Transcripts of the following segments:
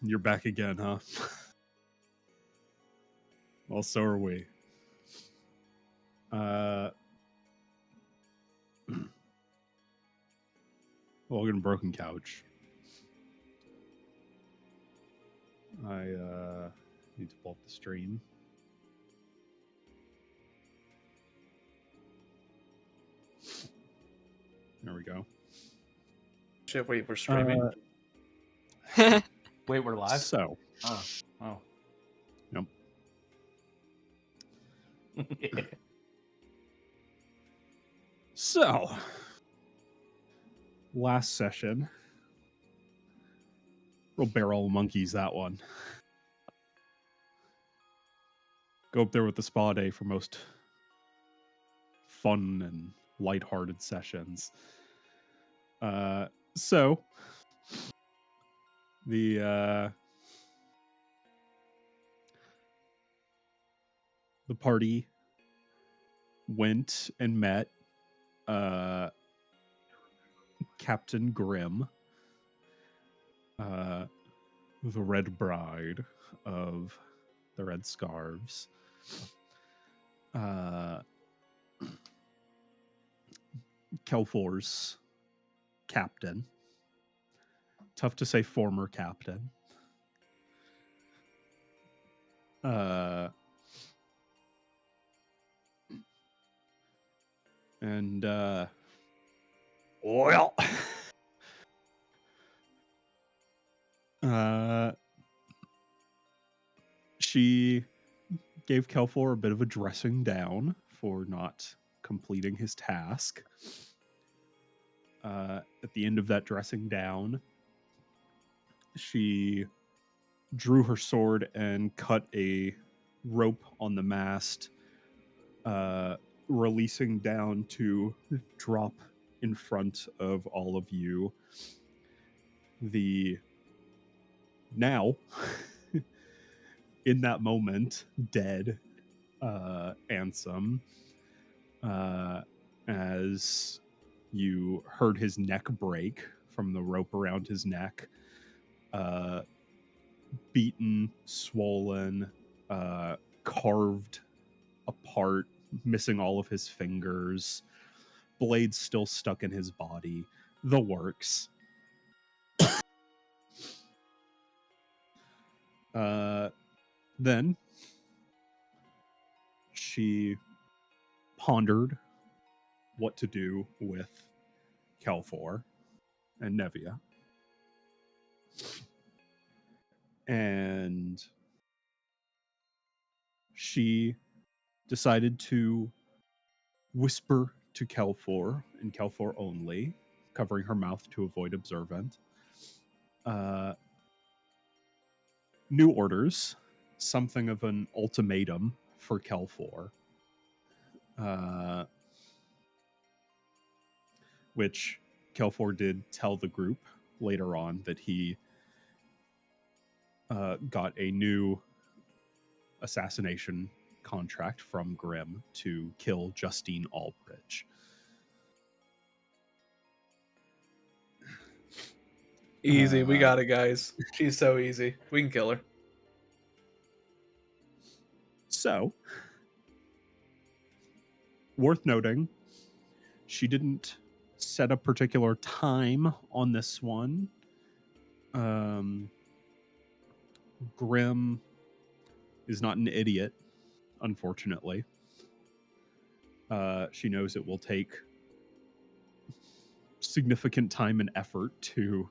You're back again, huh? Well, so are we. Welcome to Broken Couch. I need to pull up the stream. There we go. Shit, wait, we're streaming? Wait, we're live? So. Oh. Yep. So. Last session. Real barrel of monkeys, that one. Go up there with the spa day for most fun and lighthearted sessions. So the party went and met Captain Grimm, the Red Bride of the Red Scarves. Kelfor's captain. Tough to say former captain. Well, she gave Kelfor a bit of a dressing down for not completing his task. At the end of that dressing down, she drew her sword and cut a rope on the mast, releasing down to drop in front of all of you the now in that moment dead Ansem, as you heard his neck break from the rope around his neck, beaten, swollen, carved apart, missing all of his fingers, blades still stuck in his body, the works. Then she pondered what to do with Kelfor and Nevia. And she decided to whisper to Kelfor, and Kelfor only, covering her mouth to avoid observant, new orders, something of an ultimatum for Kelfor, which Kelfor did tell the group later on that he got a new assassination contract from Grimm to kill Justine Albridge. Easy, we got it, guys. She's so easy. We can kill her. So, worth noting, she didn't set a particular time on this one. Grimm is not an idiot, unfortunately. She knows it will take significant time and effort to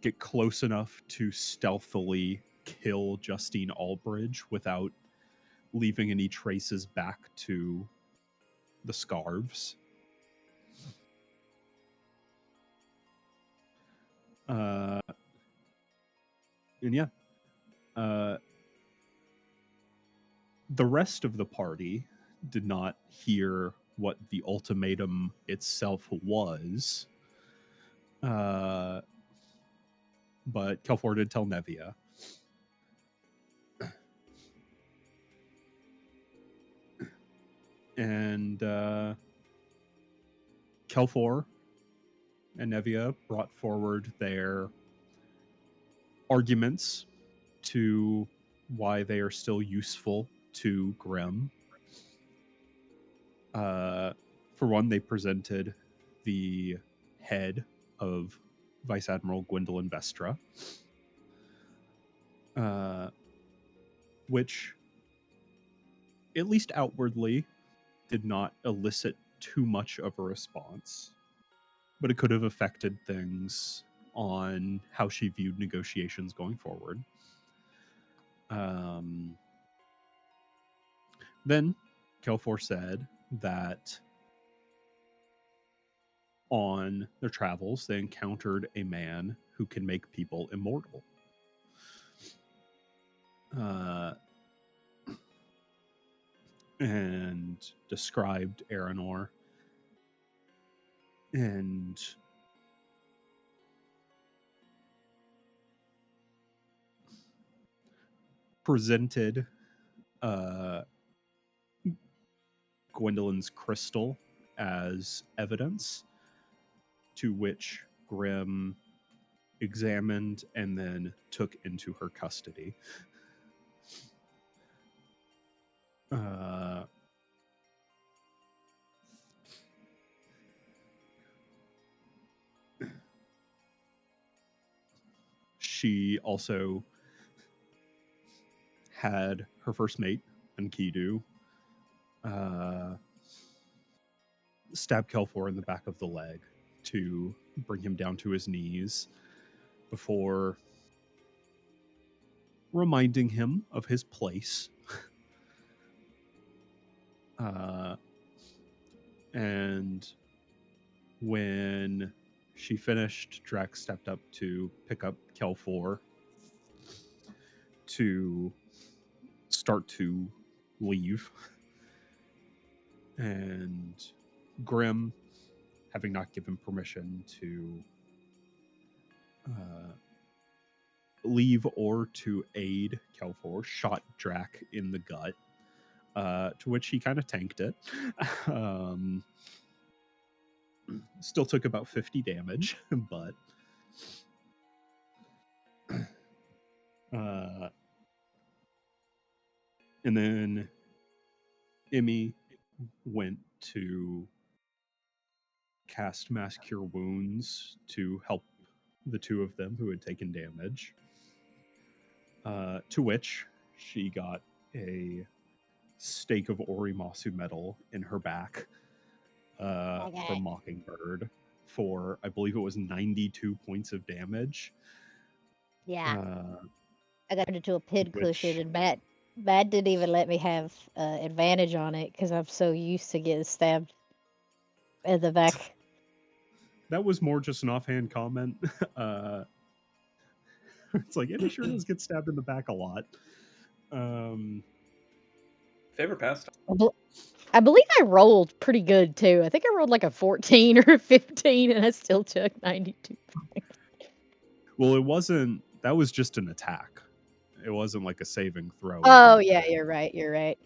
get close enough to stealthily kill Justine Albridge without leaving any traces back to the Scarves. And yeah, the rest of the party did not hear what the ultimatum itself was. But Kelfor did tell Nevia. And Kelfor and Nevia brought forward their arguments to why they are still useful to Grimm. For one, they presented the head of Vice Admiral Gwendolyn Vestra, which, at least outwardly, did not elicit too much of a response, but it could have affected things on how she viewed negotiations going forward. Then Kelfor said that on their travels, they encountered a man who can make people immortal. And described Aranor and presented Gwendolyn's crystal as evidence, to which Grimm examined and then took into her custody. She also had her first mate, Enkidu, stab Kelfor in the back of the leg to bring him down to his knees before reminding him of his place. And when she finished, Drax stepped up to pick up Kelfor to start to leave. And Grimm, having not given permission to leave or to aid Kelfor, shot Drac in the gut, to which he kind of tanked it. Still took about 50 damage, but and then Emmy went to cast Mass Cure Wounds to help the two of them who had taken damage. To which she got a stake of Orimasu metal in her back from Mockingbird for, I believe it was 92 points of damage. Yeah. I got into a pincushion, and Matt didn't even let me have advantage on it because I'm so used to getting stabbed in the back. That was more just an offhand comment. It's like, Emmy sure does get stabbed in the back a lot. Favorite pastime? I believe I rolled pretty good too. I think I rolled like a 14 or a 15, and I still took 92 points. Well, it wasn't. That was just an attack. It wasn't like a saving throw. Oh yeah, you're right. You're right.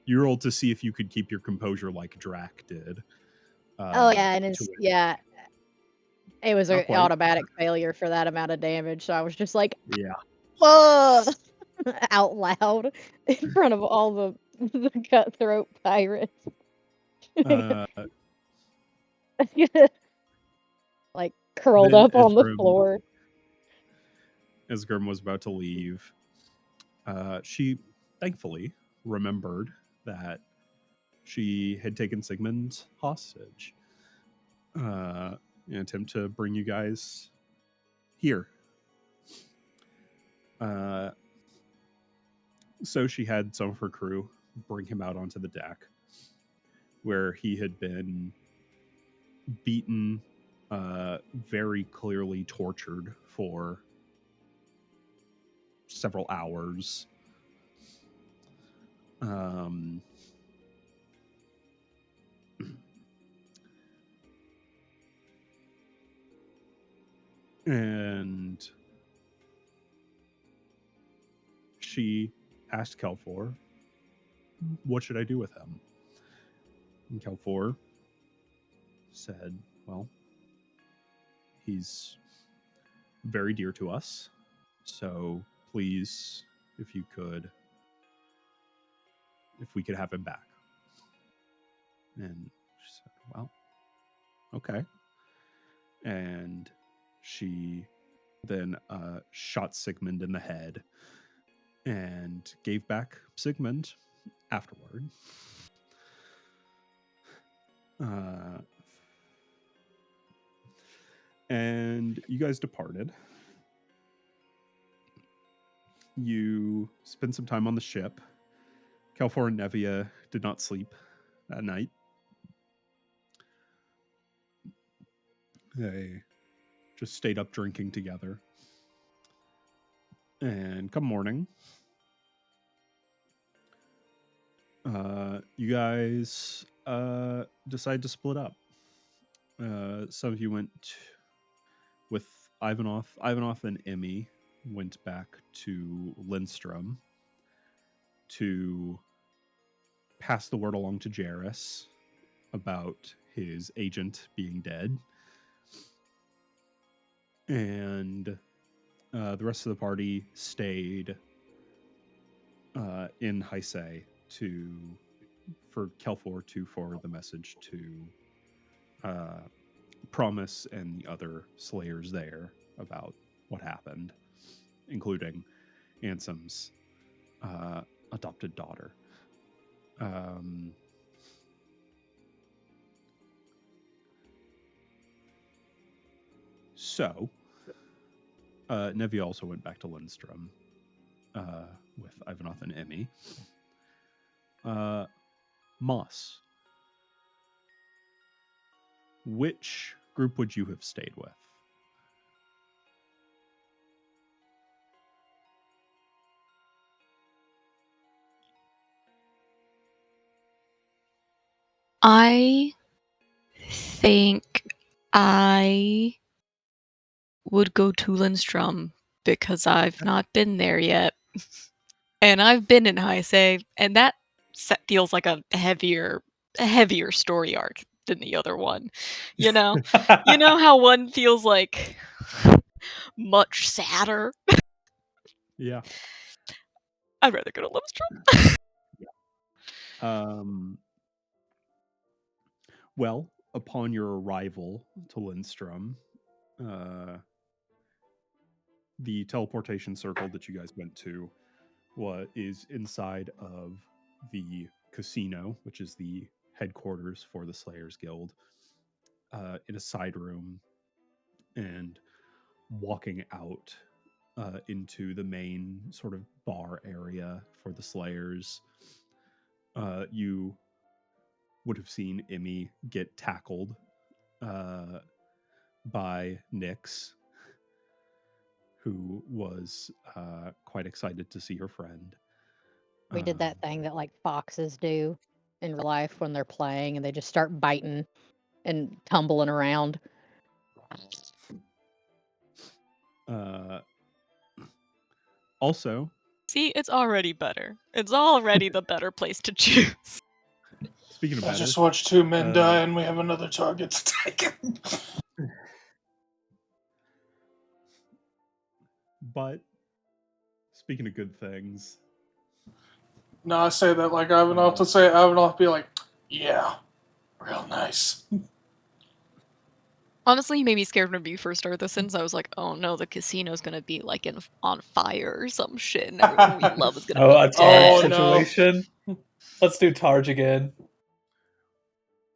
You rolled to see if you could keep your composure like Drac did. Oh yeah, and it's it was an Not quite. automatic failure for that amount of damage. So I was just like, Yeah. "Whoa!" out loud in front of all the cutthroat pirates. Like curled Then up on the floor. As Grim was about to leave, she thankfully remembered that she had taken Sigmund hostage in an attempt to bring you guys here. So she had some of her crew bring him out onto the deck, where he had been beaten, very clearly tortured for several hours. And she asked Kelfor, what should I do with him? And Kelfor said, well, he's very dear to us. So please, if we could have him back. And she said, well, okay. And she then shot Sigmund in the head and gave back Sigmund afterward. And you guys departed. You spent some time on the ship. Kelfor and Nevia did not sleep that night. They just stayed up drinking together. And come morning, you guys decide to split up. Some of you went with Ivanov. Ivanov and Emmy went back to Lindstrom to pass the word along to Jairus about his agent being dead. And the rest of the party stayed in Heisei for Kelfor to forward the message to Promise and the other Slayers there about what happened, including Ansem's adopted daughter. So, Nevi also went back to Lindstrom with Ivanov and Emmy. Moss, which group would you have stayed with? I think I would go to Lindstrom because I've not been there yet. And I've been in Heisei, and that feels like a heavier story arc than the other one. You know? You know how one feels like much sadder? Yeah. I'd rather go to Lindstrom. Yeah. Well, upon your arrival to Lindstrom, the teleportation circle that you guys went to is inside of the casino, which is the headquarters for the Slayers Guild, in a side room, and walking out into the main sort of bar area for the Slayers. You would have seen Emmy get tackled by Nyx, who was quite excited to see her friend. We did that thing that like foxes do in real life when they're playing and they just start biting and tumbling around. Also, see, it's already better. It's already the better place to choose. Speaking of I better, just watched two men die and we have another target to take. But speaking of good things, no, I say that like Ivanov to say Ivanov be like, yeah, real nice. Honestly, you made me scared when you first started this since I was like, oh no, the casino's gonna be like on fire or some shit, and everyone we love is gonna be a Targe dead. situation. No. Let's do Targe again.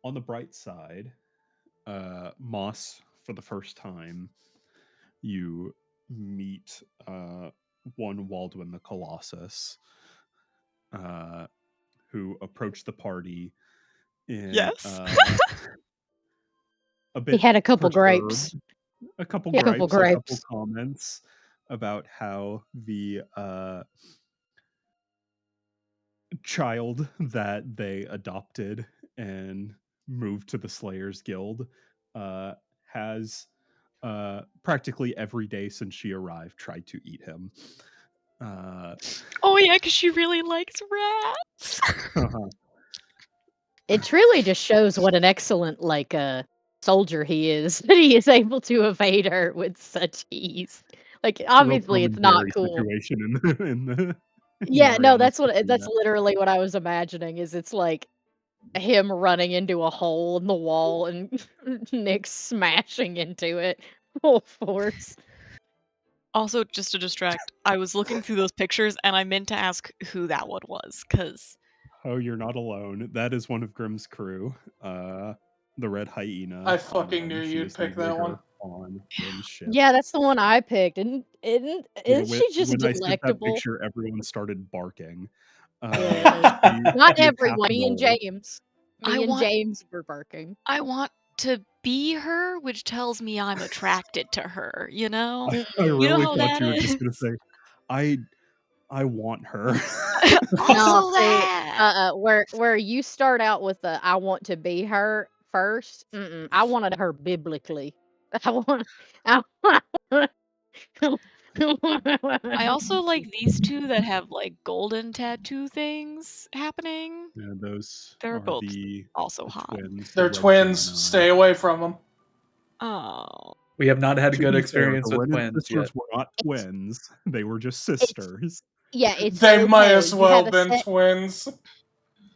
On the bright side, Moss, for the first time, you meet one Waldwin the Colossus, who approached the party in Yes. a bit He had a couple perturbed, grapes. a couple Yeah, gripes, couple a couple grapes. comments about how the child that they adopted and moved to the Slayers Guild has practically every day since she arrived tried to eat him. Oh yeah, because she really likes rats. It really just shows what an excellent like soldier he is that he is able to evade her with such ease. Like, It's a real obviously, Tom it's and not Jerry cool. situation in the Yeah, no, Mariana's that's what casino. that's literally what I was imagining, is it's like him running into a hole in the wall and Nick smashing into it full force. Also, just to distract, I was looking through those pictures and I meant to ask who that one was, because Oh, you're not alone. That is one of Grimm's crew. The red hyena. I fucking On, knew she you'd is the pick that one. waiter on Grimm's ship. Yeah, that's the one I picked, and Yeah, isn't she just when I sent that delectable? picture, everyone started barking. Yeah. She, Not she attacked everyone, me and Noel. James. I Me and want James were barking. I want to be her, which tells me I'm attracted to her, you know? I You know really how thought that you were just is? gonna say, I want her. No, Also see, that! where you start out with the "I want to be her" first, I wanted her biblically. I want I want I also like these two that have, like, golden tattoo things happening. Yeah, those They're are both the also hot. twins, the They're red twins. Gemini. Stay away from them. Oh. We have not had a To good be fair, experience the with Lennon twins sisters yet. were not it's twins. They were just it's sisters. yeah, it's They might okay. as well been twins.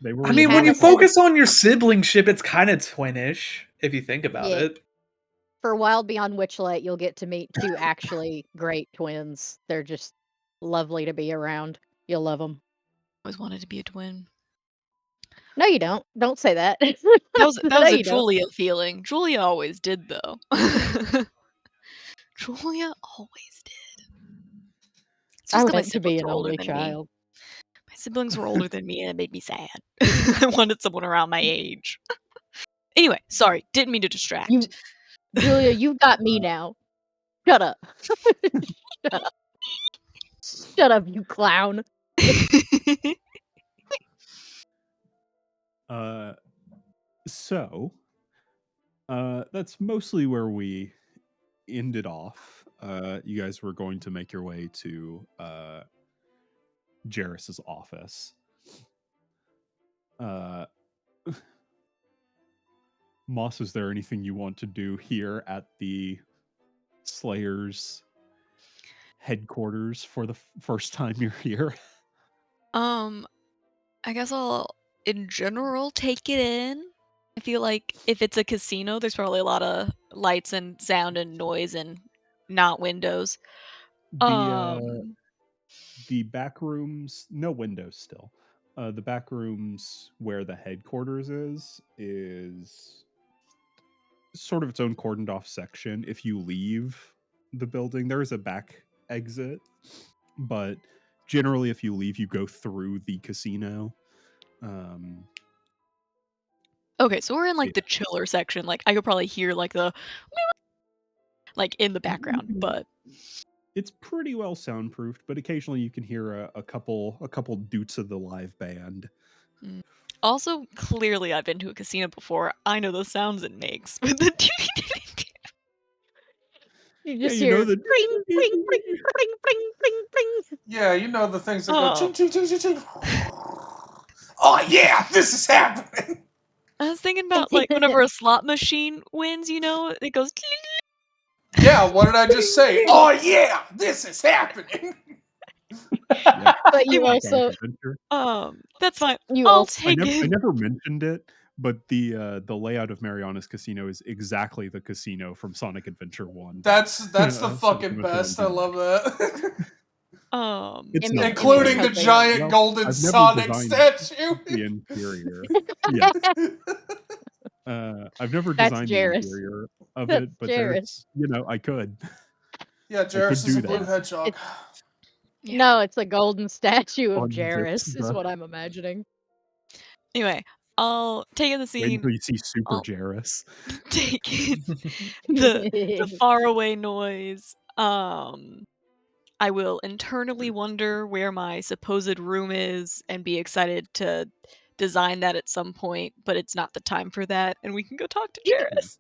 They were I You mean, when have you a set identical. focus on your siblingship, it's kind of twinish if you think about yeah. it. For Wild Beyond Witchlight, you'll get to meet two actually great twins. They're just lovely to be around. You'll love them. Always wanted to be a twin. No, you don't. Don't say that. That No, was a you don't. Julia feeling. Julia always did, though. Julia always did. It's I just 'cause my went to be siblings an were older only than me. child. My siblings were older than me, and it made me sad. I wanted someone around my age. Anyway, sorry, didn't mean to distract. Julia, you've got me now. Shut up. Shut up. Shut up, you clown. So that's mostly where we ended off. You guys were going to make your way to Jarris's office. Moss, is there anything you want to do here at the Slayers headquarters for the first time you're here? I guess I'll, in general, take it in. I feel like if it's a casino, there's probably a lot of lights and sound and noise and not windows. Um, The back rooms, no windows still. The back rooms where the headquarters is sort of its own cordoned off section. If you leave the building, there is a back exit, but generally, if you leave, you go through the casino. okay, so we're in like Yeah. the chiller section. Like I could probably hear like the like in the background, but It's pretty well soundproofed, but occasionally you can hear a couple doots of the live band. also clearly I've been to a casino before. I know the sounds it makes. With the You Yeah, just you know hear the. bring, bring, bring, bring, bring, bring, bring. Yeah, you know the things that go Oh. ching ching ching ching ching. Oh yeah, this is happening. I was thinking about like whenever a slot machine wins, you know, it goes. Yeah, what did I just say? Oh yeah, this is happening. Yeah, But you Anyway, also Adventure. That's fine. you I'll also I take it. never mentioned it, but the layout of Mariana's Casino is exactly the casino from Sonic Adventure One. That's the Sonic fucking Adventure 1 best. I love that. It's not. Including the because they giant Well, golden I've never Sonic designed statue. the interior. Yes. I've never that's designed the Jarris. interior of That's it, but Jarris. there's, I could. Yeah, I could Jarris is do a blue that hedgehog. Yeah. No, it's a golden statue of unzipped Jarris, is the. what I'm imagining. Anyway, I'll take in the Wait scene. until you see Super I'll Jarris. take in the faraway noise. I will internally wonder where my supposed room is and be excited to design that at some point, but it's not the time for that, and we can go talk to Jarris.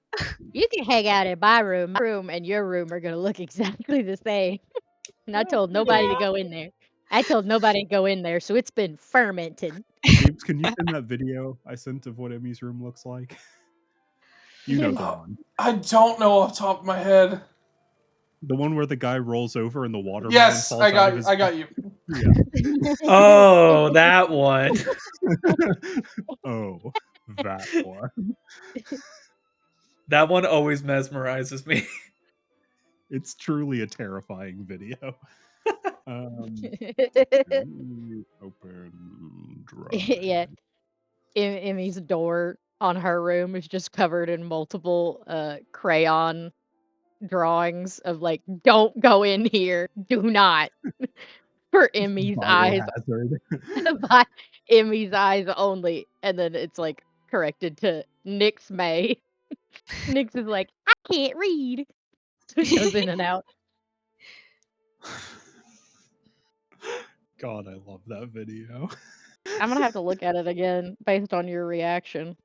You can hang out in my room. My room and your room are gonna look exactly the same. And I told nobody to go in there. I told nobody to go in there, so it's been fermented. James, can you send that video I sent of what Emmy's room looks like? You know the one. I don't know off the top of my head. The one where the guy rolls over and the watermelon Yes, falls I out got of you. his I got you. Yeah. Oh, that one. Oh, that one. That one always mesmerizes me. It's truly a terrifying video. Open drive. Yeah. Emmy's door on her room is just covered in multiple crayon drawings of like, don't go in here, do not. For Emmy's eyes, Biohazard. by Emmy's eyes only. And then it's like corrected to Nyx May. Nyx is like, I can't read. So it goes in and out. God, I love that video. I'm gonna have to look at it again based on your reaction.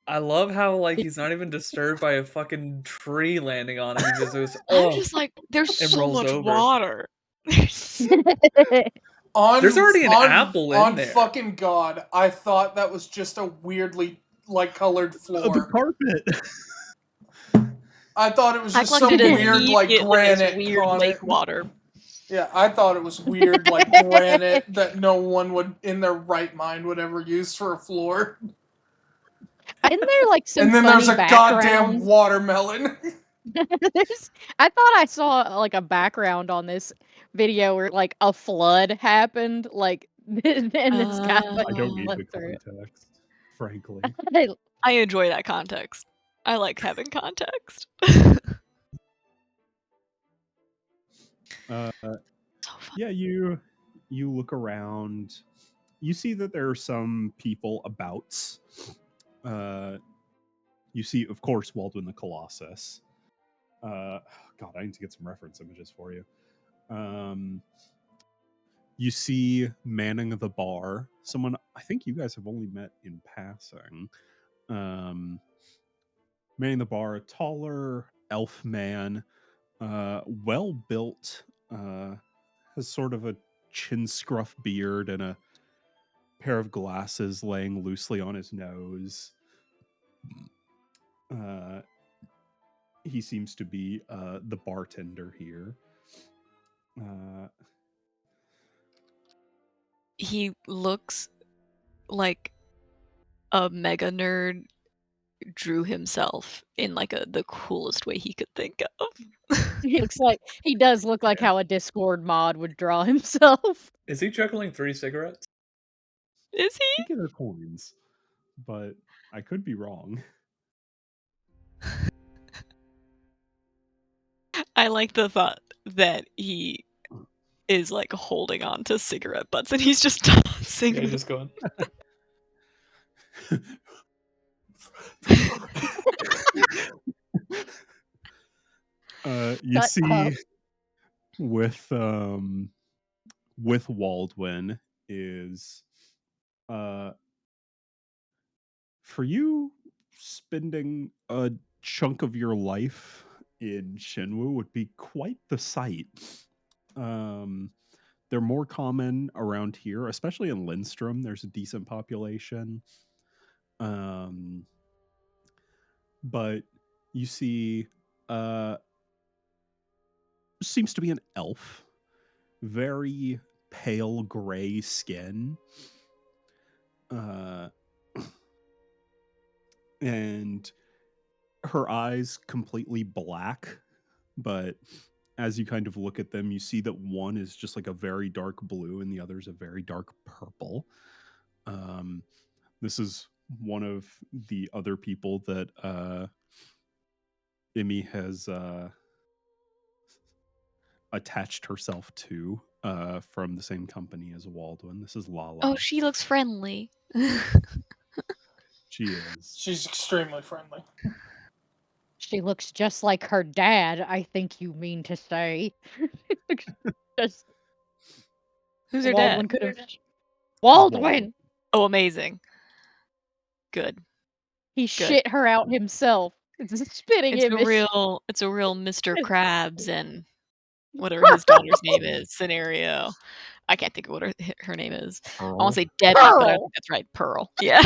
I love how like he's not even disturbed by a fucking tree landing on him. He just goes, I'm oh, just like, there's and so rolls much over. water. There's already an apple in on there. fucking God, I thought that was just a weirdly like colored The floor. carpet. I thought it was I just some collected weird like immediately as granite weird on lake it. water. Yeah, I thought it was weird like granite that no one would in their right mind would ever use for a floor. Isn't there like some And then there's a funny goddamn background? watermelon. I thought I saw like a background on this video where like a flood happened, like and this guy like, I don't need fled the through it. context, frankly. I enjoy that context. I like having context. Yeah, you look around. You see that there are some people abouts. You see, of course, Waldwin the Colossus. God, I need to get some reference images for you. You see manning the bar. Someone I think you guys have only met in passing. Manning the bar, a taller elf man, well built, has sort of a chin scruff beard and a pair of glasses laying loosely on his nose. He seems to be the bartender here. He looks like a mega nerd drew himself in like the coolest way he could think of. He does look like how a Discord mod would draw himself. Is he juggling 3 cigarettes? Is I he? think they're coins, but I could be wrong. I like the thought that he is like holding on to cigarette butts and he's just tossing. Yeah, he's just going. You Shut see up. with Waldwin is for you spending a chunk of your life in Shenwu would be quite the sight. They're more common around here, especially in Lindstrom. There's a decent population. But you see seems to be an elf, very pale gray skin, and her eyes completely black, but as you kind of look at them, you see that one is just like a very dark blue and the other is a very dark purple. This is one of the other people that Emmy has attached herself to from the same company as Waldwin. This is Lala. Oh, she looks friendly. She is. She's extremely friendly. She looks just like her dad, I think you mean to say. Just Who's her Waldwin dad? could have Waldwin! Oh, amazing. Good. He shit her out himself. It's a spitting It's image. a real Mr. Krabs and whatever his daughter's name is scenario. I can't think of what her name is. I want to say Debbie, but I don't think that's right. Pearl. Yeah.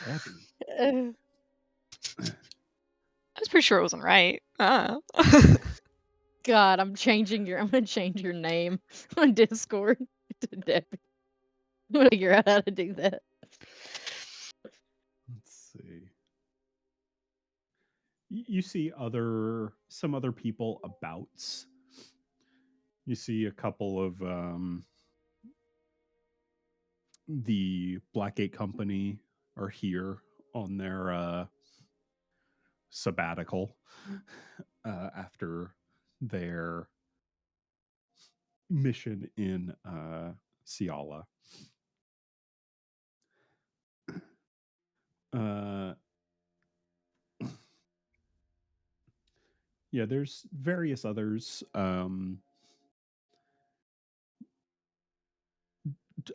Debbie. Uh, I was pretty sure it wasn't right. God, I'm gonna change your name on Discord to Debbie. I'm gonna figure out how to do that. Let's see. You see some other people abouts. You see a couple of the Blackgate Company are here on their sabbatical after their mission in Ciala. Uh, yeah, there's various others.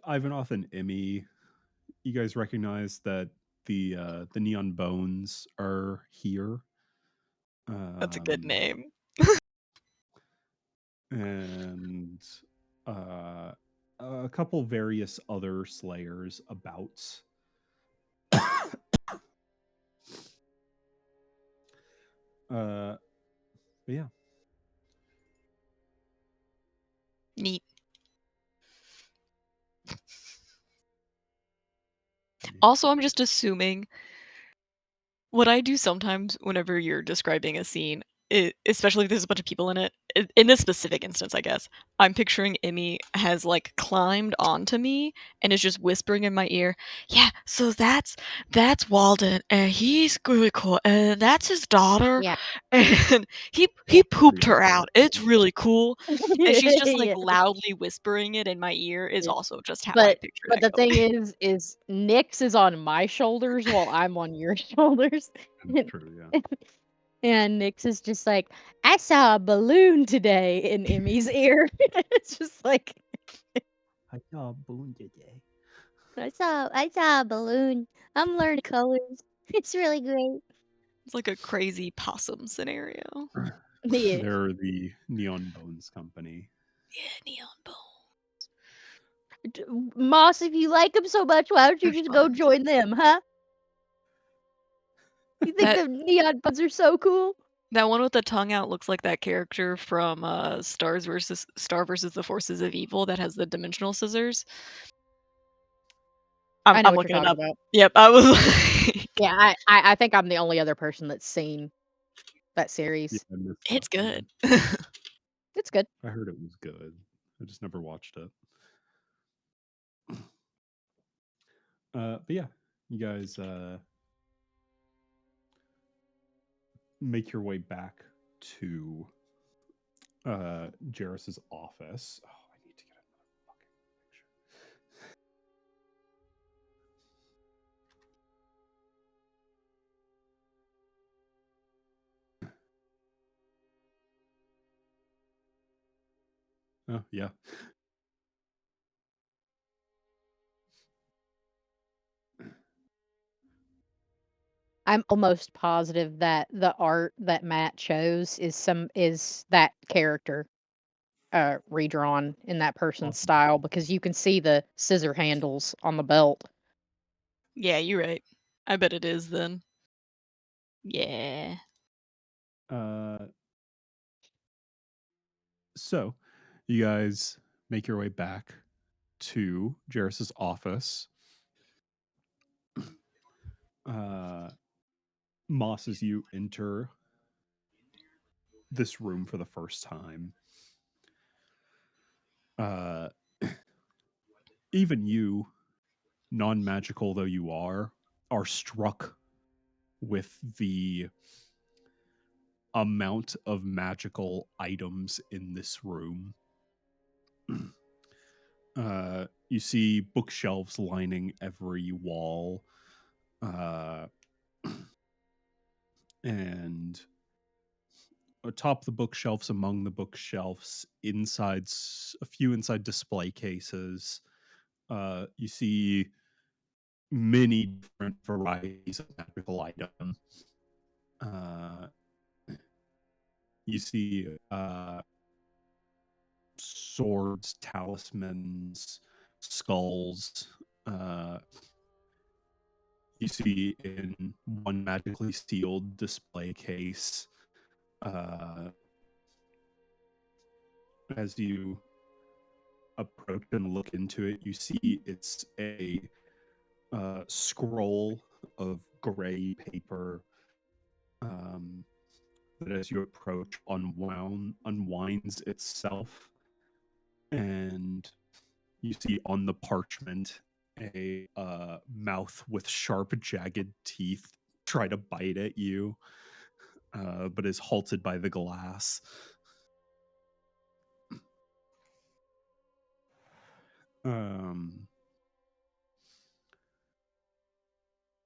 Ivanov and Emmy, you guys recognize that the Neon Bones are here. That's a good Um, name. and uh, a couple various other slayers about. But yeah, Neat. yeah. Also, I'm just assuming what I do sometimes whenever you're describing a scene, especially if there's a bunch of people in it, in this specific instance, I guess, I'm picturing Emmy has like climbed onto me and is just whispering in my ear, "Yeah, so that's Walden, and he's really cool, and that's his daughter, Yeah. and he Yeah. pooped Yeah, her out. It's really cool." And she's just like Yeah. loudly whispering it in my ear is Yeah. also just how I But picture but that the thing going. is Nyx is on my shoulders while I'm on your shoulders. that's And, true. Yeah. and Nyx is just like, I saw a balloon today in Emmy's ear. It's just like I saw a balloon today. I saw a balloon. I'm learning colors. It's really great. It's like a crazy possum scenario. Yeah. They're the Neon Bones Company. Yeah, neon bone. Moss, if you like them so much, why don't you They're just go fun. join them, huh? You think That the neon buds are so cool? that one with the tongue out looks like that character from Star versus the Forces of Evil that has the dimensional scissors. I know I'm what you're looking it talking up. about. Yep, I was like, Yeah, I think I'm the only other person that's seen that Yeah, series. I missed that it's good. one. It's good. I heard it was good. I just never watched it. But yeah, you guys make your way back to Jarrus's office. Oh, I need to get another fucking picture. Oh yeah. I'm almost positive that the art that Matt chose is that character redrawn in that person's Awesome. style because you can see the scissor handles on the belt. Yeah, you're right. I bet it is then. Yeah. Uh, so you guys make your way back to Jarrus's office. Uh, Moss, as you enter this room for the first time, uh, even you, non-magical though you are struck with the amount of magical items in this room. You see bookshelves lining every wall, uh, and atop the bookshelves, among the bookshelves, inside a few inside display cases, you see many different varieties of magical items. Uh, you see swords, talismans, skulls. Uh, You see in one magically sealed display case, as you approach and look into it, you see it's a scroll of gray paper that, as you approach, unwinds itself, and you see on the parchment a mouth with sharp, jagged teeth try to bite at you, but is halted by the glass.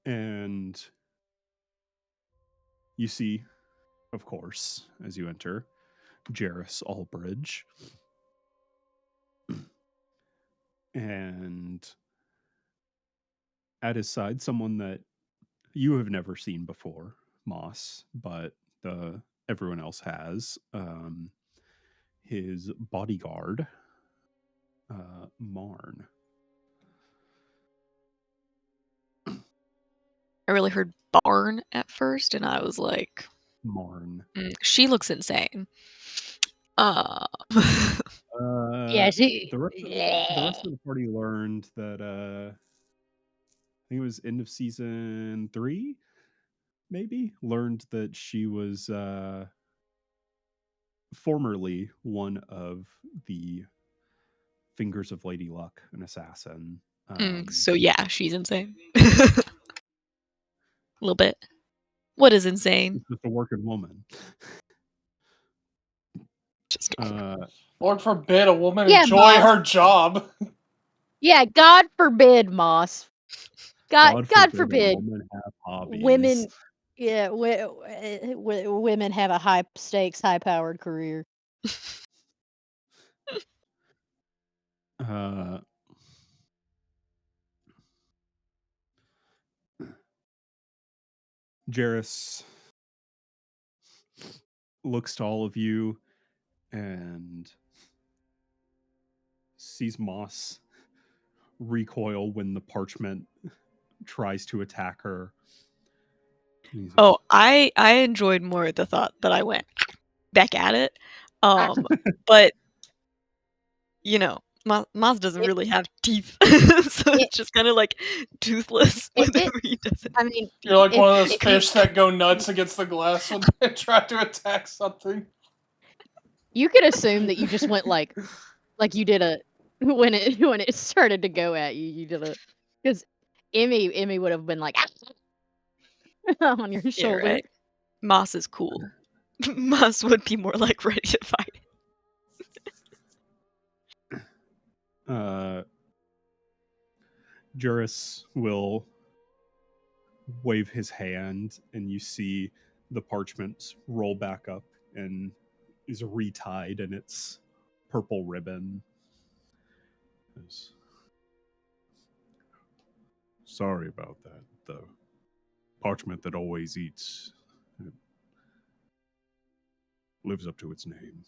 And you see, of course, as you enter, Jarrus Allbridge. And at his side, someone that you have never seen before, Moss, but everyone else has. His bodyguard, Marn. I really heard barn at first, and I was like, Marn. She looks insane. Yeah, The rest of the party learned that I think it was end of season 3, maybe, learned that she was formerly one of the Fingers of Lady Luck, an assassin. So yeah, she's insane. A little bit. What is insane? She's just a working woman. Just kidding. Lord forbid a woman Yeah, enjoy Moss. her job. Yeah, God forbid, Moss. God forbid forbid. a woman have hobbies. Women, yeah, women have a high stakes, high powered career. Jarrus looks to all of you and sees Moss recoil when the parchment tries to attack her. Oh, I enjoyed more the thought that I went back at it. But you know, Moss doesn't really have teeth, so it's just kind of like toothless whenever he does it. I mean, You're like one of those fish that go nuts against the glass when they try to attack something. You could assume that you just went like you did a when it started to go at you. You did a because Emmy would have been like on your shoulder. Yeah, right. Moss is cool. Moss would be more like ready to fight. Jarrus will wave his hand, and you see the parchment roll back up and is retied in its purple ribbon. Sorry about that. The parchment that always eats, it lives up to its name.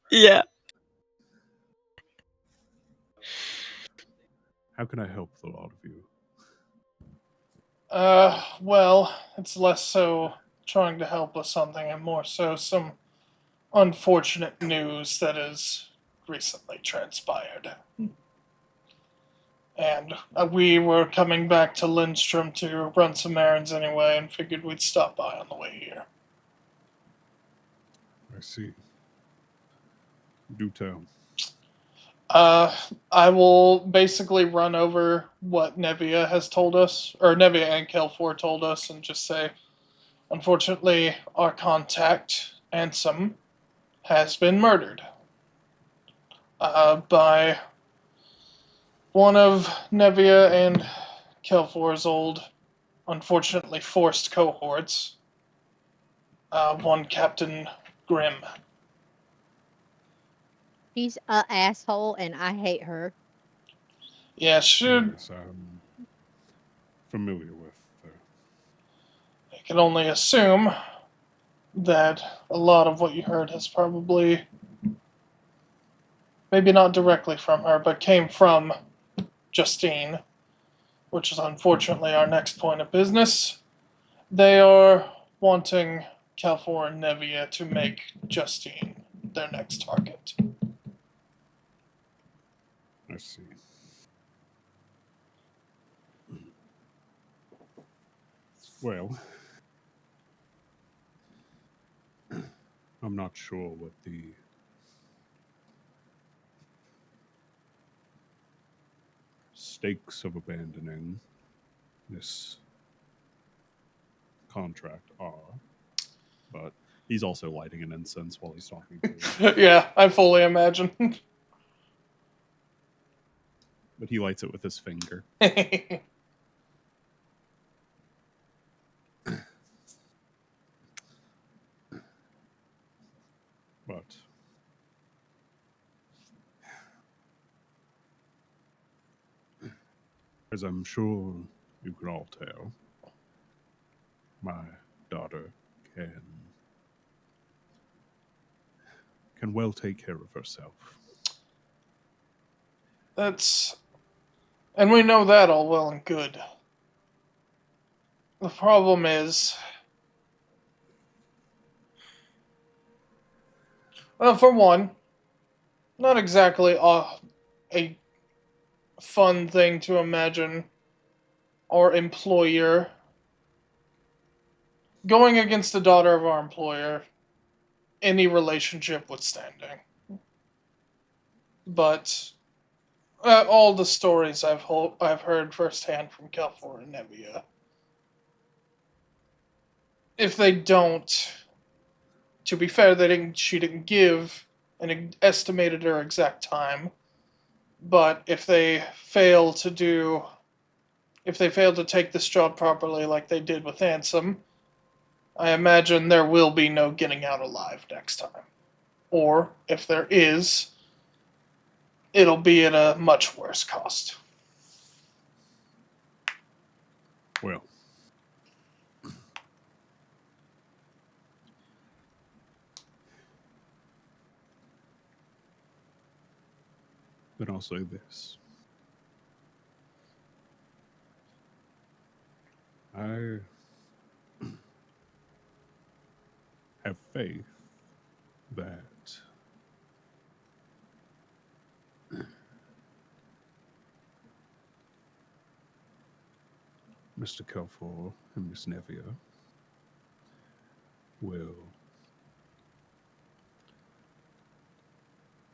Yeah. How can I help the lot of you? Well, it's less so trying to help with something and more so some unfortunate news that has recently transpired. And we were coming back to Lindstrom to run some errands anyway and figured we'd stop by on the way here. I see. Do tell. I will basically run over what Nevia has told us, or Nevia and Kelfor told us, and just say, unfortunately, our contact, Ansem, has been murdered by one of Nevia and Kelfor's old, unfortunately forced cohorts, one Captain Grimm. She's a asshole, and I hate her. Yeah, should. Yes, I'm familiar with her. I can only assume that a lot of what you heard has probably, maybe not directly from her, but came from Justine. which is unfortunately our next point of business. They are wanting Calfor and Nevia to make Justine their next target. I see. Well, I'm not sure what the stakes of abandoning this contract are, but he's also lighting an incense while he's talking to you. Yeah, I fully imagine. But he lights it with his finger. But as I'm sure you can all tell, my daughter can well take care of herself. And we know that all well and good. The problem is, well, for one, not exactly a fun thing to imagine our employer going against the daughter of our employer, any relationship withstanding. But all the stories I've heard firsthand from Kelfor and Nevia, if they don't, to be fair, she didn't give an estimated or exact time. But if they fail to take this job properly, like they did with Ansem, I imagine there will be no getting out alive next time. Or if there is, it'll be at a much worse cost. Well, then I'll say this. I have faith that Mr. Kelfor and Miss Nevia will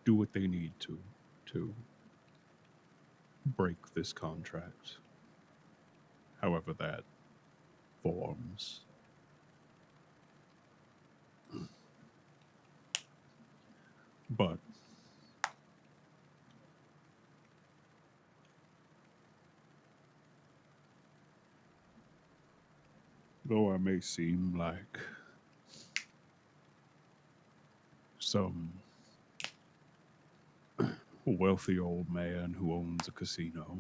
do what they need to break this contract, however that forms. But though I may seem like some wealthy old man who owns a casino,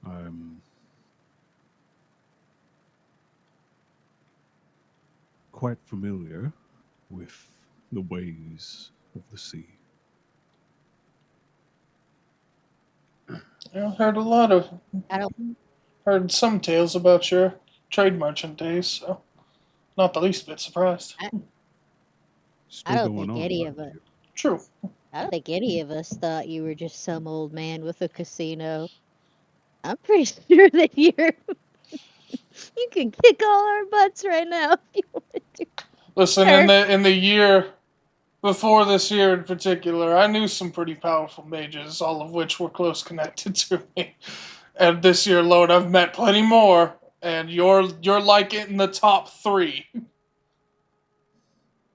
I'm quite familiar with the ways of the sea. I heard a lot of I don't. heard some tales about your trade merchant days, so not the least bit surprised. I, I Still don't going think on, any mind of us. you. True. I don't think any of us thought you were just some old man with a casino. I'm pretty sure that you can kick all our butts right now if you want to. Listen, Sure. in the year before this year in particular, I knew some pretty powerful mages, all of which were close connected to me. And this year, Lord, I've met plenty more, and you're like in the top 3.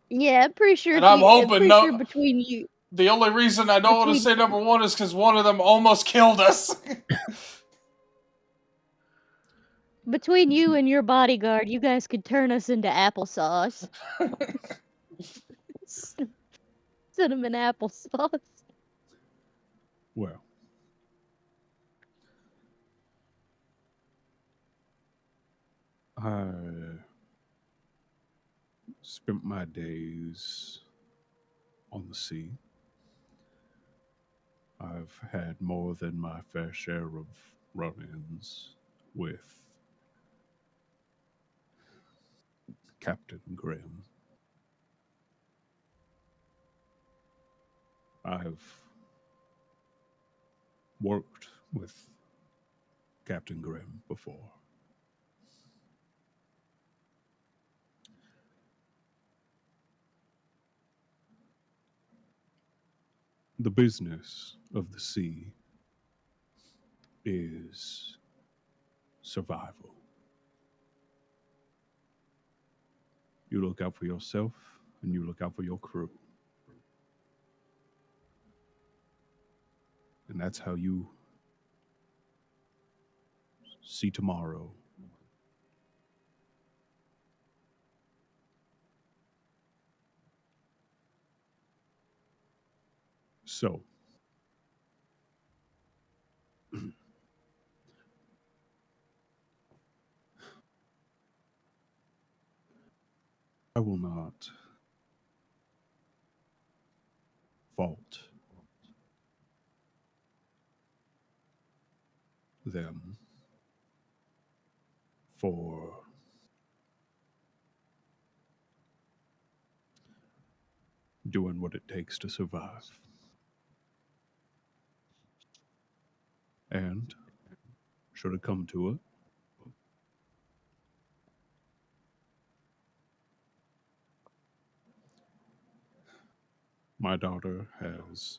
Yeah, I'm pretty sure And if I'm you. I'm hoping pretty sure no. between you, The only reason I don't want to between say number 1 is because one of them almost killed us. between you and your bodyguard, you guys could turn us into applesauce. Cinnamon applesauce. Well, I spent my days on the sea. I've I've had more than my fair share of run-ins with Captain Grimm. I've worked with Captain Grimm before. The business of the sea is survival. You look out for yourself and you look out for your crew. And that's how you see tomorrow. So, I will not fault them for doing what it takes to survive. And should it come to it, my daughter has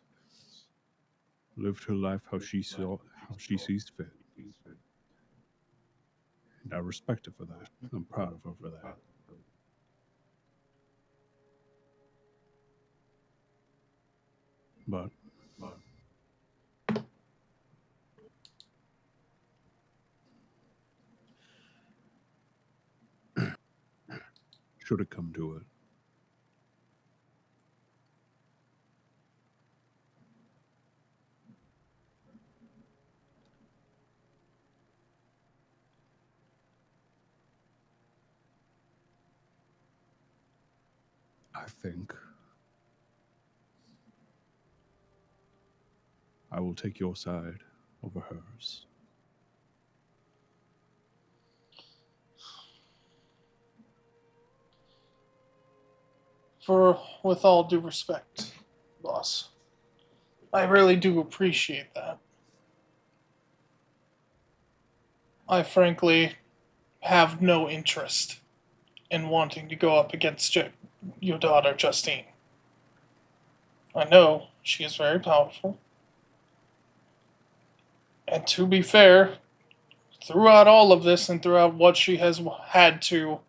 lived her life how she sees fit. And I respect her for that. I'm proud of her for that. But should it come to it, I think I will take your side over hers. With all due respect, boss, I really do appreciate that. I frankly have no interest in wanting to go up against your daughter, Justine. I know she is very powerful. And to be fair, throughout all of this and throughout what she has had to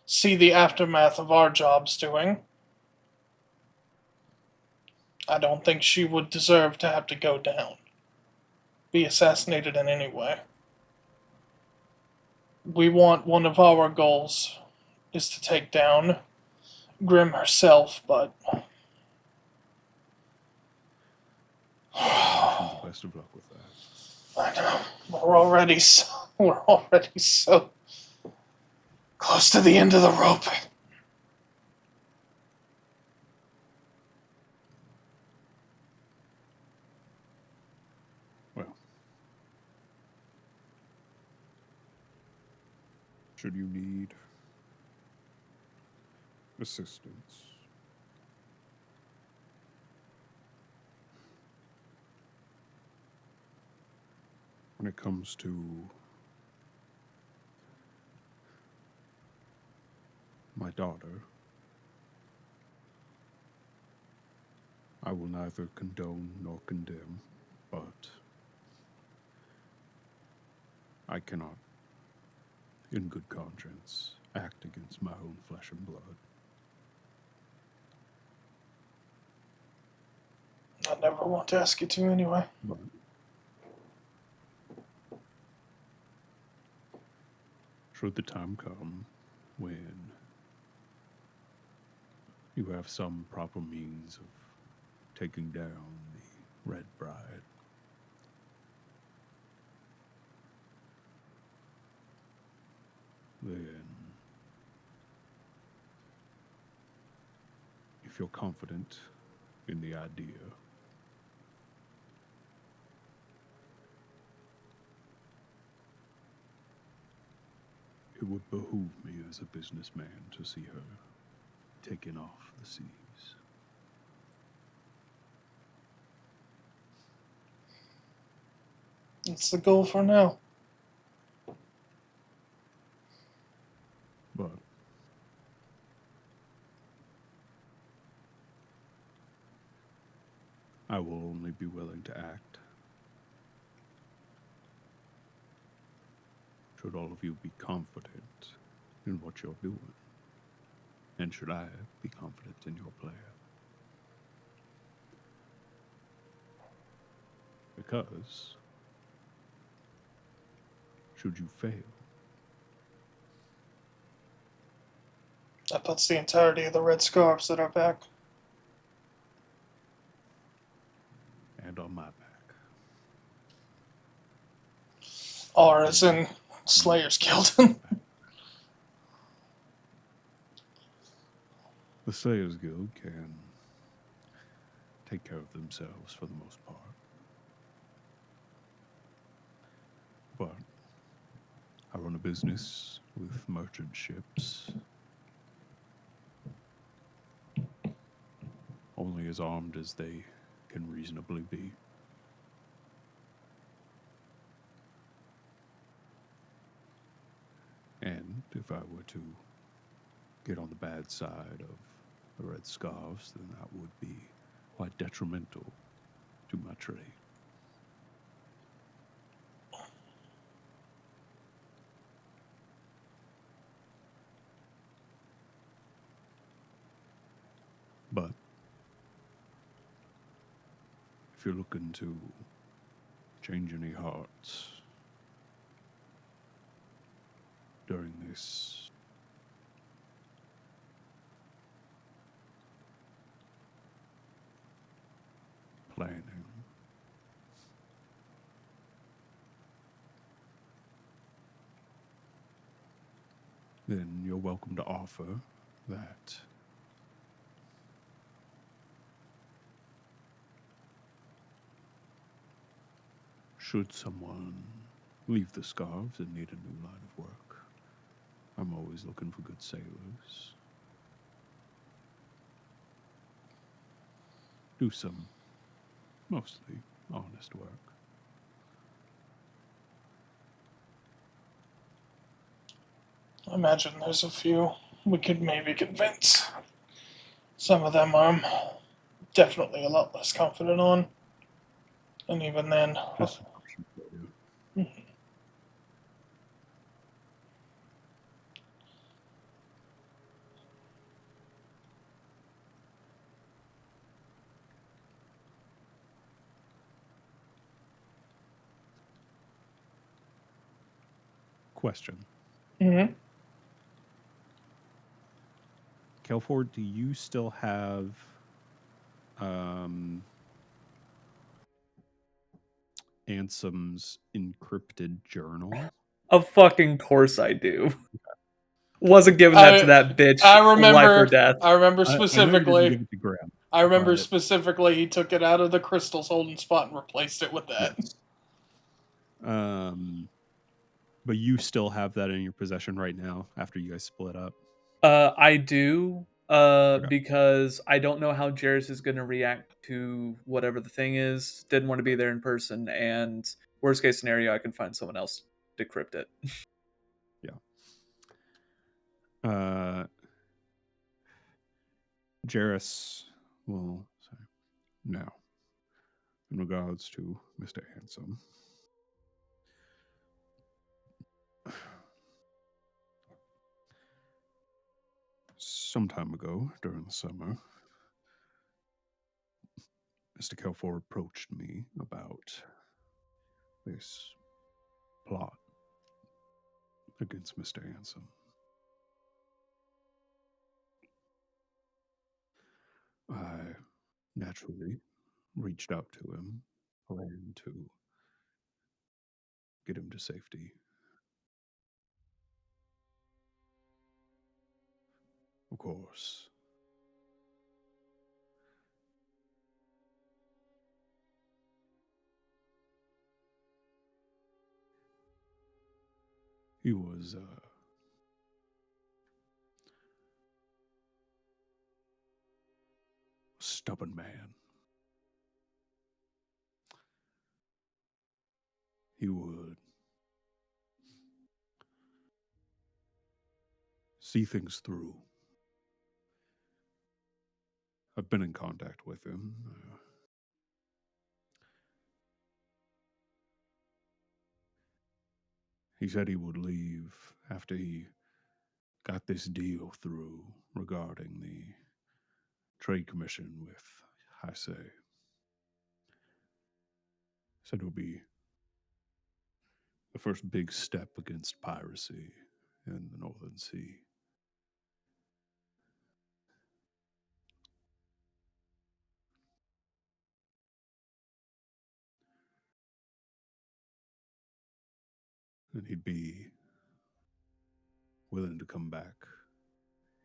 see the aftermath of our jobs doing, I don't think she would deserve to have to go down, be assassinated in any way. We want one of our goals is to take down Grim herself, but The best of luck with that. I know we're already so close to the end of the rope. Well, should you need assistance, when it comes to my daughter, I will neither condone nor condemn, but I cannot, in good conscience, act against my own flesh and blood. I never want to ask you to anyway. But should the time come when you have some proper means of taking down the Red Bride, then if you're confident in the idea, It would behoove me as a businessman to see her taken off the seas. That's the goal for now. But I will only be willing to act should all of you be confident in what you're doing. And should I be confident in your plan? Because should you fail, That puts the entirety of the Red Scarves at our back. and on my back, Or as in Slayer's Guild. the Slayers Guild can take care of themselves for the most part. But I run a business with merchant ships, only as armed as they can reasonably be. And if I were to get on the bad side of the Red Scarves, then that would be quite detrimental to my trade. But if you're looking to change any hearts during this planning, then you're welcome to offer that should someone leave the Scarves and need a new line of work, I'm always looking for good sailors. Do some mostly honest work. I imagine there's a few we could maybe convince. Some of them I'm definitely a lot less confident on. And even then. Just an option for you. Question. Mm-hmm. Kelford, do you still have Ansem's encrypted journal? Of fucking course I do. Wasn't giving that to that bitch. I remember. Life or death. I remember I know you specifically. didn't give it to Graham. I remember but- specifically he took it out of the crystal's holding spot and replaced it with that. Yes. But you still have that in your possession right now after you guys split up. I do. Okay. Because I don't know how Jairus is going to react to whatever the thing is. Didn't want to be there in person, and worst case scenario, I can find someone else to decrypt it. Jairus will say, now, in regards to Mr. Ansem, some time ago during the summer, Mr. Kelfor approached me about this plot against Mr. Ansem. I naturally reached out to him, planned to get him to safety. Of course, he was stubborn man. He would see things through. I've been in contact with him. He said he would leave after he got this deal through regarding the trade commission with Heisei. Said it would be the first big step against piracy in the Northern Sea. And he'd be willing to come back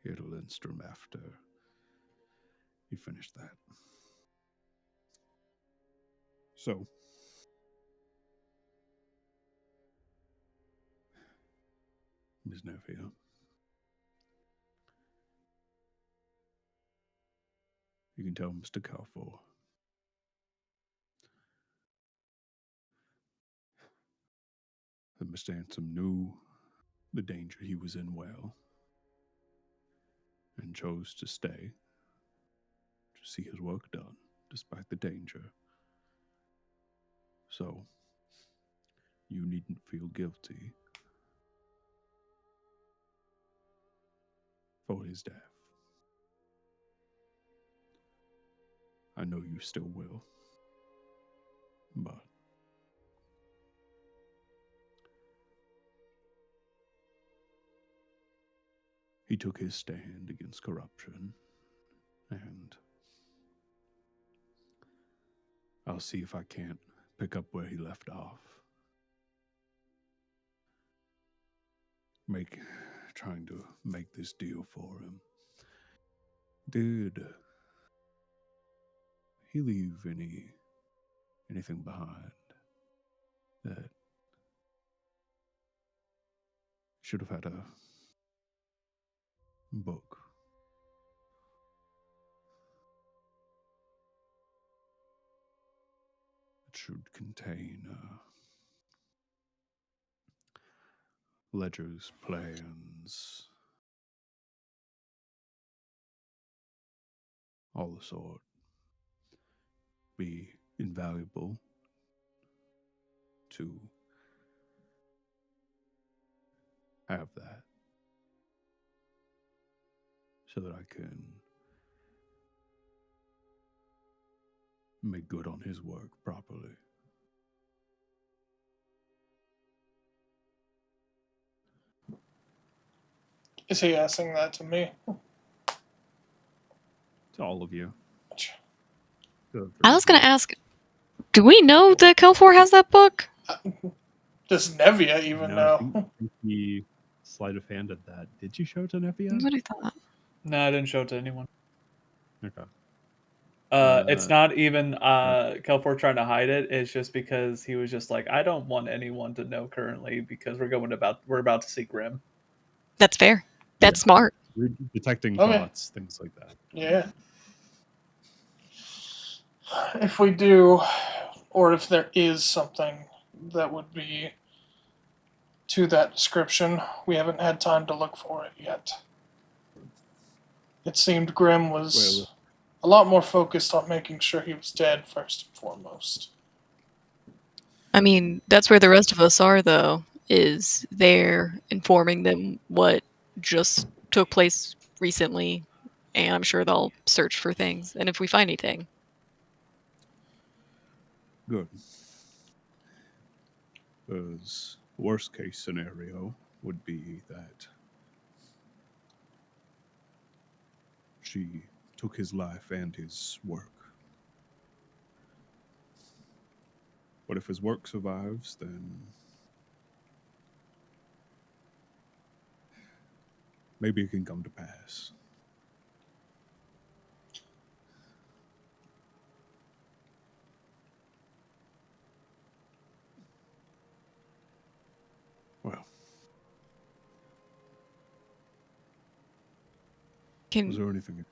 here to Lindstrom after he finished that. So, Ms. Nevia, you can tell Mr. Calfor that Mr. Ansem knew the danger he was in well and chose to stay to see his work done despite the danger. So, you needn't feel guilty for his death. I know you still will, but he took his stand against corruption, and I'll see if I can't pick up where he left off. Trying to make this deal for him. Did he leave anything behind that should have had a book? It should contain ledgers, plans, all the sort. Be invaluable to have that so that I can make good on his work properly. Is he asking that to me? To all of you. I was going to ask, do we know that Kelfor has that book? Does Nevia even No, I know? think he sleight of handed that. Did you show it to Nevia? That's what I thought. No, I didn't show it to anyone. Okay. It's not even Kelfor trying to hide it. It's just because he was just like, I don't want anyone to know currently because we're about to see Grim. That's fair. That's smart. We're detecting Okay. thoughts, things like that. Yeah. If we do, or if there is something that would be to that description, we haven't had time to look for it yet. It seemed Grim was a lot more focused on making sure he was dead first and foremost. I mean, that's where the rest of us are, though, is there informing them what just took place recently, and I'm sure they'll search for things, and if we find anything. Good. Because worst case scenario would be that she took his life and his work. But if his work survives, then maybe it can come to pass. Well, was Can there anything else?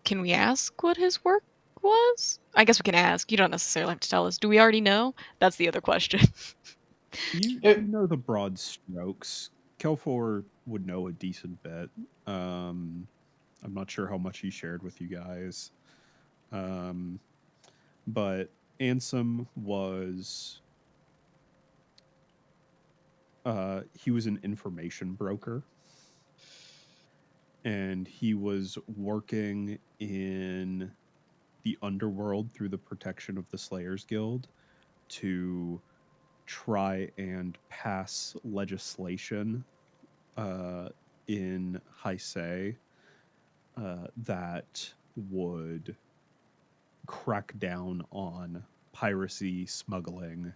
can we ask what his work was? I guess we can ask. You don't necessarily have to tell us. Do we already know? That's the other question. You It, know the broad strokes. Kelfor would know a decent bit. I'm not sure how much he shared with you guys. Um, but Ansem was he was an information broker, and he was working in the underworld through the protection of the Slayers Guild to try and pass legislation in Heisei that would crack down on piracy, smuggling,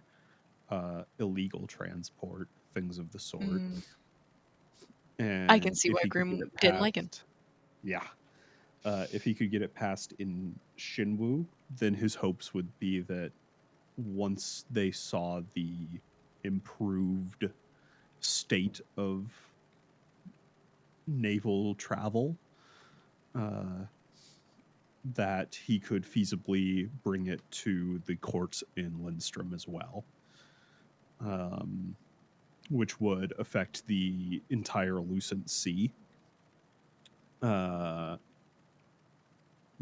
illegal transport, things of the sort. I can And see if why he could get Grim it didn't like him. passed, yeah, if he could get it passed in Shinwu, then his hopes would be that once they saw the improved state of naval travel, uh, that he could feasibly bring it to the courts in Lindstrom as well, um, which would affect the entire Lucent Sea, uh,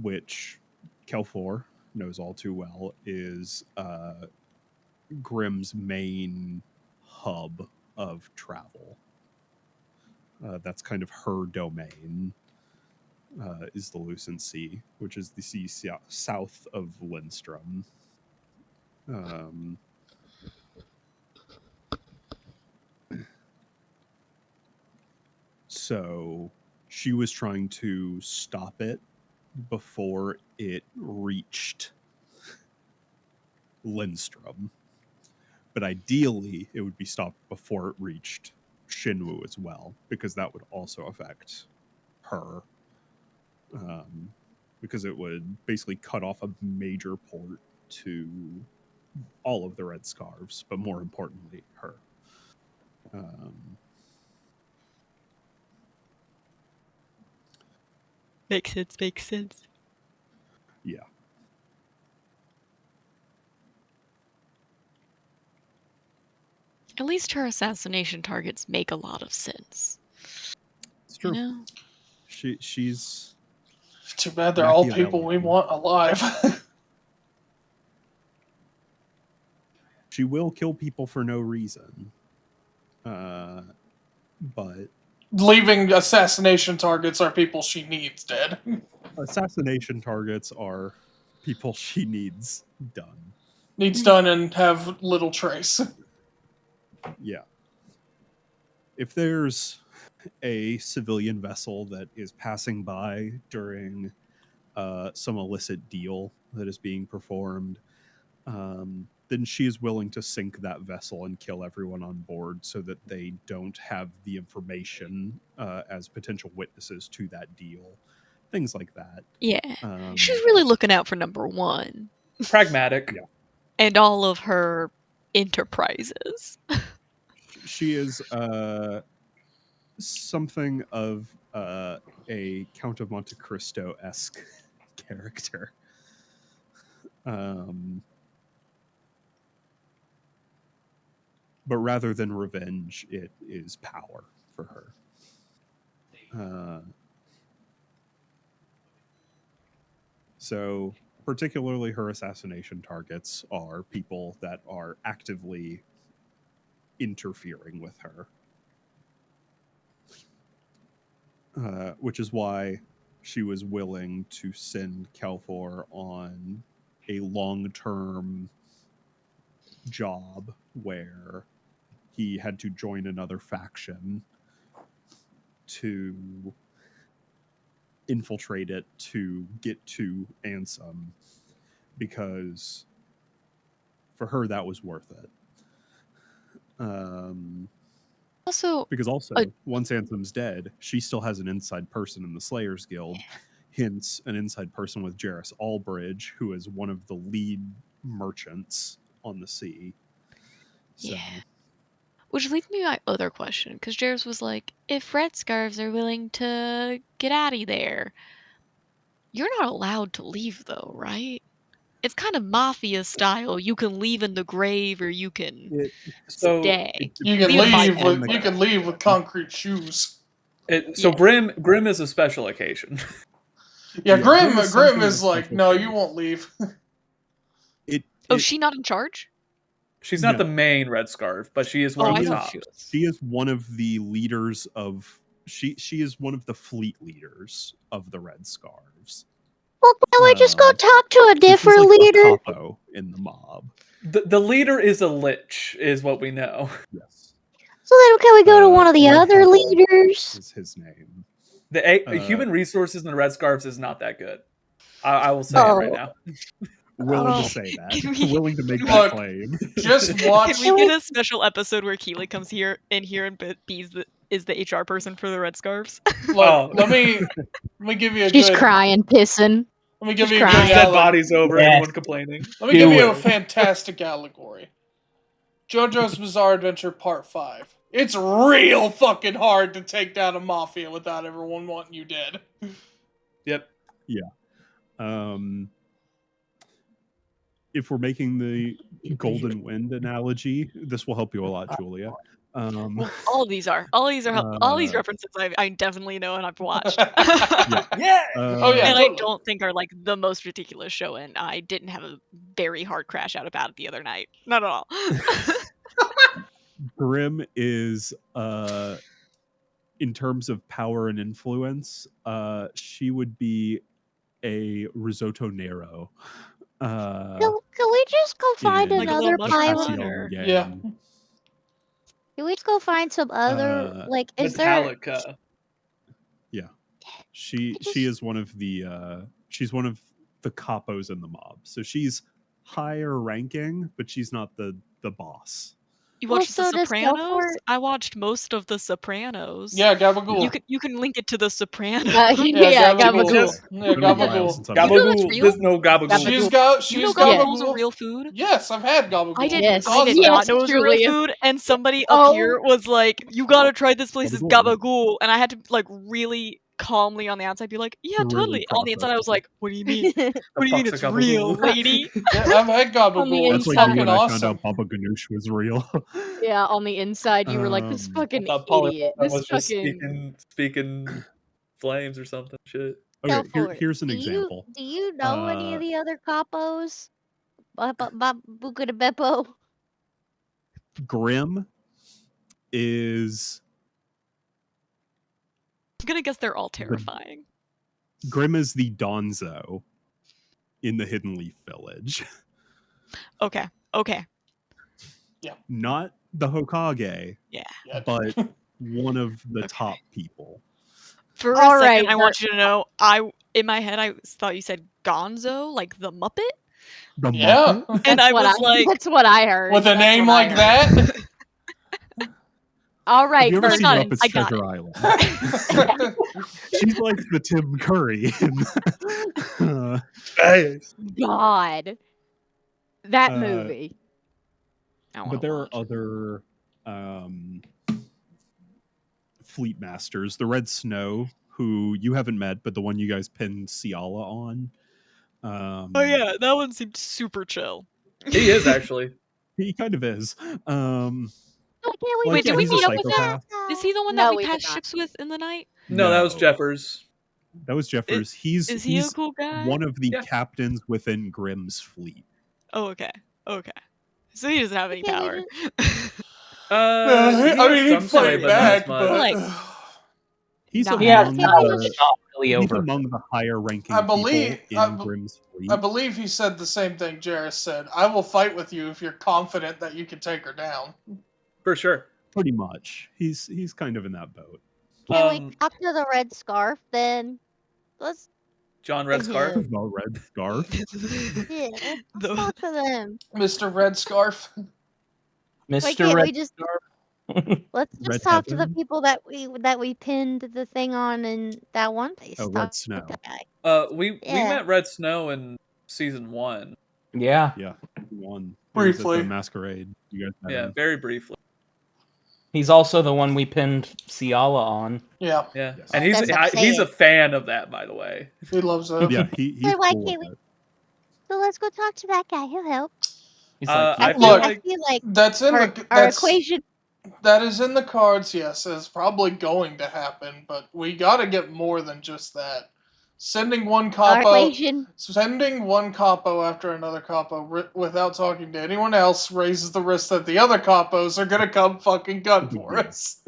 which Kelfor knows all too well is Grimm's main hub of travel. That's kind of her domain, is the Lucent Sea, which is the sea south of Lindstrom. Um, so she was trying to stop it before it reached Lindstrom. But ideally, it would be stopped before it reached Shinwu as well, because that would also affect her. Because it would basically cut off a major port to all of the Red Scarves, but more importantly, her. Um, Makes sense, makes sense. yeah. At least her assassination targets make a lot of sense. It's true. You know? She's too bad they're all people we Machiavellian. want alive. She will kill people for no reason. But Leaving assassination targets are people she needs dead. assassination targets are people she needs done. Needs done and have little trace. Yeah. If there's a civilian vessel that is passing by during some illicit deal that is being performed, then she is willing to sink that vessel and kill everyone on board so that they don't have the information as potential witnesses to that deal. Things like that. Yeah. Um, She's really looking out for number one. Pragmatic. Yeah. And all of her enterprises. she is something of a Count of Monte Cristo esque character. Um, but rather than revenge, it is power for her. So, particularly, her assassination targets are people that are actively interfering with her, which is why she was willing to send Kelfor on a long term job where he had to join another faction to infiltrate it to get to Ansem, because for her that was worth it. Also, Because also, once Anthem's dead, she still has an inside person in the Slayers Guild, hence an inside person with Jarrus Allbridge, who is one of the lead merchants on the sea. So, yeah. Which leads me to my other question, because Jairus was like, if Red Scarves are willing to get out of there, You're not allowed to leave, though, right? It's kind of mafia style. You can leave in the grave, or you can stay. You can leave with concrete shoes. So Grim is a special occasion. Yeah, Grim something is of a like, special no, case. you won't leave. Is she not in charge? She's not the No. main Red Scarf, but she is one of the top. She is one of the leaders of she is one of the fleet leaders of the Red Scarves. Well, can we just go talk to a So different she's like leader? the capo in the mob. The leader is a lich, is what we know. Yes. So then can we go to one of the other leaders? Is his name. The human resources in the Red Scarves is not that good. I will say it right now. Willing to say that. Willing to make that claim. Just watch. Can we get a special episode where Keely comes in here and is the HR person for the Red Scarves? Look, let me give you a She's good... crying, pissing. Let me give She's you a crying. good dead bodies over, everyone complaining. Let me give you a fantastic allegory. JoJo's Bizarre Adventure Part 5. It's real fucking hard to take down a mafia without everyone wanting you dead. Yep. Yeah. If we're making the Golden Wind analogy, this will help you a lot, Julia. Well, all these references I definitely know and I've watched. Yeah. And I don't think are like the most ridiculous show, and I didn't have a very hard crash out about it the other night. Not at all. Grim is in terms of power and influence, she would be a risotto nero. Can we just go find Like another pilot? Yeah. Can we just go find some other is Metallica. there? Yeah, she is one of the she's one of the capos in the mob. So she's higher ranking, but she's not the boss. You watched The Sopranos? I watched most of The Sopranos. Yeah, Gabagool. You can link it to The Sopranos. Yeah, Gabagool. Yeah, Gabagool. Gabagool. There's no Gabagool. She's got Gabagool's a real food? Yes, I've had Gabagool. I did not know it was a real food, and somebody up here was like, "You gotta try this place's Gabagool," and I had to like really calmly on the outside be like, "Yeah, totally." On the inside, I was like, "What do you mean? What do you mean it's real, lady?" Yeah, I've had Gabagool. That's It's like fucking when awesome. I found out Baba Ganoush was real. Yeah, on the inside, you were like, "This fucking idiot." I was just speaking flames or something. Shit. Okay, here's an example. Do you know any of the other capos? Buca de Beppo? Grim is... I'm gonna guess they're all terrifying. Grim is the Donzo in the Hidden Leaf Village. Okay. Yeah. Not the Hokage. Yeah. But one of the top people. For a second, I want you to know, in my head, I thought you said Gonzo, like the Muppet. The Muppet? And I was like... That's what I heard. With a name like that? All right, Have you ever seen got it. Muppets I got Treasure Island? She's like the Tim Curry. God. That movie. But there are other fleet masters. The Red Snow, who you haven't met, but the one you guys pinned Ciala on. Oh yeah, that one seemed super chill. He is actually. He kind of is. Wait, did we meet up with him? Is he the one that No, we we did passed ships with in the night? No, that was Jeffers. That was Jeffers. He's a cool guy? One of the captains within Grimm's fleet. Oh, okay. So he doesn't have any power. I mean, he'd fight back, but... He's not among really the higher ranking people in Grimm's fleet. I believe he said the same thing Jarrus said. I will fight with you if you're confident that you can take her down. For sure. Pretty much. He's kind of in that boat. Can we talk to the Red Scarf then? Let's... John Red Scarf? No, Red Scarf. Yeah, let's talk to them. Mr. Red Scarf. Mr. Red Scarf. Let's just talk to the people that we pinned the thing on in that one place. Oh, Red Snow. We met Red Snow in season 1. Yeah. One. Briefly. The Masquerade. You guys met him. Very briefly. He's also the one we pinned Ciala on. Yeah. Yeah, Yes. and That's what I'm he's a saying. fan of that, by the way. He loves it. Yeah, he's Wait, why cool can't with we? it. So let's go talk to that guy. He'll help. He's like, I yeah. feel Look, like I feel like That's in our, the our equation. that is in the cards. Yes, it's probably going to happen, but we got to get more than just that. Sending one Our capo, equation. sending one capo after another capo without talking to anyone else raises the risk that the other capos are gonna come fucking gun for us.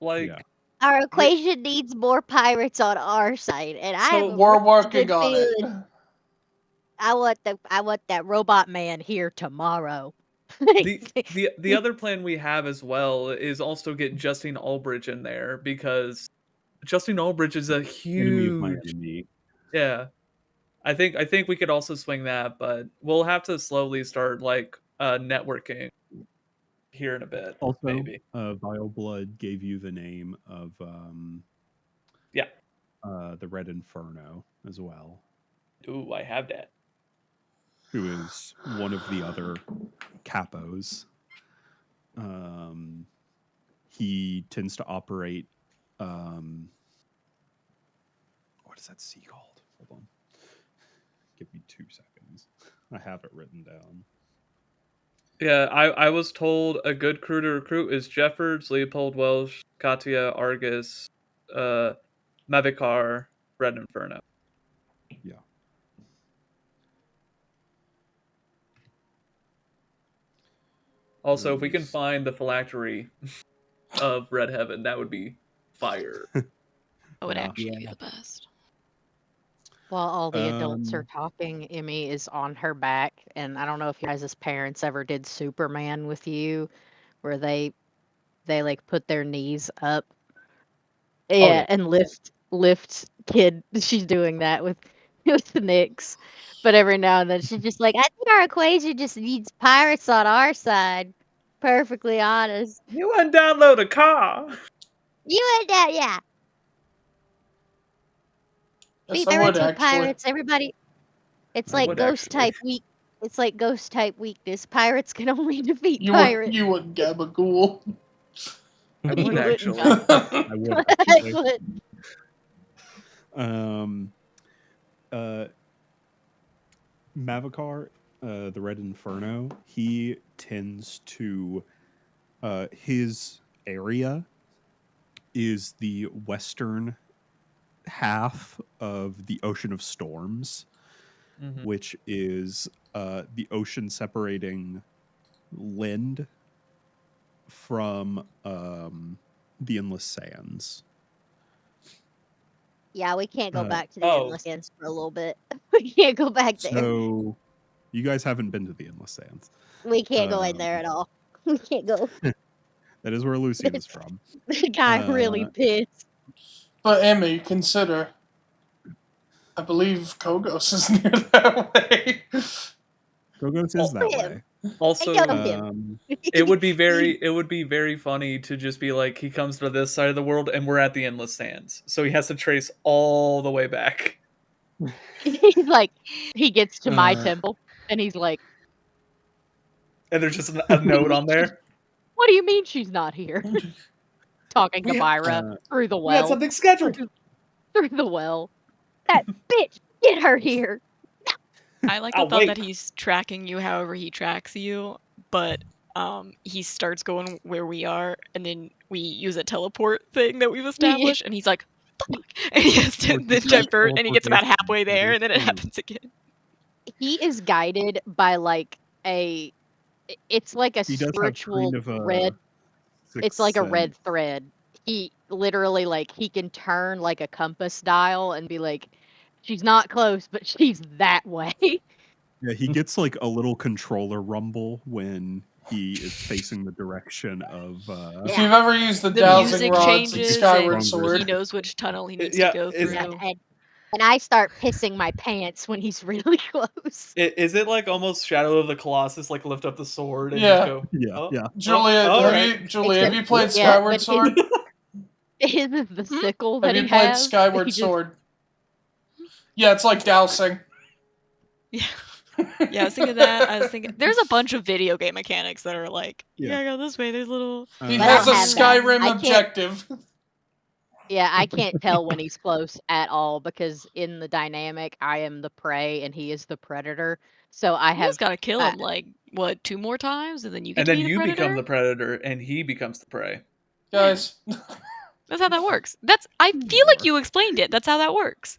like Yeah. Our equation needs more pirates on our side, and I have So a We're really working good on it. feeling. I want that robot man here tomorrow. the other plan we have as well is also get Justine Albridge in there, because Justine Albridge is a Enemy of my huge enemy. yeah. I think we could also swing that, but we'll have to slowly start like networking here in a bit, Also, maybe. Vile Blood gave you the name of Yeah. the Red Inferno as well, Ooh, I have that. who is one of the other capos. He tends to operate. What is that sea called? Hold on. Give me 2 seconds. I have it written down. Yeah, I was told a good crew to recruit is Jeffords, Leopold Welsh, Katia, Argus, Mavikar, Red Inferno. Yeah. Also, if we can Those- find the phylactery of Red Heaven, that would be fire. That would Yeah. actually be Yeah. the best. While all the adults are Um, talking, Emmy is on her back, and I don't know if you guys' parents ever did Superman with you, where they like put their knees up, yeah. and lift kid. She's doing that with with the Knicks, but every now and then she's just like, I think our equation just needs pirates on our side. Perfectly honest, You went download a car. you and that, yeah. Yes, Beat I would pirates with actually. pirates. Everybody, it's I like would ghost actually. type weak. It's like ghost type weakness. Pirates can only defeat You would pirates. you would Gabagool. I You would wouldn't, actually. God. I would I actually. would. Um, uh, Mavikar, the Red Inferno, he tends to his area is the western half of the Ocean of Storms, Mhm. which is the ocean separating Lind from the Endless Sands. Yeah, we can't go Uh, back to the Oh. Endless Sands for a little bit. We can't go back there. so you guys haven't been to the Endless Sands. We can't go in there at all. We can't go. That is where Lucian is from. The guy really pissed. But Emmy, consider. I believe Kogos is near that way. Kogos is that Him. way. I Also, know him. it would be very funny to just be like, he comes to this side of the world and we're at the Endless Sands, so he has to trace all the way back. He's like, he gets to my Uh, temple, and he's like, And there's just a note on there. "What do you mean she's not here?" Talking to We ha- Myra through the We had well. something scheduled. Through the well. That bitch, get her here. I like I'll the thought wait. that he's tracking you however he tracks you, but he starts going where we are, and then we use a teleport thing that we've established, and he's like, "Fuck!" And he has to Or then just have divert, and he gets about teleportation, halfway and there, you're and then it screwed. happens again. He is guided by like it's like a He does have spiritual kind of a red. sixth It's like a red sense. thread. He literally like he can turn like a compass dial and be like, she's not close, but she's that way. Yeah, he gets like a little controller rumble when he is facing the direction of If Yeah. you've ever used the The dowsing music rods in changes, Skyward and Stronger. he Sword. knows which tunnel he needs Yeah, to go is- Yeah, through. and I start pissing my pants when he's really close. Is it like almost Shadow of the Colossus, like lift up the sword and Yeah. just go? Yeah, Oh, yeah. Julia, all have right. you Julia, have you played Yeah, Skyward but Sword? his is the sickle that Have he you played has. Skyward He just- Sword? Yeah, it's like dowsing. Yeah. Yeah, I was thinking that. I was thinking there's a bunch of video game mechanics that are like, you Yeah. gotta go this way. There's little. He But I has don't a have that. Skyrim I can't. objective. Yeah, I can't tell when he's close at all because in the dynamic, I am the prey and he is the predator. So I You just have. gotta kill him like what 2 more times, and then you get And to then be the you predator. become the predator, and he becomes the prey. Guys, That's how that works. I feel like you explained it. That's how that works.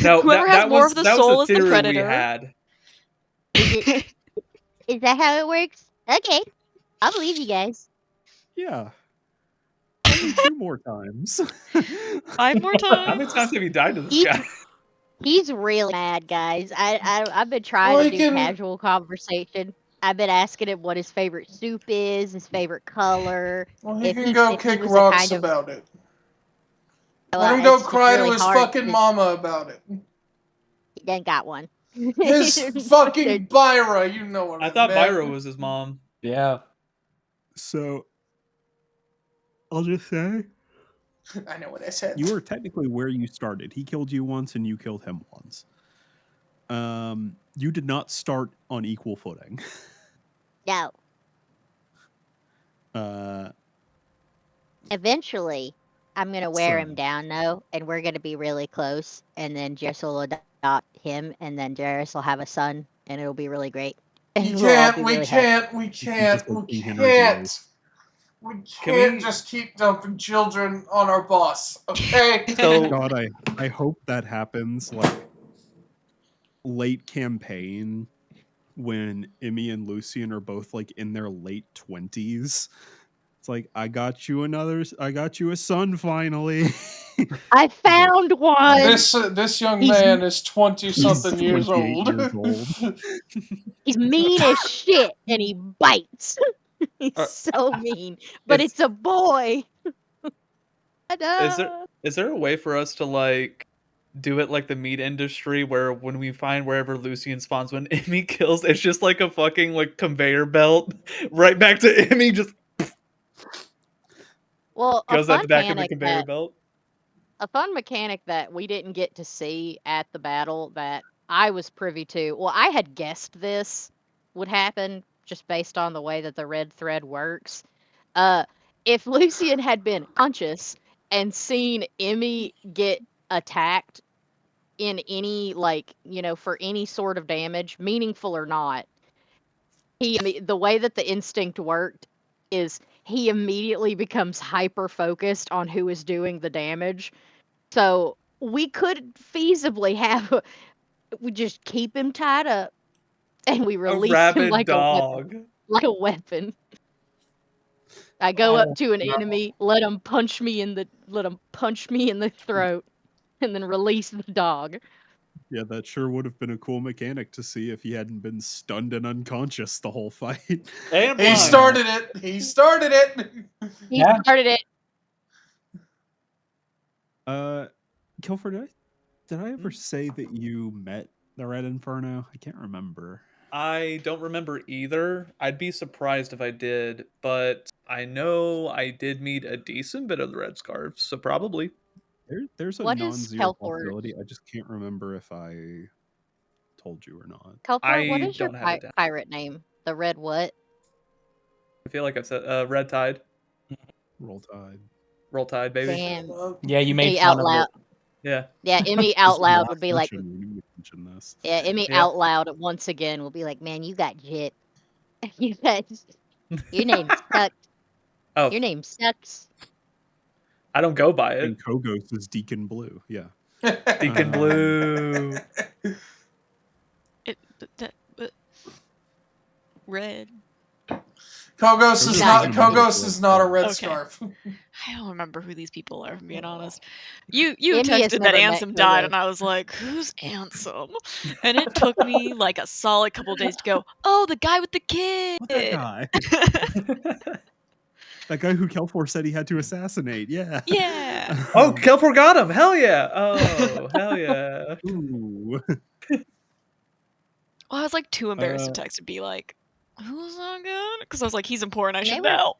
No, Whoever has more of the soul is the theory predator. we had. Is that how it works? Okay, I'll believe you guys. Yeah. Only 2 more times. 5 more How many times. times have you died to this He- guy? He's really mad, guys. I've been trying Well, to he do can- casual conversation. I've been asking him what his favorite soup is, his favorite color. well, he if can he go if he kick was rocks a kind of about it. well, Let him go it's cry really to his hard fucking 'cause mama about it. He done got one. His fucking Byra, you know what I thought meant. Byra was his mom. Yeah. So I'll just say I know what I said. you were technically where you started. He killed you once and you killed him once. You did not start on equal footing. No. Eventually, I'm gonna wear him So- down though, and we're gonna be really close. And then Jess will adopt him, and then Jairus will have a son, and it'll be really great. And We we'll all can't, be we really happy. can't, we can't, just like we King Henry can't. VIII. We Can can't we- just keep dumping children on our boss, okay? So God, I hope that happens like late campaign when Emmy and Lucian are both like in their late 20s. It's like, I got you a son finally. I found one. This young He's- man is 20-something he's years 28 old. years old. He's mean as shit, and he bites. He's so mean, but it's a boy. Is there a way for us to like do it like the meat industry where when we find wherever Lucian spawns when Emmy kills, it's just like a fucking like conveyor belt right back to Emmy, just Well, goes at the back of the conveyor belt. a fun mechanic that we didn't get to see at the battle that I was privy to. Well, I had guessed this would happen just based on the way that the red thread works. If Lucian had been conscious and seen Emmy get attacked in any for any sort of damage, meaningful or not, the way that the instinct worked is he immediately becomes hyper focused on who is doing the damage. So we could feasibly have we just keep him tied up and we A release him rabid like dog. a weapon. I go up to an enemy, let him punch me in the throat, and then release the dog. Yeah, that sure would have been a cool mechanic to see if he hadn't been stunned and unconscious the whole fight. And He blind. started it. He started it. He Yeah. started it. Kilford, did I ever say that you met the Red Inferno? I can't remember. I don't remember either. I'd be surprised if I did, but I know I did meet a decent bit of the Red Scarves, so probably. There's a What is non-zero Kelfort? possibility. I just can't remember if I told you or not. Kelfort, what is your don't have it down. pirate name? The red what? I feel like I've said Red Tide. Roll Tide. Roll Tide, baby. Damn. Yeah, you made Emmy fun out of loud. it. Yeah. Yeah, Emmy out Just loud last would be like, session we didn't mention this. yeah, Emmy Yeah. out loud once again will be like, man, you got jit. You guys, your name sucks. Oh, Your name sucks. I don't go by And it. Kogos is Deacon Blue. Yeah. Deacon Blue. Red. Kogos is Not not. Kogos is not a red Okay. scarf. I don't remember who these people are, if I'm being honest. You Emmy has texted that never met Ansem died, Kogos. and I was like, who's Ansem? And it took me like a solid couple days to go, oh, the guy with the kid. What that guy? That guy who Kelfor said he had to assassinate. Yeah. Yeah. Oh, Kelfor got him. Hell yeah. Oh, hell yeah. Ooh. Well, I was like too embarrassed to Uh, text and be like, who's that guy? Because I was like, he's important. I And should they were- know.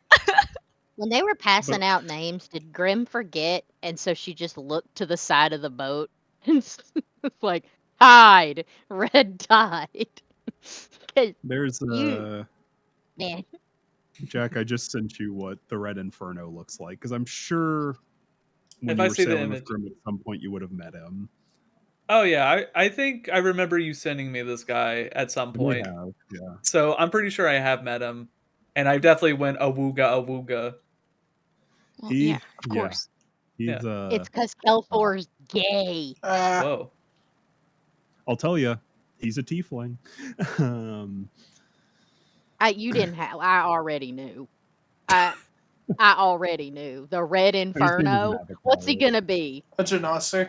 When they were passing out names, did Grim forget? And so she just looked to the side of the boat and like, Tide, Red Tide. 'Cause There's man, Jack, I just sent you what the Red Inferno looks like, because I'm sure when If you I were see the sailing with image. Grim at some point you would have met him. Oh yeah, I think I remember you sending me this guy at some You may point. have, yeah. So I'm pretty sure I have met him, and I definitely went awooga awooga. Well, yeah, of Yeah, course. he's it's because Kelfor's gay. Whoa. I'll tell you, he's a tiefling. You didn't have. I already knew. I already knew. The Red His name is Inferno. What's he Navakal. gonna be? A Genasi.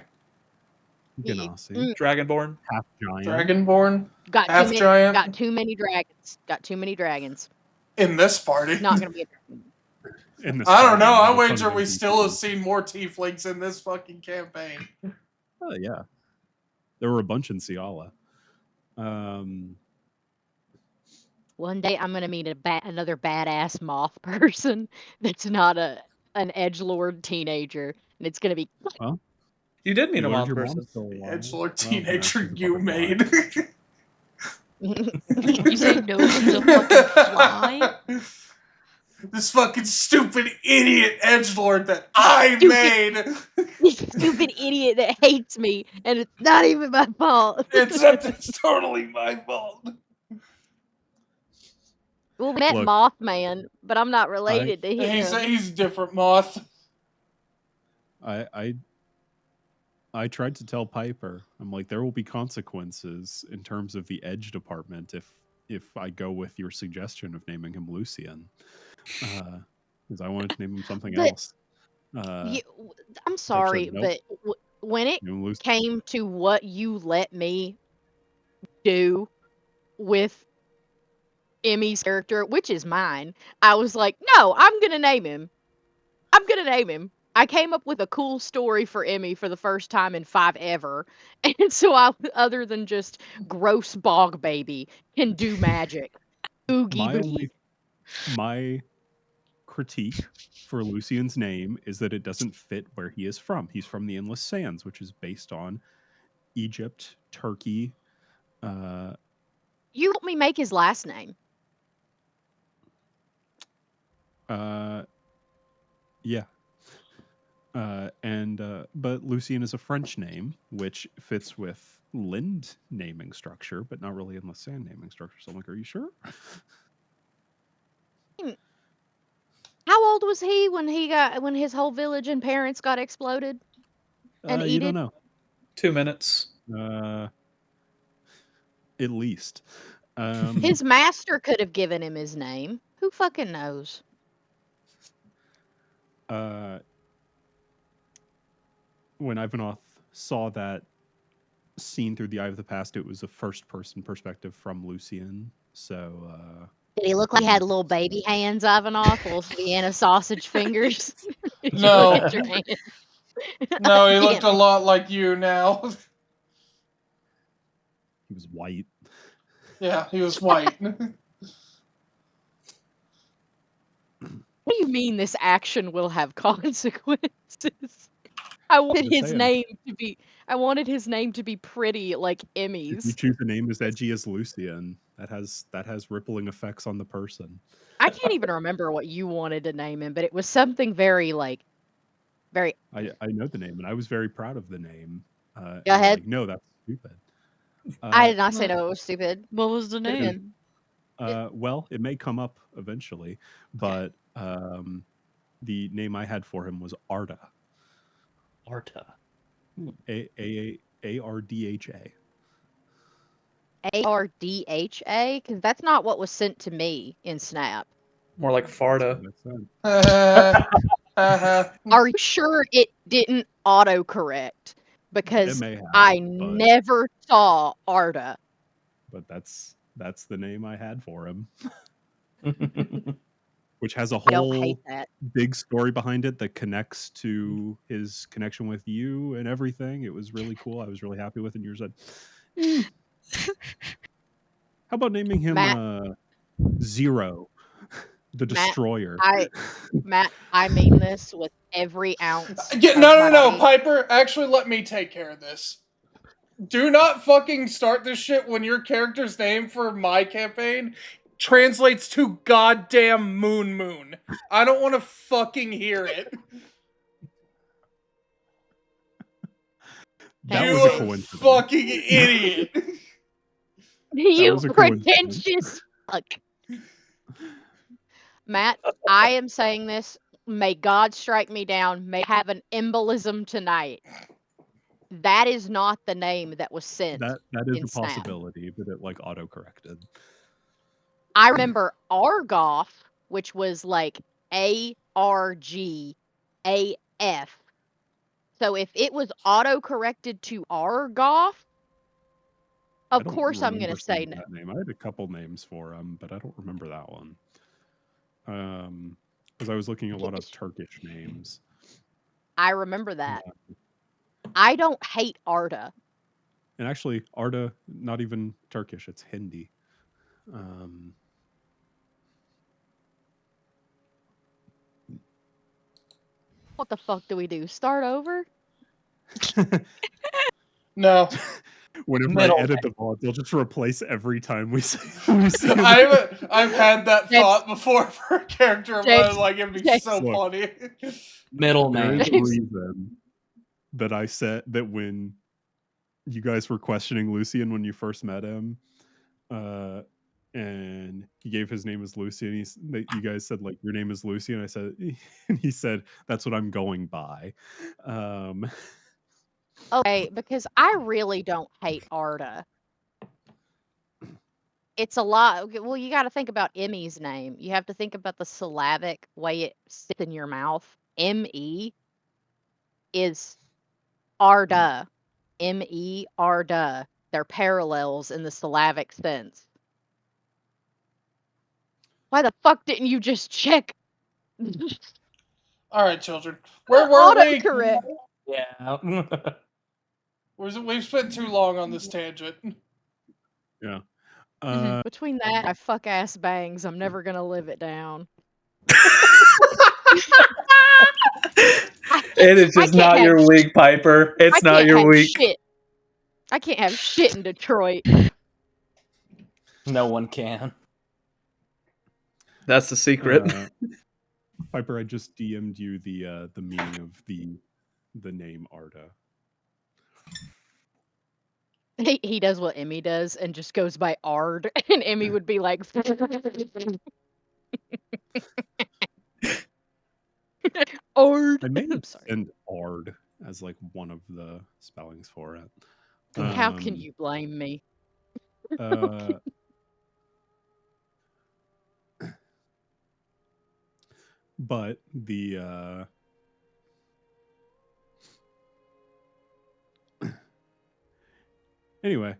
Ganassi. Dragonborn. Half giant. Dragonborn. Got too Half many. giant. Got too many dragons. Got too many dragons. In this party. Not gonna be a dragon. In this I don't party, know. and I there's a ton wager of we still have NPCs. seen more tieflings in this fucking campaign. Oh yeah, there were a bunch in Ciala. One day I'm gonna meet another badass moth person that's not an edgelord teenager, and it's gonna be. Well, You did meet you a learned moth your mom's person. still The alive. edgelord Well, no, teenager she's a you butterfly. made. You say no, she's a fucking fly? This fucking stupid idiot edgelord that I made. This stupid idiot that hates me, and it's not even my fault. Except it's totally my fault. Well, we met Look, Mothman, but I'm not related to He's him. a different moth. I tried to tell Piper, I'm like, there will be consequences in terms of the edge department if I go with your suggestion of naming him Lucian, because I wanted to name him something But else. I'm Piper sorry, said, nope, but when it name him Lucian. came to what you let me do with Emmy's character, which is mine, I was like, no, I'm gonna name him. I'm gonna name him. I came up with a cool story for Emmy for the first time in 5 ever, and so I, other than just gross bog baby, can do magic. Oogie boogie. My critique for Lucian's name is that it doesn't fit where he is from. He's from the Endless Sands, which is based on Egypt, Turkey. You helped me make his last name. Yeah. But Lucian is a French name, which fits with Lind naming structure, but not really Endless Sand naming structure. So I'm like, are you sure? How old was he when his whole village and parents got exploded and You don't eaten? know. 2 minutes. At least. His master could have given him his name. Who fucking knows? When Ivanov saw that scene through the eye of the past, it was a first-person perspective from Lucian. So Did he look like he had little baby hands, Ivanov? Little Vienna sausage fingers? Did you No. look at your hand? No, he looked a Damn. lot like you now. he was white. Yeah, he was white. What do you mean this action will have consequences? I wanted Just his saying. name to be. I wanted his name to be pretty like If you Emmy's. choose a name as edgy as Lucian, that has rippling effects on the person. I can't even remember what you wanted to name him, but it was something very like, very. I know the name, and I was very proud of the name. Go You're ahead. like, no, that's stupid. I did not say What? no. It was stupid. What was the But name? Well, it may come up eventually, but the name I had for him was Arda. Arta. Ardha. Ardha, because that's not what was sent to me in Snap. More like Farda. Are you sure it didn't autocorrect? It Because may have, I but, never saw Arda. but that's the name I had for him, which has a I don't hate whole that. big story behind it that connects to his connection with you and everything. It was really cool. I was really happy with it. And you said, how about naming him Matt, Zero, the Matt, Destroyer? Matt, I mean this with every ounce. Yeah, of no, my no, being. Piper. Actually, let me take care of this. Do not fucking start this shit when your character's name for my campaign translates to goddamn Moon. I don't want to fucking hear it. That You was a coincidence. fucking idiot. You was a coincidence. pretentious fuck. Matt, I am saying this. May God strike me down. May I have an embolism tonight. That is not the name that was sent. That is in a Snap. possibility, but it like auto-corrected. I remember Argoff, which was like ARGAF. So if it was auto-corrected to Argoff, of course I'm going to say no. That name. I had a couple names for him, but I don't remember that one. Because I was looking at a lot of Turkish names. I remember that. I don't hate Arda. And actually, Arda, not even Turkish, it's Hindi. What the fuck do we do? Start over? No. Whenever I edit the VOD, they'll just replace every time we see him. I've had that thought before for a character of mine. Like, it'd be so Look, funny. Middle There name. is a reason that I said that when you guys were questioning Lucian when you first met him, and he gave his name as Lucian. You guys said like your name is Lucian. I said, and he said that's what I'm going by. Okay, because I really don't hate Arda. It's a lot. Well, you got to think about Emmy's name. You have to think about the syllabic way it sits in your mouth. M-E is Arda. M-E, Arda. They're parallels in the syllabic sense. Why the fuck didn't you just check? All right, children. Where were we? Autocorrect. Yeah. We've spent too long on this tangent. Yeah. Between that, I fuck ass bangs. I'm never gonna live it down. It is just not your week, Piper. It's not your week. Shit. I can't have shit in Detroit. No one can. That's the secret. Piper, I just DM'd you the meaning of the name Arda. He does what Emmy does and just goes by Ard, and Emmy would be like, Ard. I may have sent Ard as like one of the spellings for it. How can you blame me? But the anyway,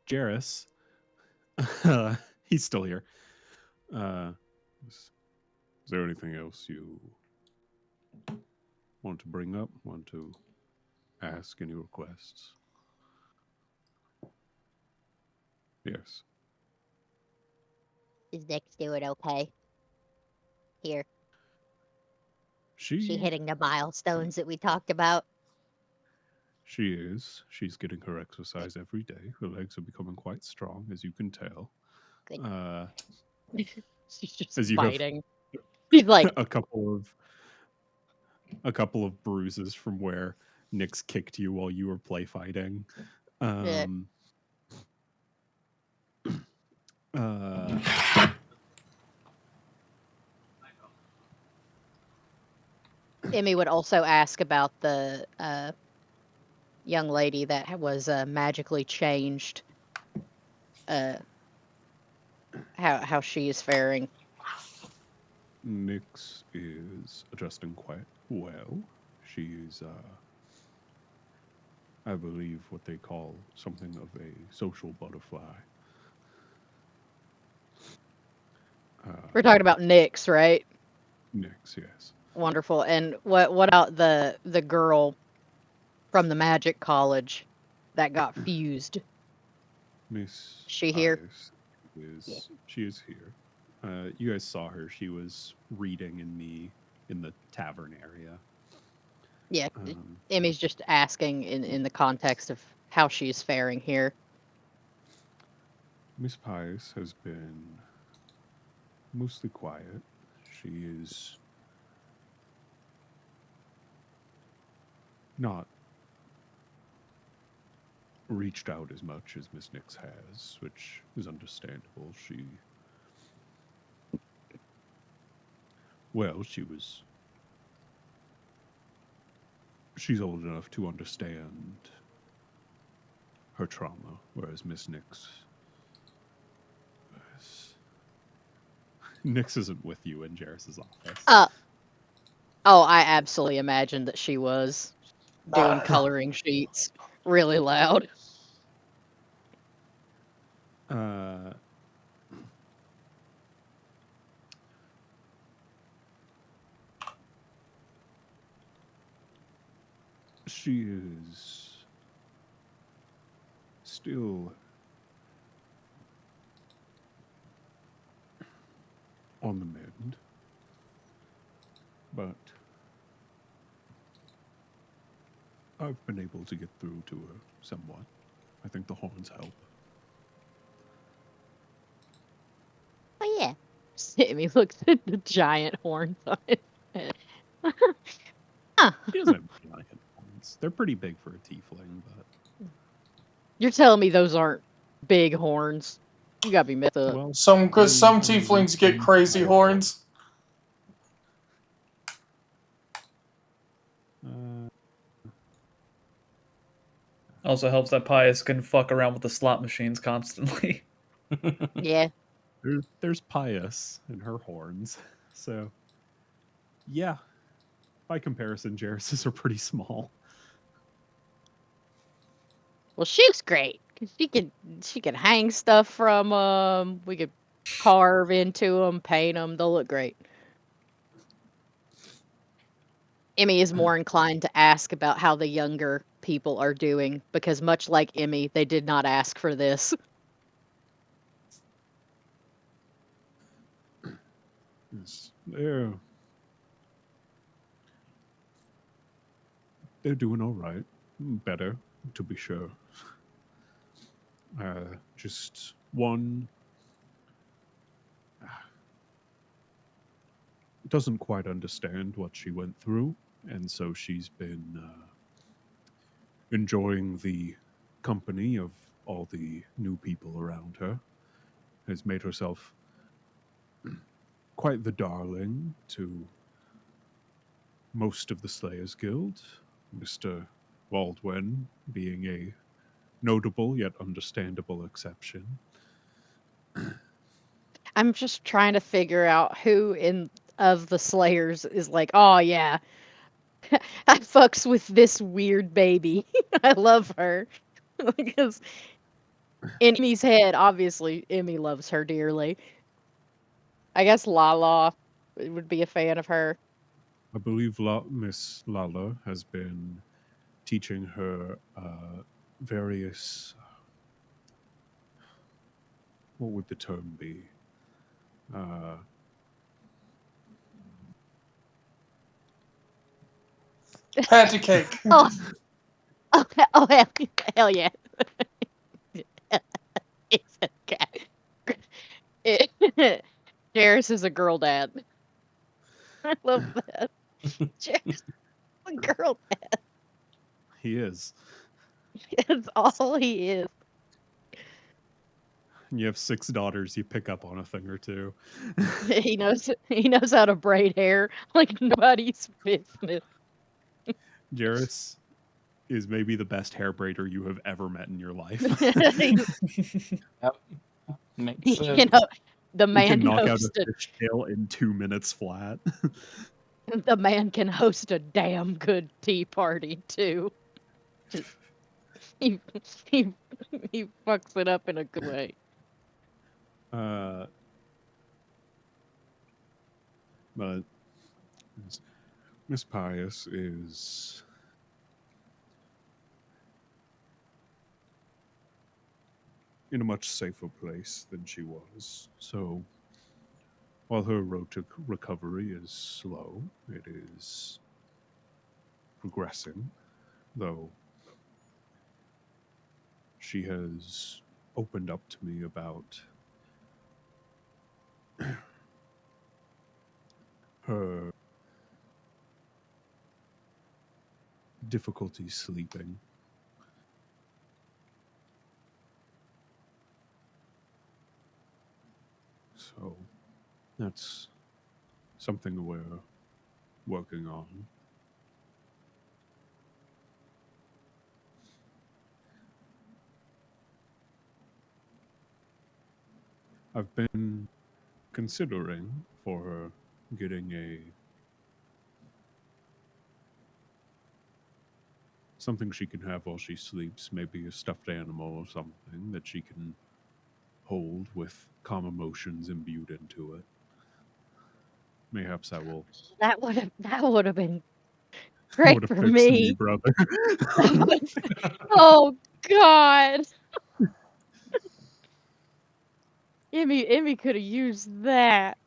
Jarrus, he's still here. Is there anything else you want to bring up? Want to ask any requests? Yes. Is Nick's doing okay? Here. She hitting the milestones that we talked about? She is. She's getting her exercise every day. Her legs are becoming quite strong, as you can tell. Good. She's just as you fighting. She's like a couple of bruises from where Nyx kicked you while you were play fighting. Emmy would also ask about the young lady that was magically changed. How she is faring. Nyx is adjusting quite well. She's, I believe, what they call something of a social butterfly. We're talking about Nyx, right? Nyx, yes. Wonderful. And what about the girl from the magic college that got fused? Miss She here? She is here. You guys saw her. She was reading in the tavern area. Yeah, Um, Emmy's just asking in the context of how she's faring here. Miss Pius has been mostly quiet. She is not reached out as much as Miss Nix has, which is understandable. Well, she's old enough to understand her trauma, whereas Miss Nix isn't with you in Jarris's office. Oh, I absolutely imagined that she was doing Nah. coloring sheets really loud. Uh, she is still on the mend, but I've been able to get through to her somewhat. I think the horns help. Oh yeah. Emmy looks at the giant horns on his head. Huh. She doesn't have giant horns. They're pretty big for a tiefling, but You're telling me those aren't big horns? You gotta be messed up. well, Some only tieflings get one crazy giant horns. horn. Also helps that Pius can fuck around with the slot machines constantly. Yeah. There's Pius and her horns, so yeah. By comparison, Jarris's are pretty small. Well, she's great 'cause she can hang stuff from them. We could carve into them, paint them. They'll look great. Emmy is more inclined to ask about how the younger people are doing because, much like Emmy, they did not ask for this. Yes, they're doing all right. Better, to be sure. Just one doesn't quite understand what she went through, and so she's been enjoying the company of all the new people around her. Has made herself quite the darling to most of the Slayers Guild, Mr. Baldwin being a notable yet understandable exception. I'm just trying to figure out who in of the Slayers is like, oh yeah, I fucks with this weird baby. I love her because in Emmy's head, obviously, Emmy loves her dearly. I guess Lala would be a fan of her. I believe Miss Lala has been teaching her various. What would the term be? Uh, Patty cake. Oh, oh, oh hell yeah. It's okay. Jairus is a girl dad. I love that. Jairus is a girl dad. he is. That's all he is. You have 6 daughters. You pick up on a thing or two. He knows how to braid hair like nobody's business. Jarrus is maybe the best hair braider you have ever met in your life. Yep. Makes You sense. know, the He can man knock out a host a fishtail in 2 minutes flat. the man can host a damn good tea party too. Just he he he fucks it up in a good way. uh, but Miss Pius is in a much safer place than she was. So while her road to recovery is slow, it is progressing, though she has opened up to me about her difficulty sleeping. So that's something we're working on. I've been considering for her getting something she can have while she sleeps, maybe a stuffed animal or something that she can hold with calm emotions imbued into it. Mayhaps that will That would have been great have for fixed me, me. brother. Oh God. Emmy could have used that.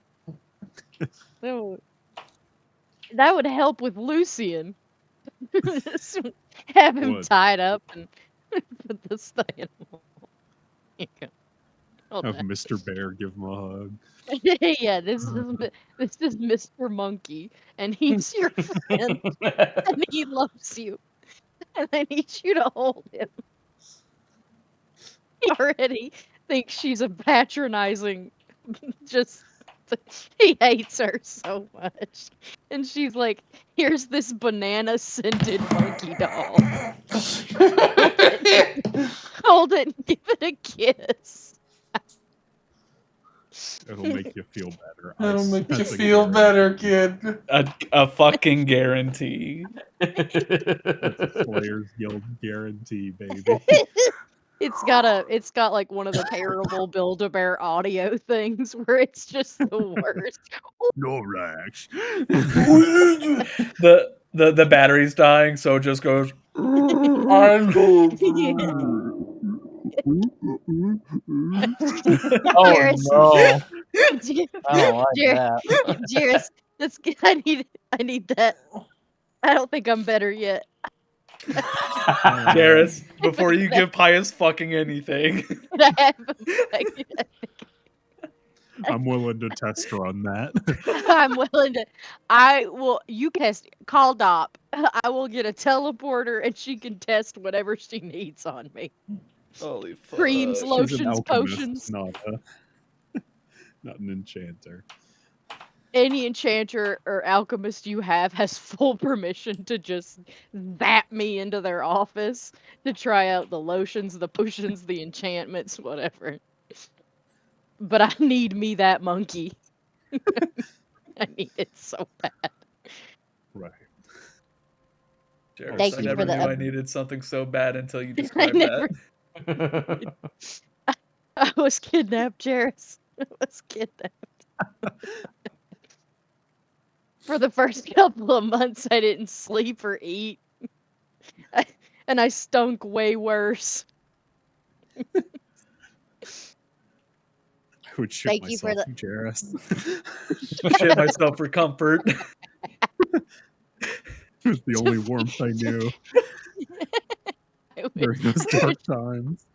That would help with Lucian. Just have him Would tied up and put the stuff animal. Hold have on. Mr. Bear give him a hug. Yeah, this is Mr. Monkey, and he's your friend, and he loves you, and I need you to hold him. He already thinks she's a patronizing, just he hates her so much, and she's like, "Here's this banana scented monkey doll. Hold it and give it a kiss." It'll make you feel better. That'll make you That's a feel guarantee. better, kid. A fucking guarantee. That's a Slayers Guild guarantee, baby. It's got like one of the terrible Build-A-Bear audio things where it's just the worst. No rash. The battery's dying, so it just goes. I'm Oh Jairus, no, J- I don't like Jairus, that. Jairus, that's good. I need that. I don't think I'm better yet. Garrus, before you give Pius fucking anything. But I have I'm willing to test run that. I'm willing to. I will. You can test. Call Dop. I will get a teleporter, and she can test whatever she needs on me. Holy fuck. Creams, She's an lotions, alchemist, potions. not an enchanter. Any enchanter or alchemist you have has full permission to just zap me into their office to try out the lotions, the potions, the enchantments, whatever. But I need me that monkey. I need it so bad. Right. Jairus, Thank I you never for the knew up- I needed something so bad until you I described never. that. I was kidnapped, Jairus. I was kidnapped. For the first couple of months, I didn't sleep or eat. And I stunk way worse. I would shit Thank you for myself, the. Jairus. Shit myself for comfort. It was the only warmth I knew during those dark times.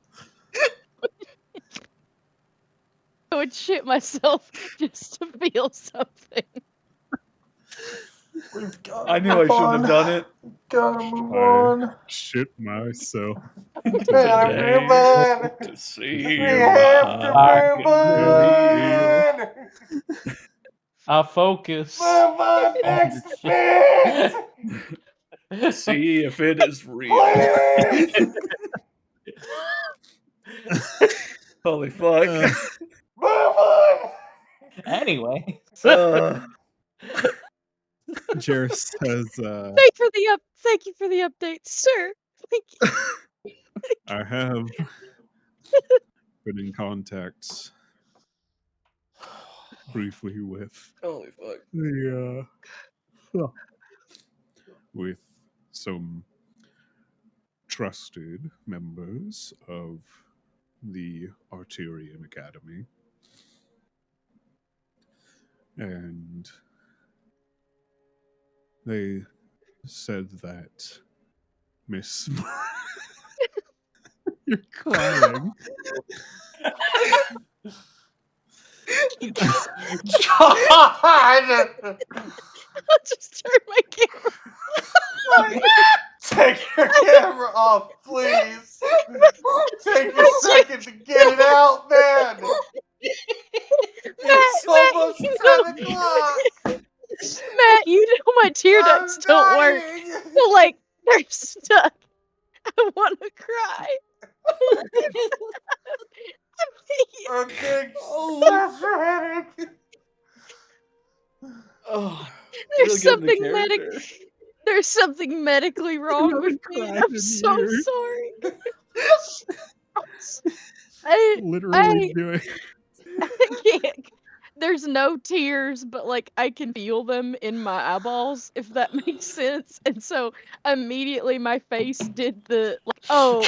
I would shit myself just to feel something. We've got I knew I shouldn't have done it. Gotta move I on. shit myself Gotta today. move on. To see We if have to I move can on. I focus. Move on next phase. see if it is real. Please. Holy fuck. Move on. Anyway, Jairus says, Thank you for the update, sir. Thank you. I have been in contact briefly with Holy fuck. the with some trusted members of the Arterian Academy. And they said that Miss. You're crying. God! I'll just turn my camera. Sorry. Take your camera off, please. Take a I second to get it out, man. It's Matt, almost you 10 o'clock. Matt, you know my tear ducts I'm don't work. dying. So, like, they're stuck. I want to cry. Okay, Oh, stop it. oh, There's really good in the something character. There's something medically wrong You're with me. crying I'm so here. sorry. Literally doing. I can't. There's no tears, but like I can feel them in my eyeballs, if that makes sense. And so immediately my face did the like, oh,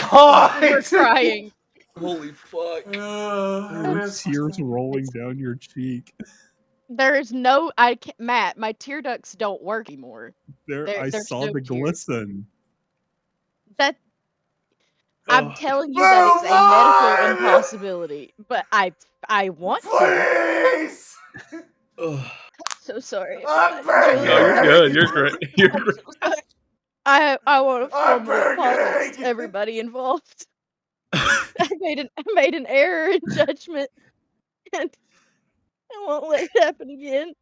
we're God. crying. Holy fuck. There are tears rolling down your cheek. There is no Matt, my tear ducts don't work anymore. I There's saw no the tears. glisten. That I'm Oh, telling you that is Move a medical on! impossibility, but I want to. Please! oh. So sorry I'm about that. Julie, No, you're begging! good. You're great. You're I'm great. so sorry. I want to I'm formally apologize to begging! everybody involved. I made an error in judgment, and I won't let it happen again.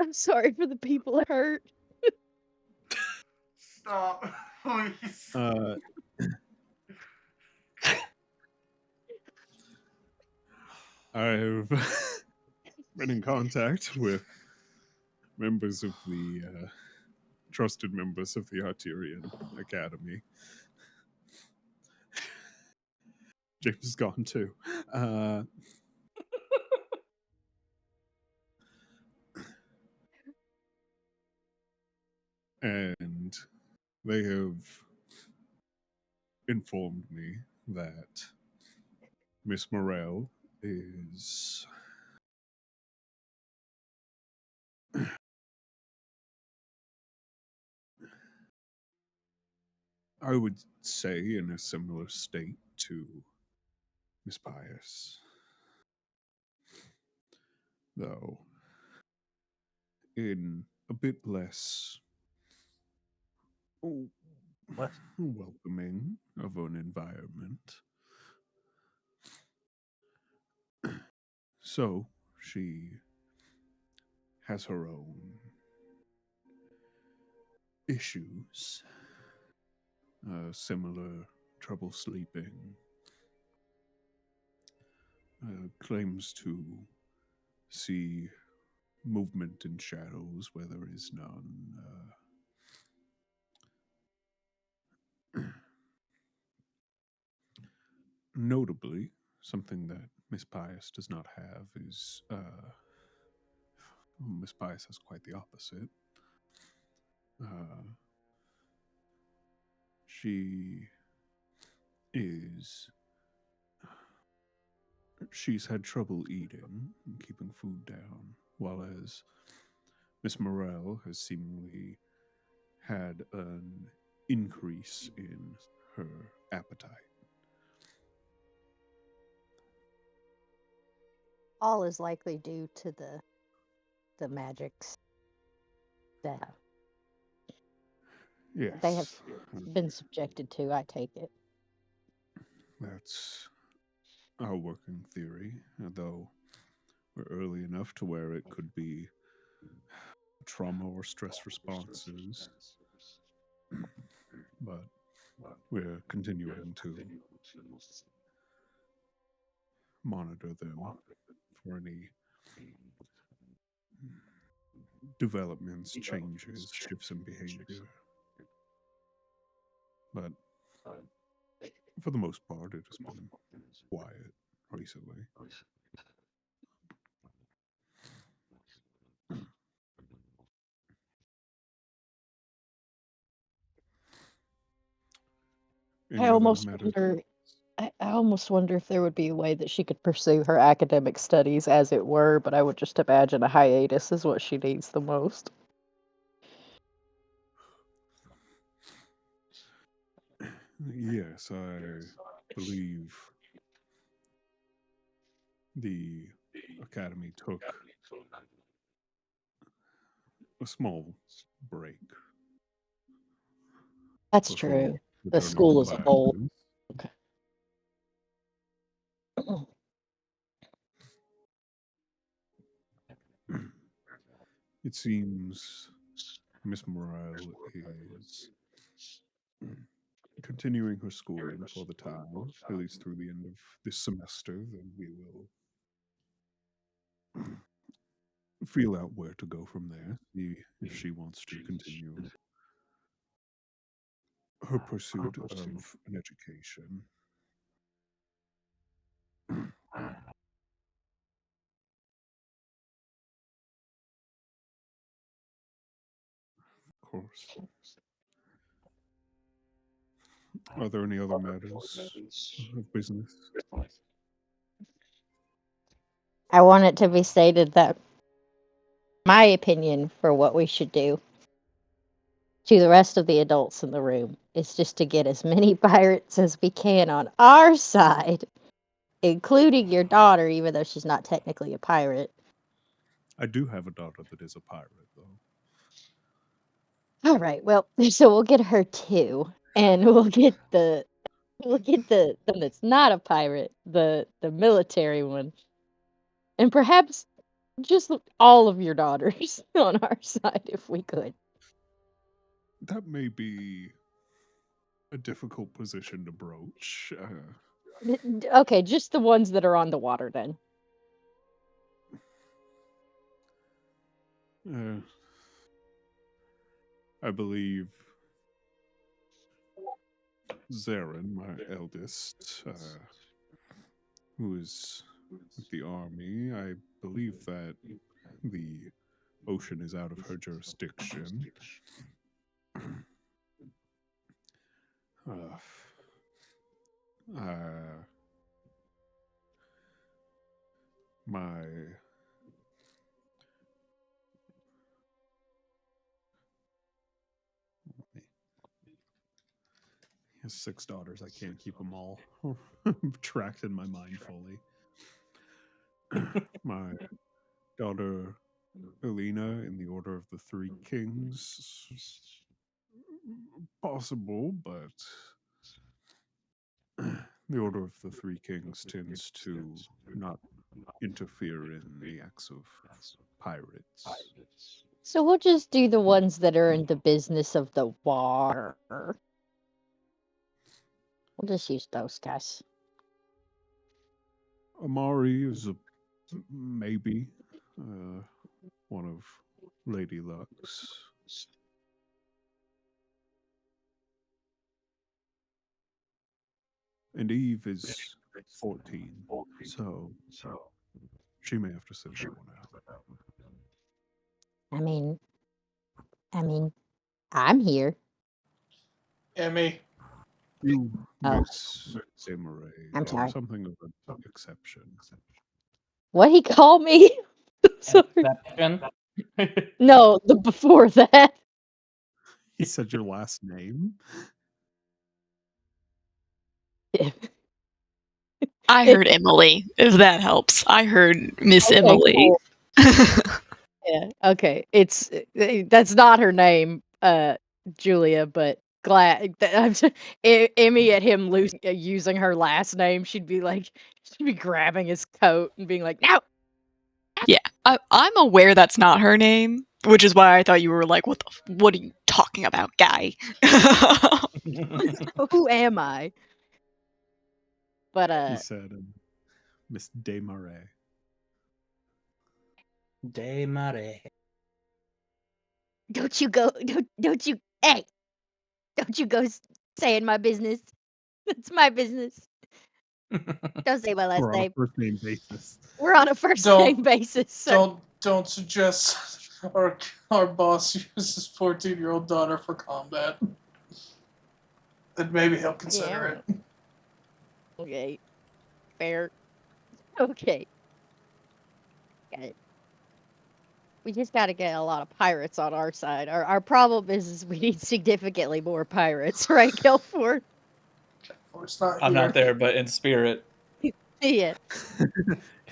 I'm sorry for the people it hurt. Stop, please. I've been in contact with members of the trusted members of the Arterian Academy. James is gone too. And they have informed me that Miss Morel is I would say in a similar state to Miss Pius, though in a bit less welcoming of an environment. So she has her own issues, similar trouble sleeping, claims to see movement in shadows where there is none. Notably, something that Miss Pius does not have is Miss Pius has quite the opposite. She is she's had trouble eating and keeping food down, while as Miss Morel has seemingly had an increase in her appetite. All is likely due to the magics that Yes, they have been subjected to. I take it. that's our working theory, though we're early enough to where it could be trauma or stress responses. But we're continuing to monitor them for any developments, changes, shifts in behavior. But for the most part, it has been quiet recently. I Any other almost matters? wonder. I almost wonder if there would be a way that she could pursue her academic studies, as it were. But I would just imagine a hiatus is what she needs the most. Yes, I believe the Academy took a small break That's before true. The returning to school as a whole. classes. It seems Miss Morale is continuing her schooling for the time, at least through the end of this semester. Then we will feel out where to go from there, see if she wants to continue her pursuit of an education. Of course. Are there any other matters of business? I want it to be stated that my opinion for what we should do to the rest of the adults in the room is just to get as many pirates as we can on our side, including your daughter, even though she's not technically a pirate. I do have a daughter that is a pirate, though. All right, well, so we'll get her too, and we'll get the one that's not a pirate, the military one, and perhaps just all of your daughters on our side if we could. That may be a difficult position to broach. Okay, just the ones that are on the water then. Uh, I believe Zarin, my eldest, who is with the army, I believe that the ocean is out of her jurisdiction. Uh, uh, my he has 6 daughters. I can't keep them all tracked in my mind fully. My daughter Alina in the Order of the Three Kings. Possible, but the Order of the Three Kings tends to not interfere in the acts of pirates. So we'll just do the ones that are in the business of the water. We'll just use those guys. Amari is a maybe one of Lady Luck's. And Eve is 14, so she may have to sit that one out. I mean, I mean, I'm here. Emmy. You, Oh, Miss Desmarais, I'm are sorry. something of an exception. What he called me? Sorry. Exception. No, the before that. He said your last name? I heard Emily, if that helps. I heard Miss Okay, Emily. cool. Yeah. Okay. It's that's not her name, Julia, but glad that Emmy at him losing using her last name, she'd be grabbing his coat and being like, "No." Yeah, I'm aware that's not her name, which is why I thought you were like, what are you talking about, guy? Who am I? But He said, Miss Desmarais. Desmarais. don't you go don't you hey, don't you go saying my business. It's my business. Don't say my last We're on a name. first name basis. We're on a first Don't- name basis, sir. Don't suggest our boss uses 14-year-old daughter for combat. Then maybe he'll consider it. Okay. Fair. Okay. Got it. We just got to get a lot of pirates on our side. Our problem is we need significantly more pirates, right, Guilford? It's not I'm here. not there, but in spirit. Yeah,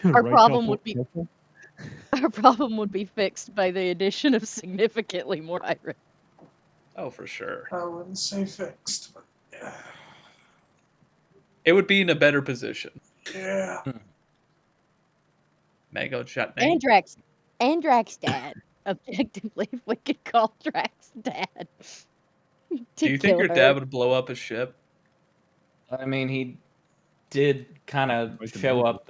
Right, problem Kelpie? would be- Kelpie? our problem would be fixed by the addition of significantly more pirates. Oh, for sure. I wouldn't say fixed, but yeah. It would be in a better position. Yeah. Mango chutney. Drax dad. Objectively, if we could call Drax dad. Do you think your dad would blow up a ship? I mean, he did kind of Like the show Navy. up,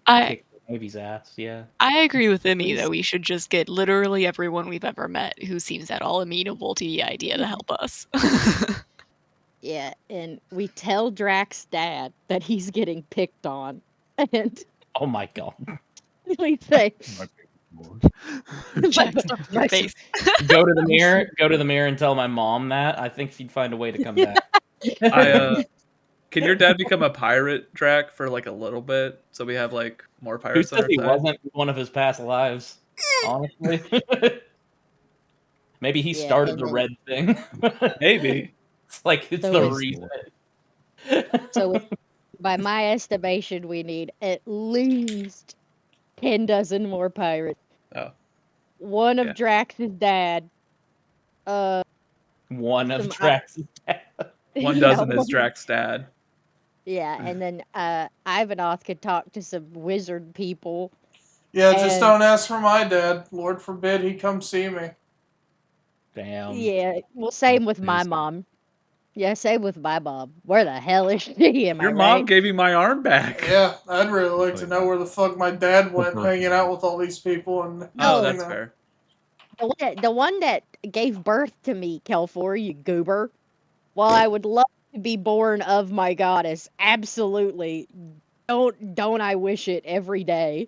I kick the Navy's ass. Yeah. I agree with Emmy that we should just get literally everyone we've ever met who seems at all amenable to the idea to help us. Yeah, and we tell Drax dad that he's getting picked on, and Oh my god. we say, My big lord. Jack, stop with your face. Go to the mirror and tell my mom that. I think she'd find a way to come back. Can your dad become a pirate, Drac, for like a little bit, so we have like more Who pirates on says our he side? wasn't in one of his past lives? Honestly. Maybe he Yeah, started and the then- red thing. Maybe. It's like it's So the it's- reason. so by my estimation, we need at least 10 dozen more pirates. Oh. One of Yeah. Drax's dad. One of Some- Drax's dad. One yeah, dozen is one- Drac's dad. Yeah, and then Ivanov could talk to some wizard people. Yeah, just And- don't ask for my dad. Lord forbid he come see me. Damn. Yeah, well, same with my Amazing. mom. Yeah, same with my mom. Where the hell is she? Am I Your mom right? gave you my arm back. Yeah, I'd really like to know where the fuck my dad went hanging out with all these people. And Oh, No. that's fair. The one that gave birth to me, Kelfor, you goober. While I would love to be born of my goddess, absolutely, don't I wish it every day.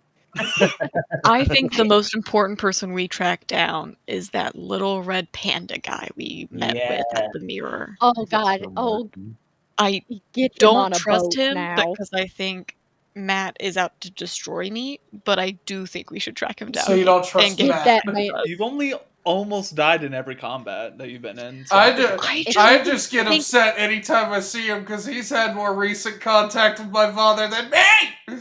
I think the most important person we track down is that little red panda guy we met with at the mirror. Oh God! Sir Oh, Martin. I get him on don't a trust boat him now. because I think Matt is out to destroy me, but I do think we should track him down. So you don't trust and get Get Matt. that man. You've only almost died in every combat that you've been in. So I just get upset anytime I see him because he's had more recent contact with my father than me.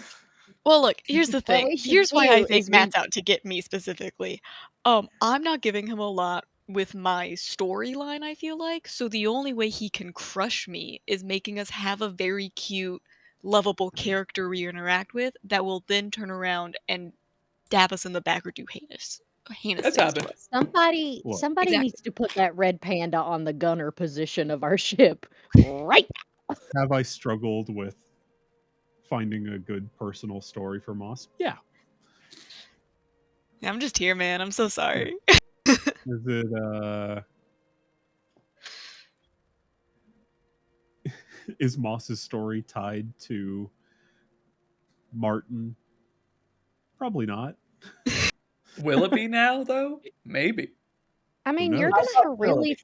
Well, look, here's the What thing. we should Here's why I do think is Matt's out to get me specifically. I'm not giving him a lot with my storyline, I feel like. So the only way he can crush me is making us have a very cute, lovable character we interact with that will then turn around and stab us in the back or do heinous That's things to happened. us. Somebody Exactly. needs to put that red panda on the gunner position of our ship right now. Have I struggled with finding a good personal story for Moss? Yeah. I'm just here, man. I'm so sorry. Is it is Moss's story tied to Martin? Probably not. Will it be now though? Maybe. I mean, knows? you're gonna have a really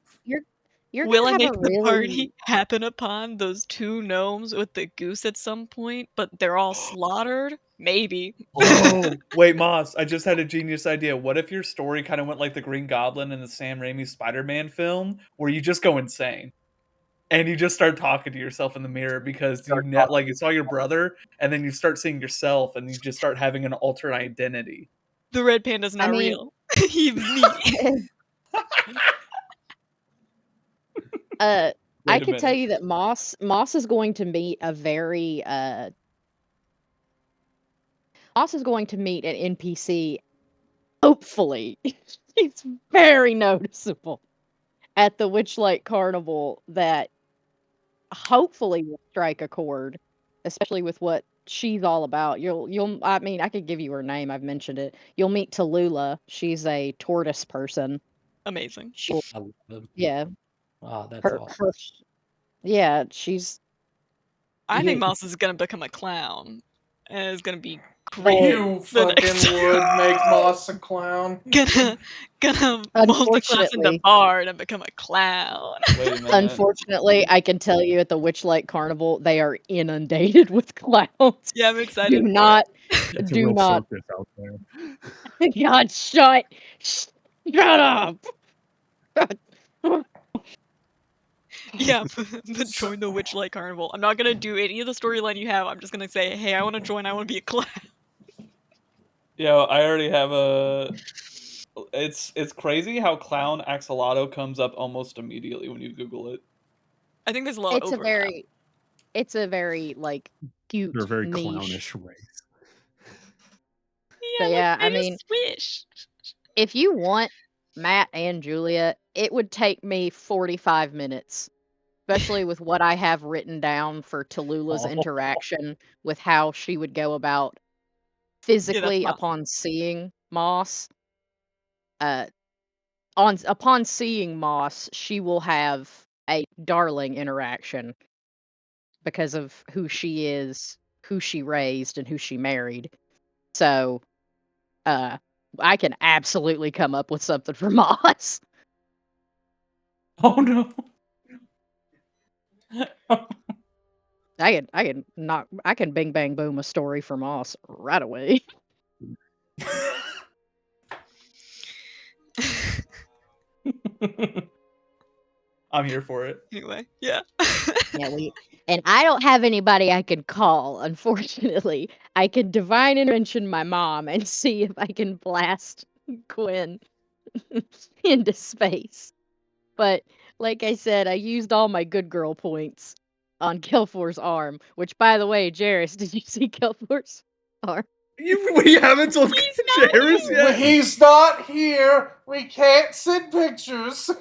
you're Will I gonna make have a the really party happen upon those two gnomes with the goose at some point, but they're all slaughtered? Maybe. Oh, wait, Moss, I just had a genius idea. What if your story kind of went like the Green Goblin in the Sam Raimi Spider-Man film, where you just go insane? And you just start talking to yourself in the mirror because you saw your brother, and then you start seeing yourself, and you just start having an alternate identity. The red panda's not real. He's me. I can tell you that Moss is going to meet a very Moss is going to meet an NPC. Hopefully, it's very noticeable at the Witchlight Carnival that hopefully will strike a chord, especially with what she's all about. I mean, I could give you her name. I've mentioned it. You'll meet Tallulah. She's a tortoise person. Amazing. I love them. Yeah. Wow, that's awesome. Yeah, she's. I think Moss is gonna become a clown. And it's gonna be great. You fucking would make Moss a clown. Gonna multi-class into bard and become a clown. Wait a minute. Unfortunately, I can tell you at the Witchlight Carnival they are inundated with clowns. Yeah, I'm excited. Do not. It's Do a real not. circus out there. God, shut up. Yeah, but join the Witchlight Carnival. I'm not gonna do any of the storyline you have. I'm just gonna say, hey, I want to join. I want to be a clown. Yeah, I already have a. It's crazy how clown axolotl comes up almost immediately when you Google it. I think there's a lot of overlap. It's a very like cute They're a very niche. clownish race. Yeah, So yeah, I like mean, swish. if you want Matt and Julia, it would take me 45 minutes, especially with what I have written down for Tallulah's Oh. interaction with how she would go about Yeah, that's physically Moss. upon seeing Moss. Upon seeing Moss, she will have a darling interaction because of who she is, who she raised, and who she married. So, I can absolutely come up with something for Moss. Oh no. I can bing bang boom a story for Moss right away. I'm here for it. Anyway, yeah. Yeah, and I don't have anybody I can call, unfortunately. I can divine intervention my mom and see if I can blast Gwen into space. But like I said, I used all my good girl points on Kelfor's arm, which by the way, Jairus, did you see Kelfor's arm? We haven't told He's not Jairus here. yet. He's not here. We can't send pictures.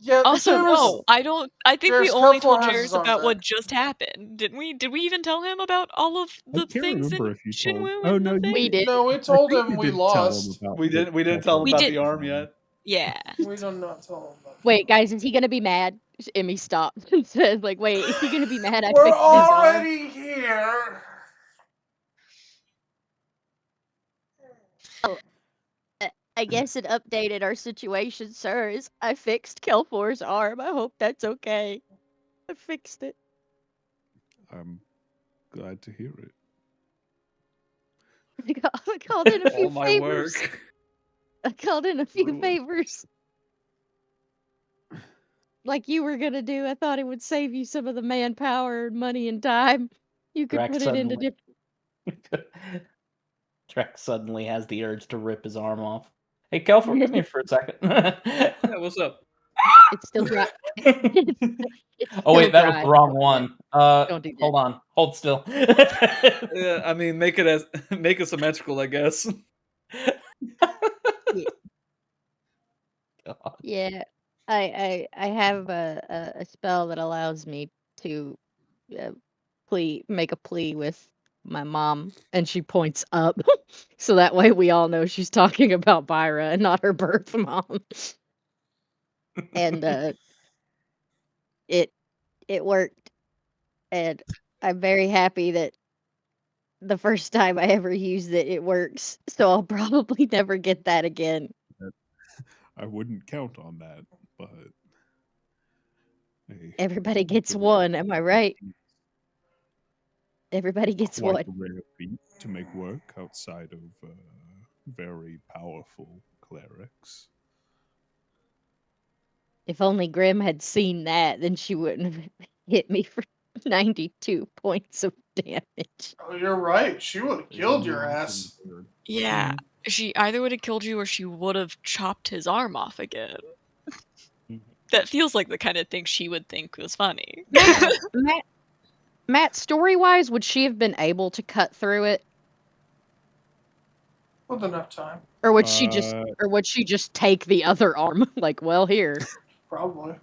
Yeah, Also, Jairus, no, I don't. I think we Jairus only Kelfor told has Jairus his arm about what back. just happened, didn't we? Did we even tell him about all of I the can't things in remember if you told. Shinwu Oh and no, the thing? We did. No, we I told think him you we did tell him lost. about. We didn't tell him We about did. the arm yet. Yeah. We did not tell him about that. Wait, guys, is he gonna be mad? Emmy stopped and said, like, wait, is he gonna be mad I We're fixed his arm? already here. I guess it updated our situation, sir. Is I fixed Kelfor's arm. I hope that's okay. I fixed it. I'm glad to hear it. I called in a few All my favors. work. I called in a few Really? favors. Like you were gonna do. I thought it would save you some of the manpower, money, and time. You could Drax put it into suddenly different. Drax suddenly has the urge to rip his arm off. Hey, Kelfor, come here for a second. Yeah, what's up? It's still dry. It's Oh still wait, that was dry. the wrong Don't do that. one. Don't do that. Hold on. Hold still. Yeah, I mean, make it symmetrical, I guess. God. Yeah, I have a spell that allows me to uh, make a plea with my mom, and she points up, so that way we all know she's talking about Byra and not her birth mom. And it it worked, and I'm very happy that the first time I ever used it, it works. So I'll probably never get that again. I wouldn't count on that, but hey, Everybody gets the one, am I right? Everybody gets quite one. a rare feat to make work outside of very powerful clerics. If only Grim had seen that, then she wouldn't have hit me for 92 points of damage. Oh, you're right. She would have killed your ass. Yeah. She either would have killed you or she would have chopped his arm off again. That feels like the kind of thing she would think was funny. Matt, story-wise, would she have been able to cut through it? With enough time. Or would she just take the other arm? Like, well, here. Probably.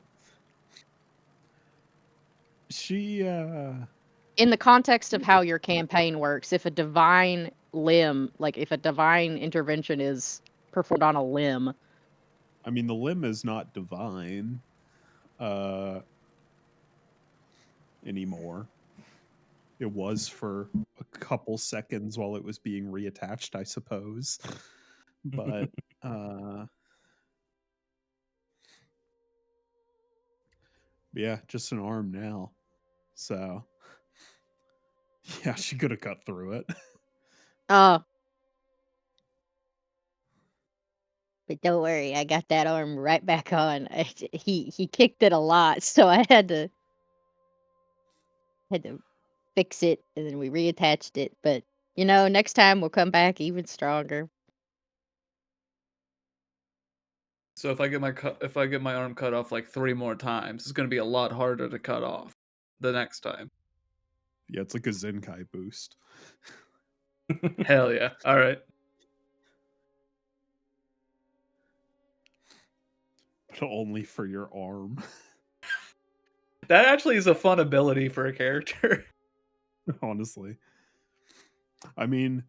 She In the context of how your campaign works, if a divine intervention is performed on a limb. I mean, the limb is not divine anymore. It was for a couple seconds while it was being reattached, I suppose. But yeah, just an arm now. So yeah, she could have cut through it. But don't worry, I got that arm right back on. He kicked it a lot, so I had to fix it, and then we reattached it. But next time we'll come back even stronger. So if I get my arm cut off like 3 more times, it's gonna be a lot harder to cut off the next time. Yeah, it's like a Zenkai boost. Hell yeah! All right. But only for your arm. That actually is a fun ability for a character. Honestly. I mean,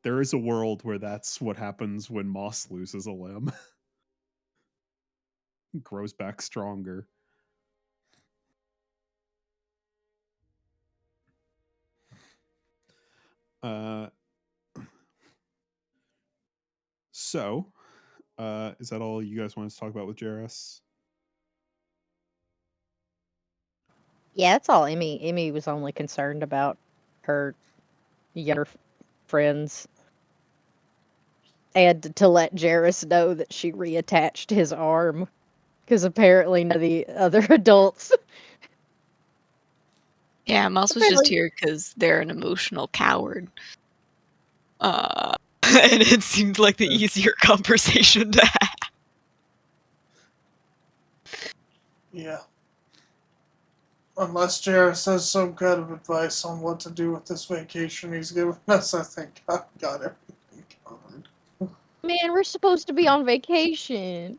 there is a world where that's what happens when Moss loses a limb. Grows back stronger. So, is that all you guys want to talk about with Jairus? Yeah, that's all. Amy was only concerned about her younger friends, and to let Jairus know that she reattached his arm, because apparently none of the other adults. Yeah, Mouse was just here because they're an emotional coward. And it seemed like the easier conversation to have. Yeah. Unless Jairus has some kind of advice on what to do with this vacation he's given us, I think I've got everything covered. Man, we're supposed to be on vacation.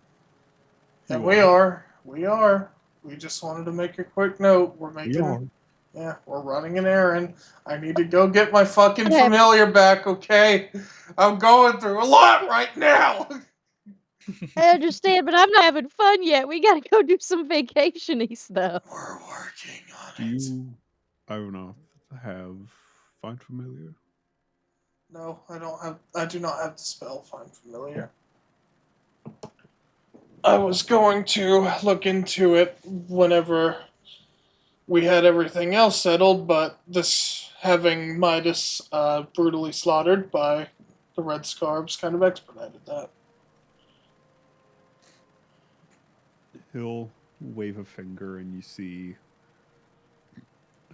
And we are. We are. We just wanted to make a quick note. We're running an errand. I need to go get my fucking familiar back, okay? I'm going through a lot right now. I understand, but I'm not having fun yet. We gotta go do some vacation-y stuff. We're working on Do you, I don't know, have Find Familiar? No, I do not have the spell Find Familiar. I was going to look into it whenever we had everything else settled, but this having Midas brutally slaughtered by the Red Scarves kind of expedited that. He'll wave a finger and you see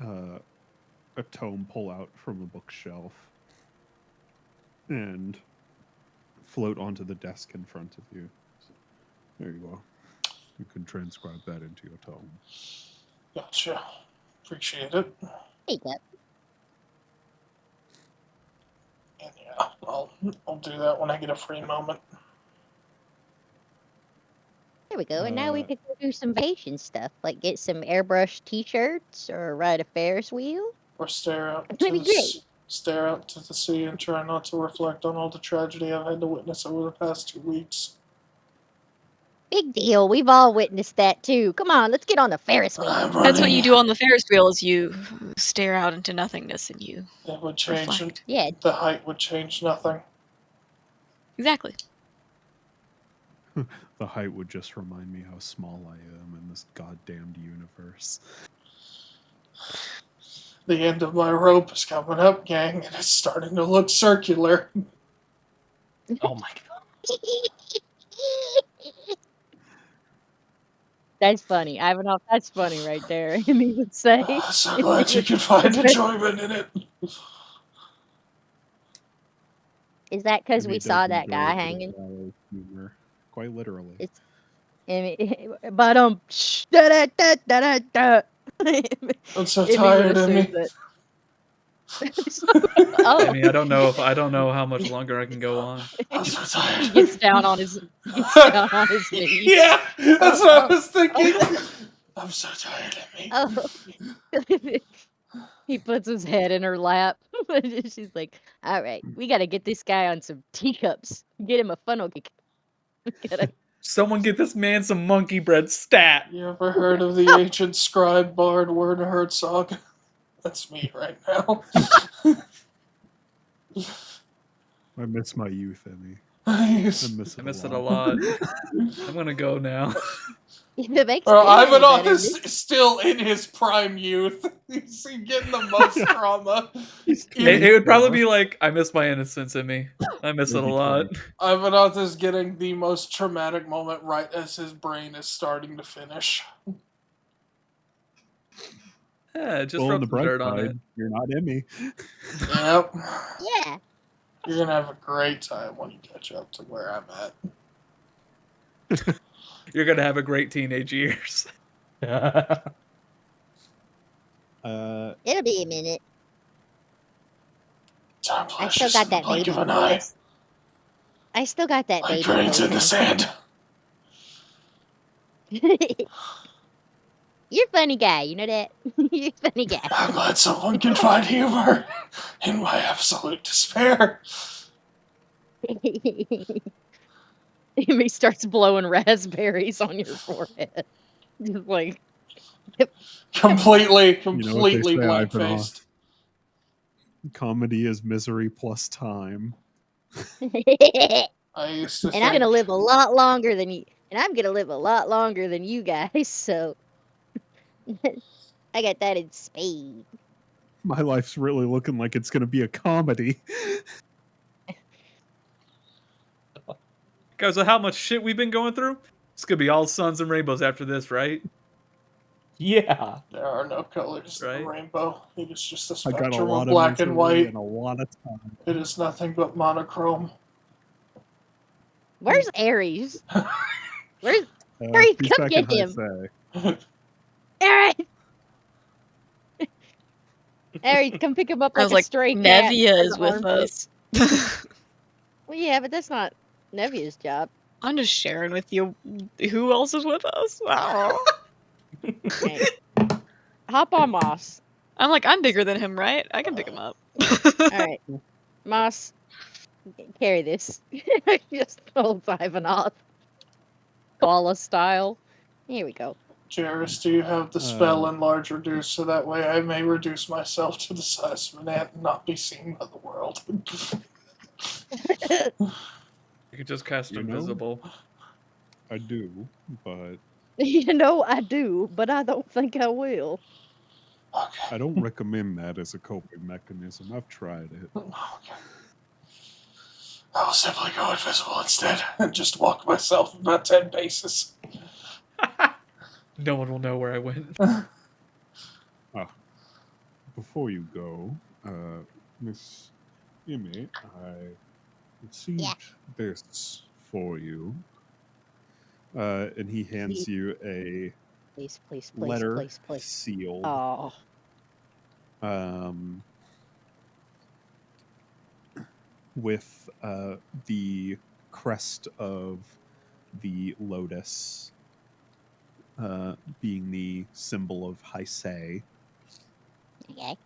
a tome pull out from a bookshelf and float onto the desk in front of you. So, there you go. You can transcribe that into your tome. Gotcha. Appreciate it. There you go. And yeah, I'll do that when I get a free moment. There we go. And now we could go do some vacation stuff, like get some airbrush T-shirts or ride a Ferris wheel. Or stare out It's gonna be great. stare out to the sea and try not to reflect on all the tragedy I've had to witness over the past 2 weeks. Big deal. We've all witnessed that too. Come on, let's get on the Ferris wheel. That's what you do on the Ferris wheel: is you stare out into nothingness and you It would change. reflect. Yeah. The height would change nothing. Exactly. The height would just remind me how small I am in this goddamned universe. The end of my rope is coming up, gang, and it's starting to look circular. Oh my god. That's funny. Ivanov, that's funny right there. Amy would say. So glad you can find enjoyment in it. Is that because I we mean, saw does that enjoy guy a bit of hanging? gallows humor, quite literally. It's but da da da da da. I'm so tired of me. I mean, I don't know how much longer I can go on. I'm so tired. He gets down on his knees. Yeah, that's what I was thinking. I'm so tired of me. Oh. He puts his head in her lap. She's like, all right, we got to get this guy on some teacups. Get him a funnel cake. Someone get this man some monkey bread stat. You ever heard of the ancient scribe bard Werner Herzog? That's me right now. I miss my youth, Emmy. I miss it, I miss it a lot. I'm gonna go now. It makes Well, it any Ivanoth better. is still in his prime youth. He's getting the most trauma. It would probably be like, I miss my innocence in me. I miss it a lot. Ivanoth is getting the most traumatic moment right as his brain is starting to finish. Yeah, just Well, on rub the some bright dirt on it. side, you're not Emmy. Yep. Yeah. You're gonna have a great time when you catch up to where I'm at. You're gonna have a great teenage years. It'll be a minute. Time I still flashes got in the that blink baby of an eye, voice. I still got that like baby grains in the voice. sand. You're a funny guy, you know that? You're a funny guy. I'm glad someone can find humor in my absolute despair. He starts blowing raspberries on your forehead. Just like Completely You know what they say, blank Ivanov? faced. Comedy is misery plus time. I used to and think. I'm gonna live a lot longer than you. And I'm gonna live a lot longer than you guys, so I got that in spades. My life's really looking like it's going to be a comedy. Guys, with how much shit we've been going through, it's gonna be all suns and rainbows after this, right? Yeah. There are no colors in the Right. rainbow. It is just a I got a spectrum lot of of black and misery white. and a lot of time. It is nothing but monochrome. Where's Ares? Where's Ares? He's Come back in get him, High Ares! Ares, come pick him up I like was a like, stray cat. Nevia as is an with armpit. us. Well, yeah, but that's not Nevia's job. I'm just sharing with you who else is with us. Wow. Okay. Hop on Moss. I'm like, I'm bigger than him, right? I can pick him up. Alright. Moss, carry this. Just holds Ivanov. Koala style. Here we go. Jairus, do you have the spell enlarge reduce so that way I may reduce myself to the size of an ant and not be seen by the world? You could just cast You know? invisible. I do, but You know I do, but I don't think I will. Okay. I don't recommend that as a coping mechanism. I've tried it. Okay. I will simply go invisible instead and just walk myself about 10 paces. No one will know where I went. Before you go, Miss Emmy, I received this for you. And he hands you a Please, please, please, letter please, please. sealed. Oh. With the crest of the lotus being the symbol of Heisei. Okay.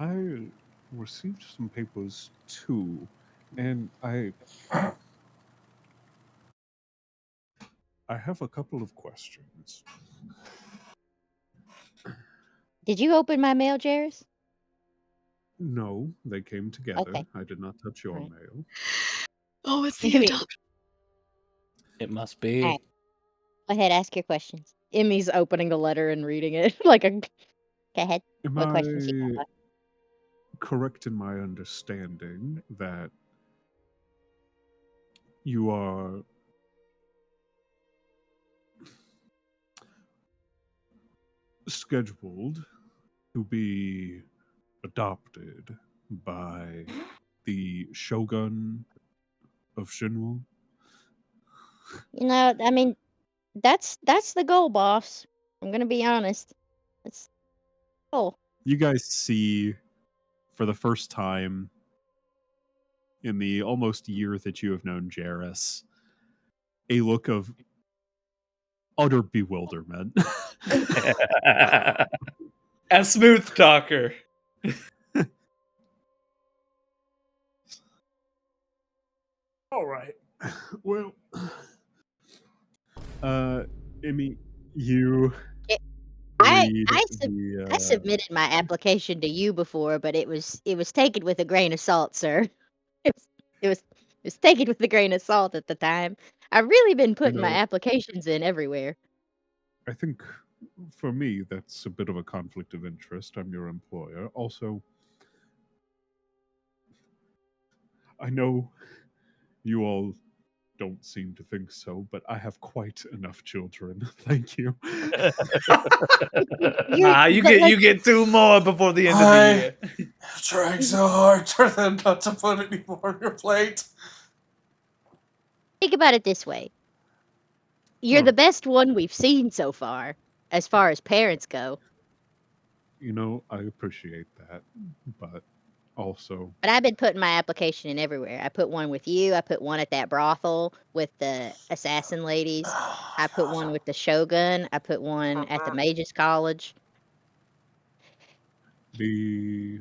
I received some papers too, and I have a couple of questions. Did you open my mail, Jairus? No, they came together. Okay. I did not touch your Right. mail. Oh, it's the Maybe. adoption. It must be. Alright. Go ahead, ask your questions. Emmy's opening the letter and reading it like a. Go ahead. Am What questions you I got? correct in my understanding that you are scheduled to be adopted by the Shogun of Shinwo? You know, I mean, that's the goal, boss. I'm gonna be honest. That's the goal. You guys see for the first time in the almost year that you have known Jairus a look of utter bewilderment. A smooth talker. All right. Well, Emmy, you read I the. submitted my application to you before, but it was taken with a grain of salt, sir. It was it was it was taken with a grain of salt at the time. I've really been putting my know, applications in everywhere. I think for me, that's a bit of a conflict of interest. I'm your employer. Also, I know you all don't seem to think so, but I have quite enough children. Thank you. Nah, you get 2 more before the end of the I year. trying so hard for them not to put any more on your plate. Think about it this way. You're Oh. the best one we've seen so far as parents go. You know, I appreciate that, but also, But I've been putting my application in everywhere. I put one with you. I put one at that brothel with the assassin ladies. I put one with the Shogun. I put one at the Mages College. the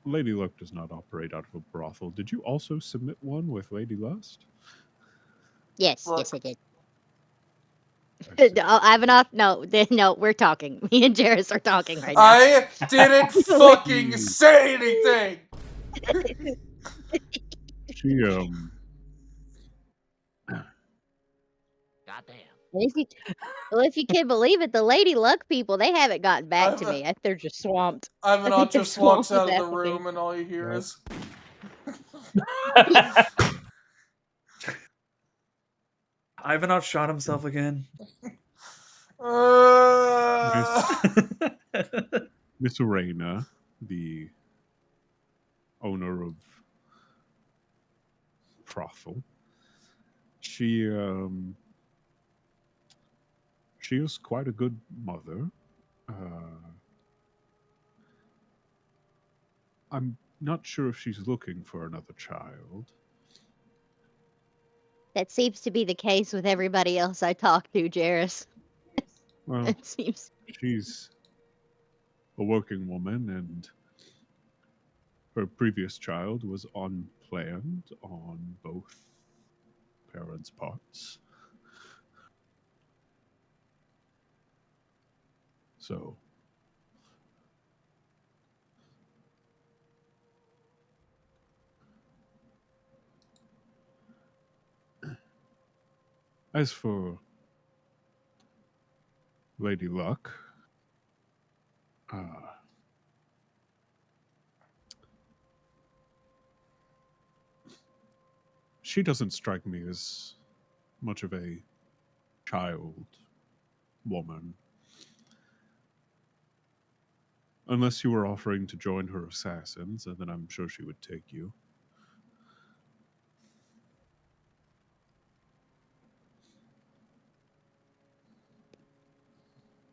Lady Luck does not operate out of a brothel. Did you also submit one with Lady Lust? Yes, Look. yes, I did. I see. Ivanov, no, no, we're talking. Me and Jairus are talking right now. I didn't fucking say anything. She Goddamn. If you can believe it, the Lady Luck people, they haven't gotten back to me. They're just swamped. Ivanov they're just walks swamped out with of the room, applications. and all you hear Well. is. Ivanov shot himself again. Miss Arena, the owner of brothel, she is quite a good mother. I'm not sure if she's looking for another child. That seems to be the case with everybody else I talk to, Jairus. Well, It seems. she's a working woman, and her previous child was unplanned on both parents' parts. So, as for Lady Luck, she doesn't strike me as much of a child woman. Unless you were offering to join her assassins, and then I'm sure she would take you.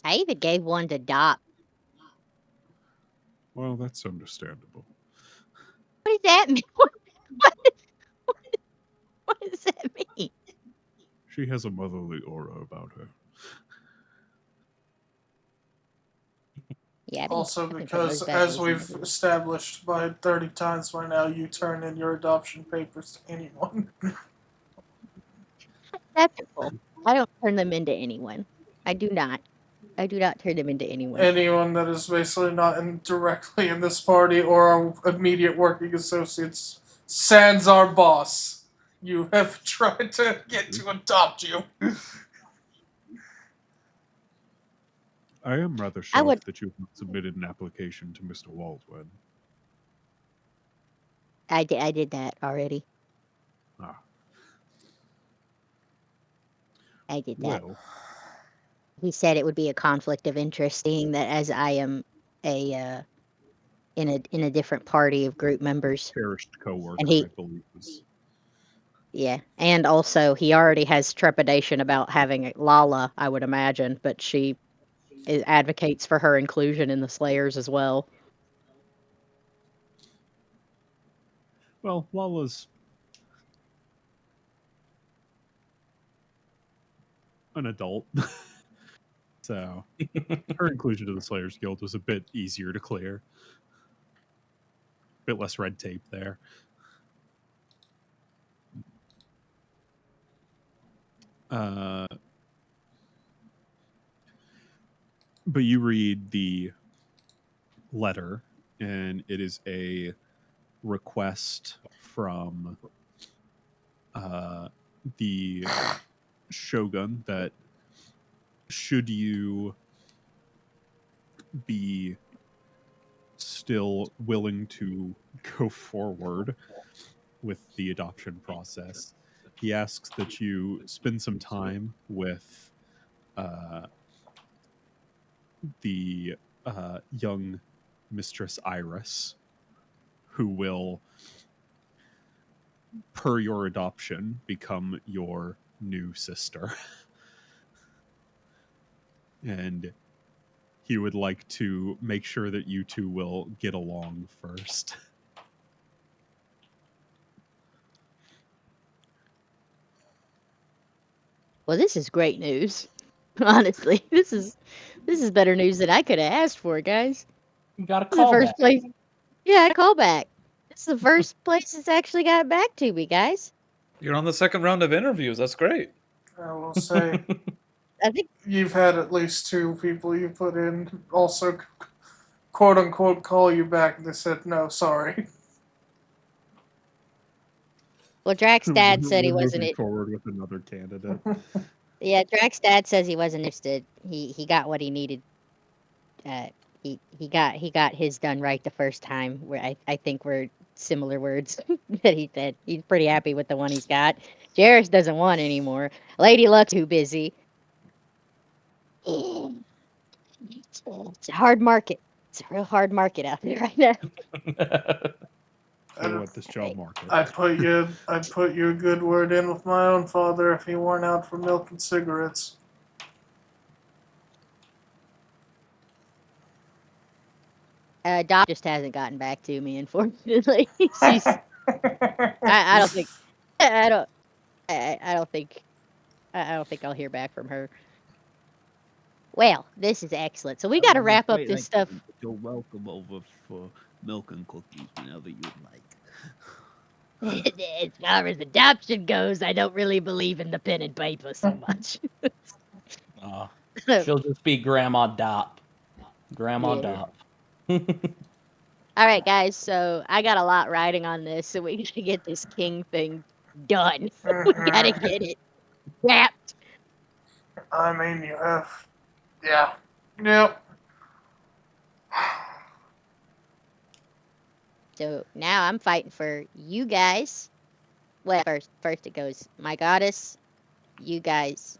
I even gave one to Doc. Well, that's understandable. What does that mean? What does that mean? She has a motherly aura about her. Yeah, Also, I've been putting because those bad as boys in we've everywhere. established by 30 times by now, you turn in your adoption papers to anyone. Acceptable. I don't turn them into anyone. I do not. I do not turn them into anyone. Anyone that is basically not directly in this party or our immediate working associates, sans our boss. You have tried to get to adopt you. I am rather I would. shocked that you have not submitted an application to Mr. Waldwin. I did that already. Ah, I did that. well, He said it would be a conflict of interest, seeing that as I am a in a different party of group members, cherished and coworker, I believe was. yeah, and also he already has trepidation about having Lala, I would imagine, but she advocates for her inclusion in the Slayers as well. Well, Lala's an adult. So her inclusion to the Slayers Guild was a bit easier to clear. A bit less red tape there. Uh, But you read the letter, and it is a request from the shogun that should you be still willing to go forward with the adoption process, he asks that you spend some time with the young Mistress Iris, who will, per your adoption, become your new sister. And he would like to make sure that you two will get along first. Well, this is great news. Honestly, this is better news than I could have asked for, guys. You got a This is the call first back. place. Yeah, a callback. This is the first place it's actually got back to me, guys. You're on the second round of interviews. That's great. I will say I think you've had at least 2 people you put in also quote unquote call you back and they said no, sorry. well, Drax's dad said he We're wasn't moving it. forward with another candidate. Yeah, Drax's dad says he wasn't interested. He got what he needed. He got his done right the first time. Where I think we're similar words that he said. He's pretty happy with the one he's got. Jairus doesn't want anymore. Lady Luck's too busy. It's a hard market. It's a real hard market out there right now. They want this job Right. market. I'd put you a good word in with my own father if he weren't out for milk and cigarettes. Doc just hasn't gotten back to me, unfortunately. She's. I don't think. I don't. I don't think. I don't think I'll hear back from her. Well, this is excellent. So we got to wrap up this stuff. You're welcome over for milk and cookies whenever you'd like. As far as adoption goes, I don't really believe in the pen and paper so much. She'll just be Grandma Dop. Grandma Yeah. Dop. All right, guys. So I got a lot riding on this, so we got to get this king thing done. We got to get it wrapped. I mean, you have. Yeah. Yep. So now I'm fighting for you guys. Well, first it goes my goddess, you guys,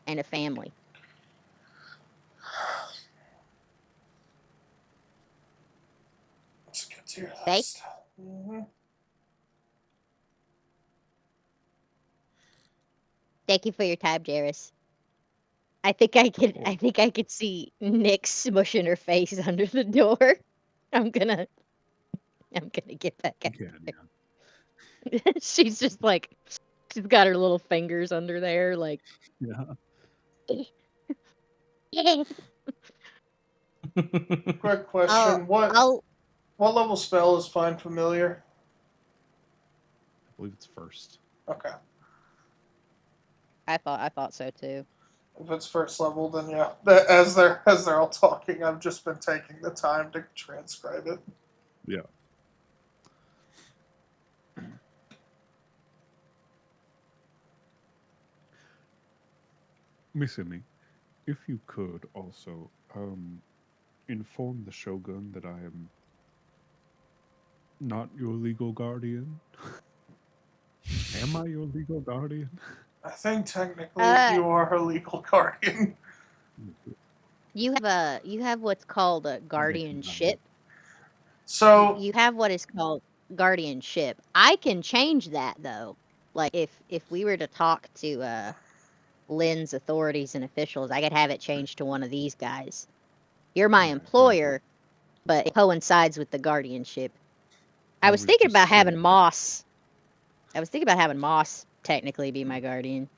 and a family. Let's get to your Okay? list. Mm-hmm. Thank you for your time, Jairus. I think I could see Nick smushing her face under the door. I'm gonna get back at Yeah, her. She's just like she's got her little fingers under there, like yeah. Quick question: I'll what level spell is Find Familiar? I believe it's first. Okay. I thought so too. If it's first level, then yeah. As they're all talking, I've just been taking the time to transcribe it. Yeah. Miss Emmy, if you could also inform the Shogun that I am not your legal guardian. Am I your legal guardian? I think technically you are her legal guardian. You have what's called a guardianship. So You have what is called guardianship. I can change that though. Like if we were to talk to Lynn's authorities and officials, I could have it changed to one of these guys. You're my employer, but it coincides with the guardianship. I was thinking about having Moss. I was thinking about having Moss technically be my guardian.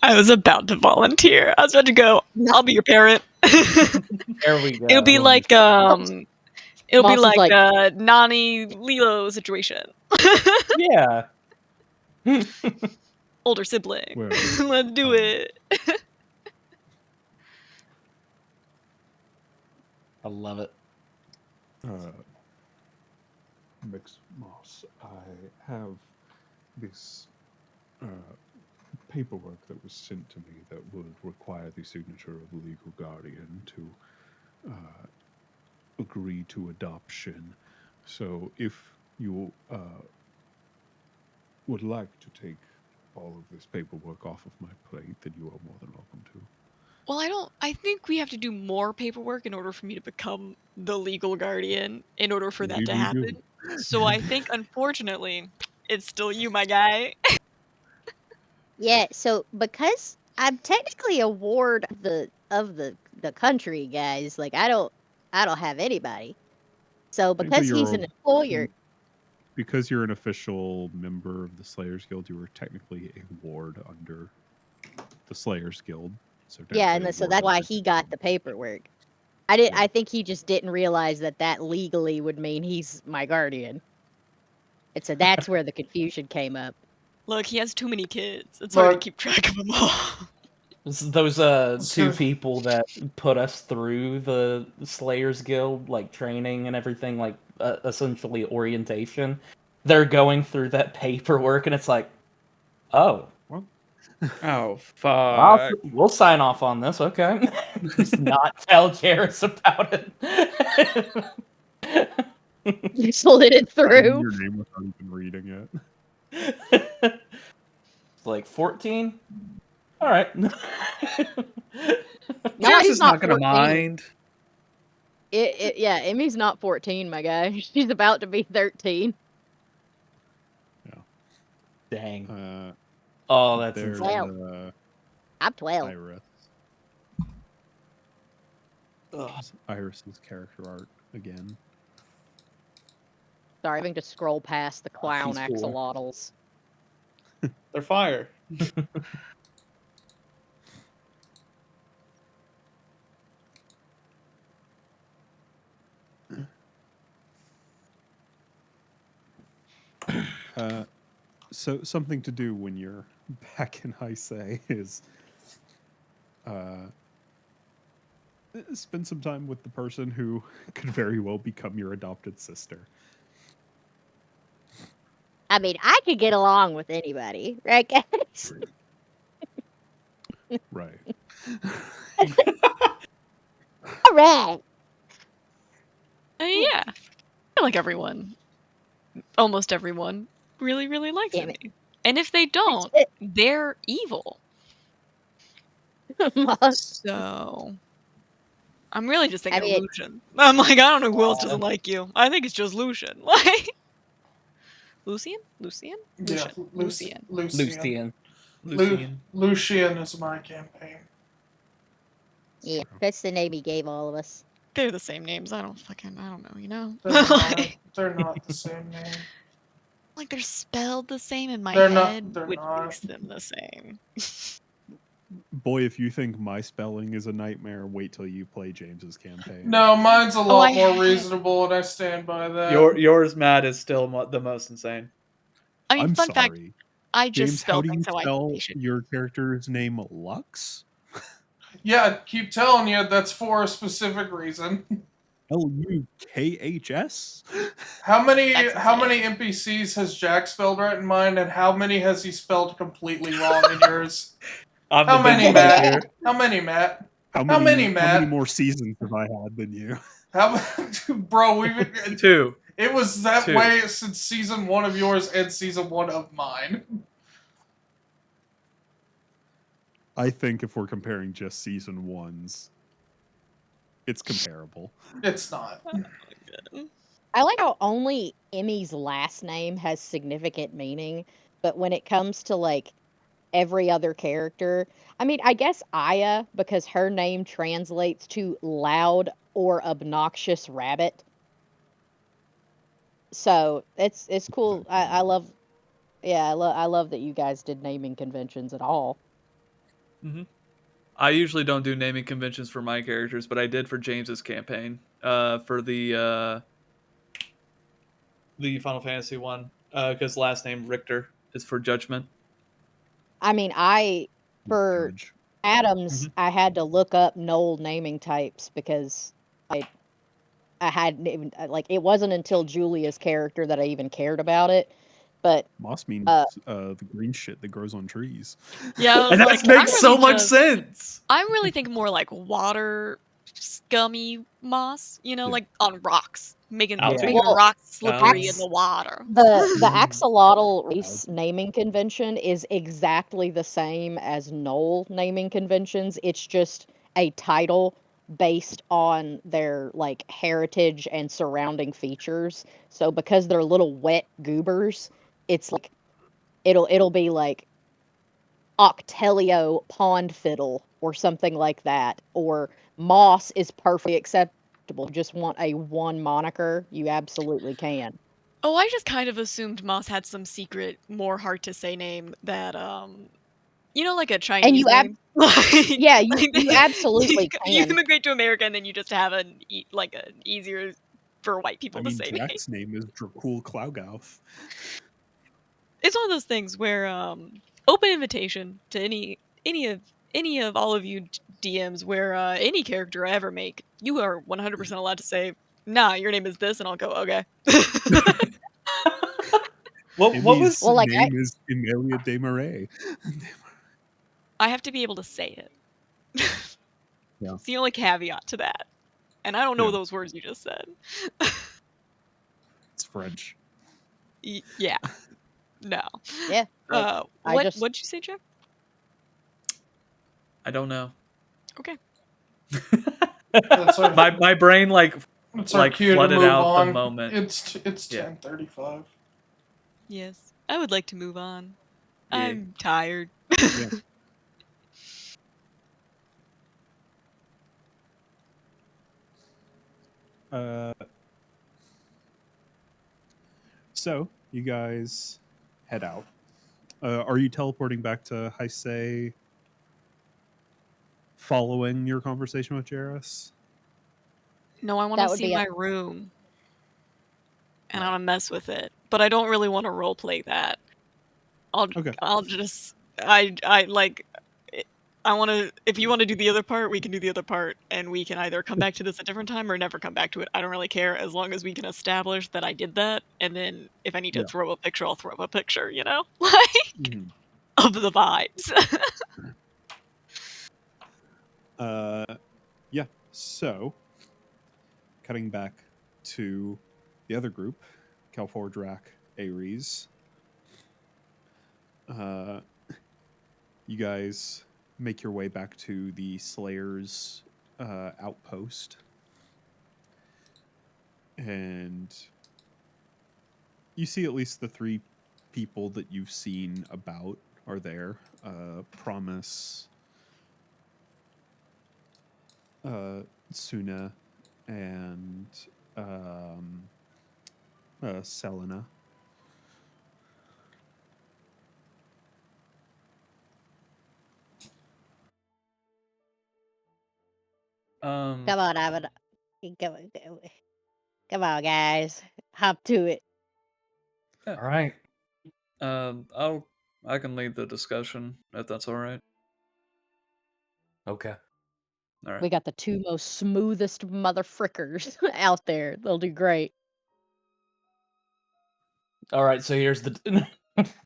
I was about to volunteer. I was about to go, I'll be your parent. There we go. It'll be like Moss is like- a Nani Lilo situation. Yeah. Older sibling. Well, Let's do it. I love it. Mix Moss, I have this paperwork that was sent to me that would require the signature of a legal guardian to agree to adoption. So if you would like to take all of this paperwork off of my plate, then you are more than welcome to. Well, I think we have to do more paperwork in order for me to become the legal guardian in order for that Indeed to we happen. do. So I think, unfortunately, it's still you, my guy. Yeah, so because I'm technically a ward of the country, guys, like I don't have anybody. So Technically, because he's an employer, because you're an official member of the Slayers Guild, you are technically a ward under the Slayers Guild. So yeah, technically a and so ward that's why under he the got guild. the paperwork. I did. Yeah. I think he just didn't realize that legally would mean he's my guardian. And so that's where the confusion came up. Look, he has too many kids. It's hard to keep track of them all. Those two people that put us through the Slayers Guild, like training and everything, like essentially orientation, they're going through that paperwork, and it's like, oh, Well, Oh fuck! we'll sign off on this, okay? Just not tell Jairus about it. You slid it through. your name without even reading it. It's like 14. All right. No, Jairus he's is not not gonna 14. mind. Yeah, Emmy's not 14, my guy. She's about to be 13. Yeah. Dang. Oh, that's there's insane. I'm 12. Iris. Ugh. Iris's character art again. Sorry, having to scroll past the clown she's cool. axolotls. They're fire. So something to do when you're back in High Say is spend some time with the person who could very well become your adopted sister. I mean, I could get along with anybody, right, guys? Right. All right. Yeah. I feel like everyone, almost everyone, really, really likes Damn Emmy. And if they don't, they're evil. So I'm really just thinking of Lucian. I'm like, I don't know who else doesn't like you. I think it's just Lucian. Like Lucian? Lucian? Yeah, Lucian. Lucian is my campaign. Yeah, that's the name he gave all of us. They're the same names. I don't know, you know? They're not the same name. Like they're spelled the same in my They're head, not, which makes them the same. Boy, if you think my spelling is a nightmare, wait till you play James's campaign. No, mine's a lot more reasonable, and I stand by that. Yours, Matt, is still the most insane. I mean, I'm fun fact, sorry. I just James, how spelled do you things how I spell think they should. your character's name Lux? Yeah, I keep telling you that's for a specific reason. Lukhs? How many NPCs has Jack spelled right in mine, and how many has he spelled completely wrong in yours? How many, Matt? How many, Matt? How many more seasons have I had than you? Bro, we've 2. It was that way since season 1 of yours and season 1 of mine. I think if we're comparing just season 1's, it's comparable. It's not. I like how only Emmy's last name has significant meaning, but when it comes to like every other character, I mean, I guess Aya, because her name translates to loud or obnoxious rabbit. So it's cool. I love, yeah, I love that you guys did naming conventions at all. Mm-hmm. I usually don't do naming conventions for my characters, but I did for James's campaign. For the Final Fantasy one, because last name Richter is for judgment. I mean, for Adams, I had to look up Knoll naming types because I hadn't even like it wasn't until Julia's character that I even cared about it. But Moss means the green shit that grows on trees. Yeah, I was And like, that makes so much just, sense. I really think more like water scummy moss, you know, Yeah. like on rocks, making Algae? Well, rocks slippery in Ax- the water. the axolotl race Algae. naming convention is exactly the same as knoll naming conventions. It's just a title based on their like heritage and surrounding features. So because they're little wet goobers, it's like it'll be like Octelio pond fiddle or something like that, or moss is perfectly acceptable. Just want a one moniker, you absolutely can. Oh, I just kind of assumed moss had some secret, more hard to say name that you know, like a And Chinese you name? Like yeah, like you they absolutely you can. immigrate to America and then you just have an easier for white I people to mean, say name. Jack's name is Dracul Klaugauth. It's one of those things where open invitation to any of all of you DMs where any character I ever make, you are 100% allowed to say, "Nah, your name is this," and I'll go, "Okay." What Emmy's was Well, like name is Emilia de Marais. I have to be able to say it. Yeah. It's the only caveat to that. And I don't know Yeah. those words you just said. It's French. Yeah. No. yeah, like I just What'd you say, Jeff? I don't know. Okay. That's our, My brain like it's our cue to flooded move out the on. moment. It's Yeah. 10:35. Yes. I would like to move on. Yeah. I'm tired. Yeah. So you guys head out. Are you teleporting back to Heisei following your conversation with Jairus? No, I want to that would see be my room. And I Right. want to mess with it. But I don't really want to roleplay that. Okay. I'll just I like I want to if you want to do the other part, we can do the other part and we can either come back to this a different time or never come back to it. I don't really care as long as we can establish that I did that and then if I need to Yeah. throw a picture, I'll throw up a picture, you know? Like Mhm. of the vibes. Yeah. So, cutting back to the other group, Calfordrak, Ares. Uh, you guys make your way back to the Slayer's outpost, and you see at least the three people that you've seen about are there. Promise, Suna, and um, Selena. come on, Ivan. Come, come on, guys, hop to it. Yeah. All right. I can lead the discussion if that's all right. Okay. All right. We got the two most smoothest motherfrickers out there. They'll do great. All right. So here's the.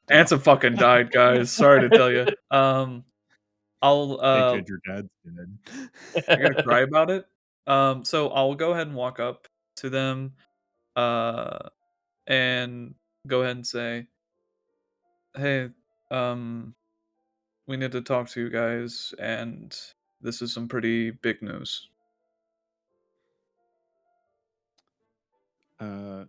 Ansem fucking died, guys. Sorry to tell you. I'll Hey kid, your dad's dead. you're gonna cry about it. So I'll go ahead and walk up to them, and go ahead and say, "Hey, we need to talk to you guys, and this is some pretty big news." uh,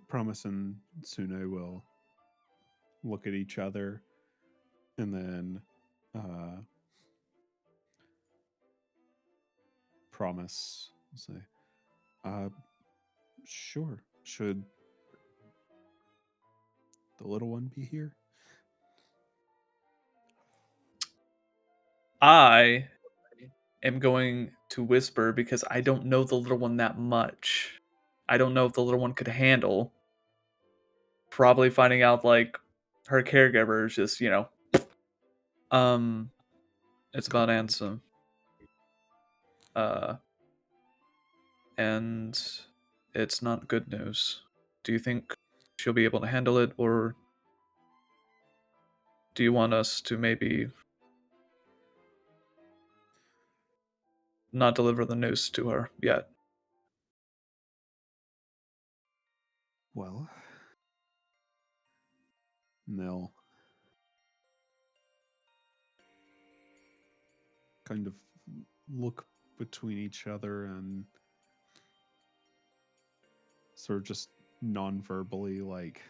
Promise and Sune will look at each other and then Promise will say, uh, sure. Should the little one be here? I am going to whisper because I don't know the little one that much. I don't know if the little one could handle probably finding out like her caregiver is just, um it's about Ansem. and it's not good news. Do you think she'll be able to handle it, or do you want us to maybe not deliver the news to her yet? Well, and they'll kind of look between each other and sort of just non-verbally, like,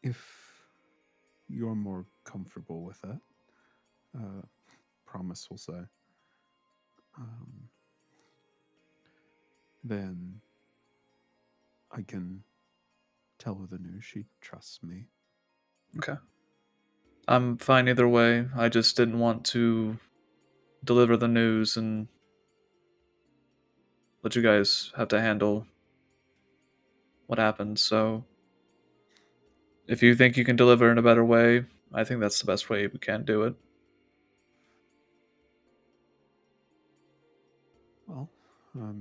if you're more comfortable with it, Promise will say, then I can tell her the news. She trusts me. Okay. I'm fine either way. I just didn't want to deliver the news and let you guys have to handle what happened. So if you think you can deliver in a better way, I think that's the best way we can do it. Well, I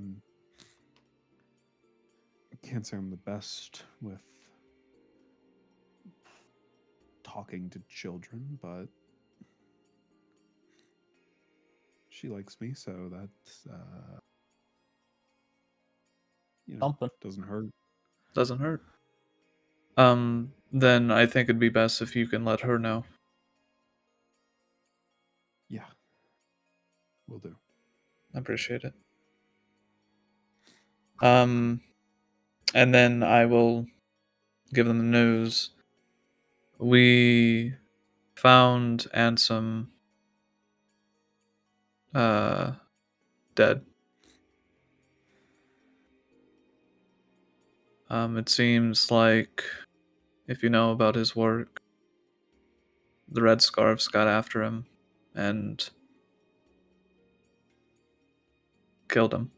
can't say I'm the best with talking to children, but she likes me, so that's Something. doesn't hurt. Doesn't hurt. Then I think it'd be best if you can let her know. Yeah, will do. I appreciate it. And then I will give them the news. We found Ansem dead. It seems like, if you know about his work, the Red Scarves got after him and killed him.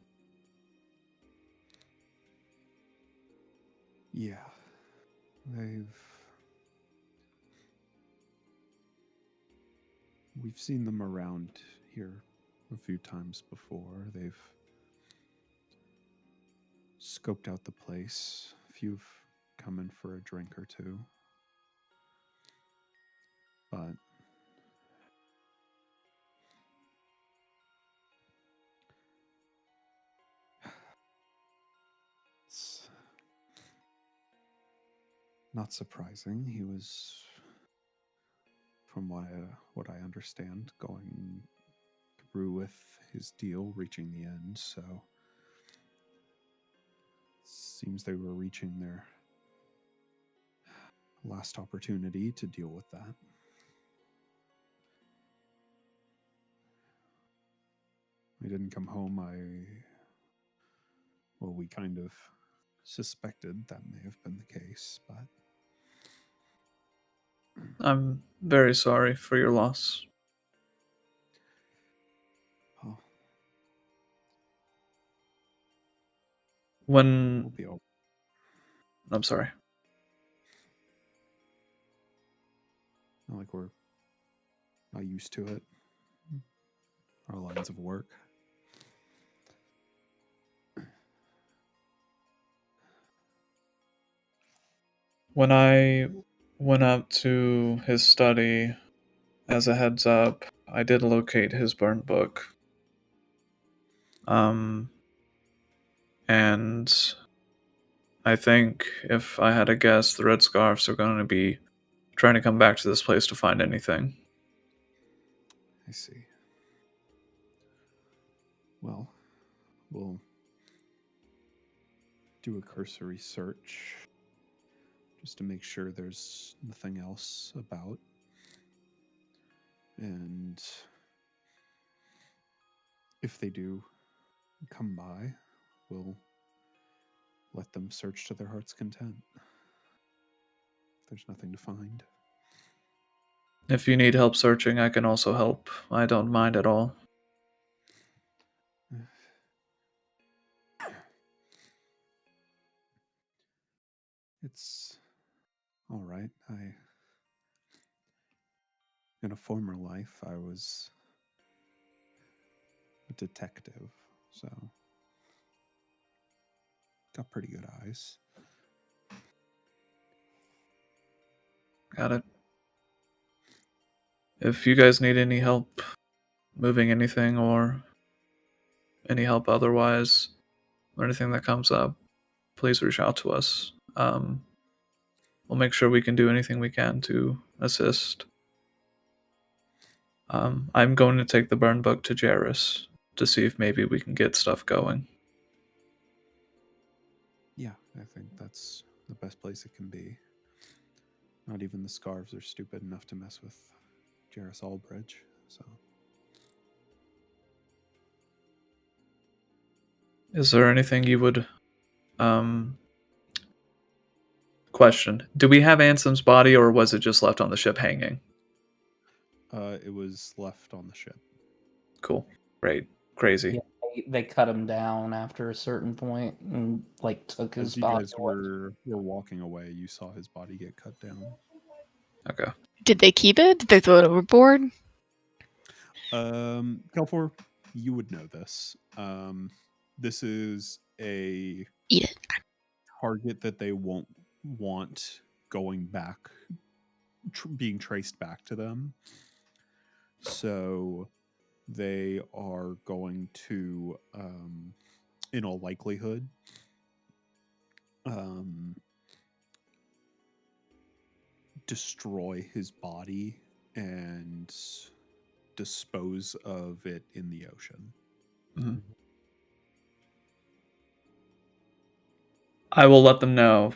Yeah, we've seen them around here a few times before. They've scoped out the place. A few have come in for a drink or two. But it's not surprising. He was, from what I understand, going through with his deal, reaching the end. So seems they were reaching their last opportunity to deal with that. He didn't come home. We kind of suspected that may have been the case, but I'm very sorry for your loss. oh, When we'll be all. I'm sorry. Not like we're not used to it. Our lines of work. When I went up to his study, as a heads up, I did locate his burn book. And I think if I had to guess, the Red Scarves are going to be trying to come back to this place to find anything. I see. Well, we'll do a cursory search just to make sure there's nothing else about. And if they do come by, we'll let them search to their heart's content. If there's nothing to find. If you need help searching, I can also help. I don't mind at all. It's all right. In a former life, I was a detective, so got pretty good eyes. Got it. If you guys need any help moving anything or any help otherwise, or anything that comes up, please reach out to us. We'll make sure we can do anything we can to assist. I'm going to take the burn book to Jairus to see if maybe we can get stuff going. Yeah, I think that's the best place it can be. Not even the scarves are stupid enough to mess with Jarrus Allbridge, so. Is there anything you would question? Do we have Ansem's body, or was it just left on the ship hanging? It was left on the ship. Cool. Great. Crazy. Yeah, they cut him down after a certain point and like took his As you body guys away. were walking away, you saw his body get cut down. Okay. Did they keep it? Did they throw it overboard? Kelfor, you would know this. This is a Eat it. target that they won't want going back, being traced back to them. So they are going to, in all likelihood, destroy his body and dispose of it in the ocean. Mm-hmm. I will let them know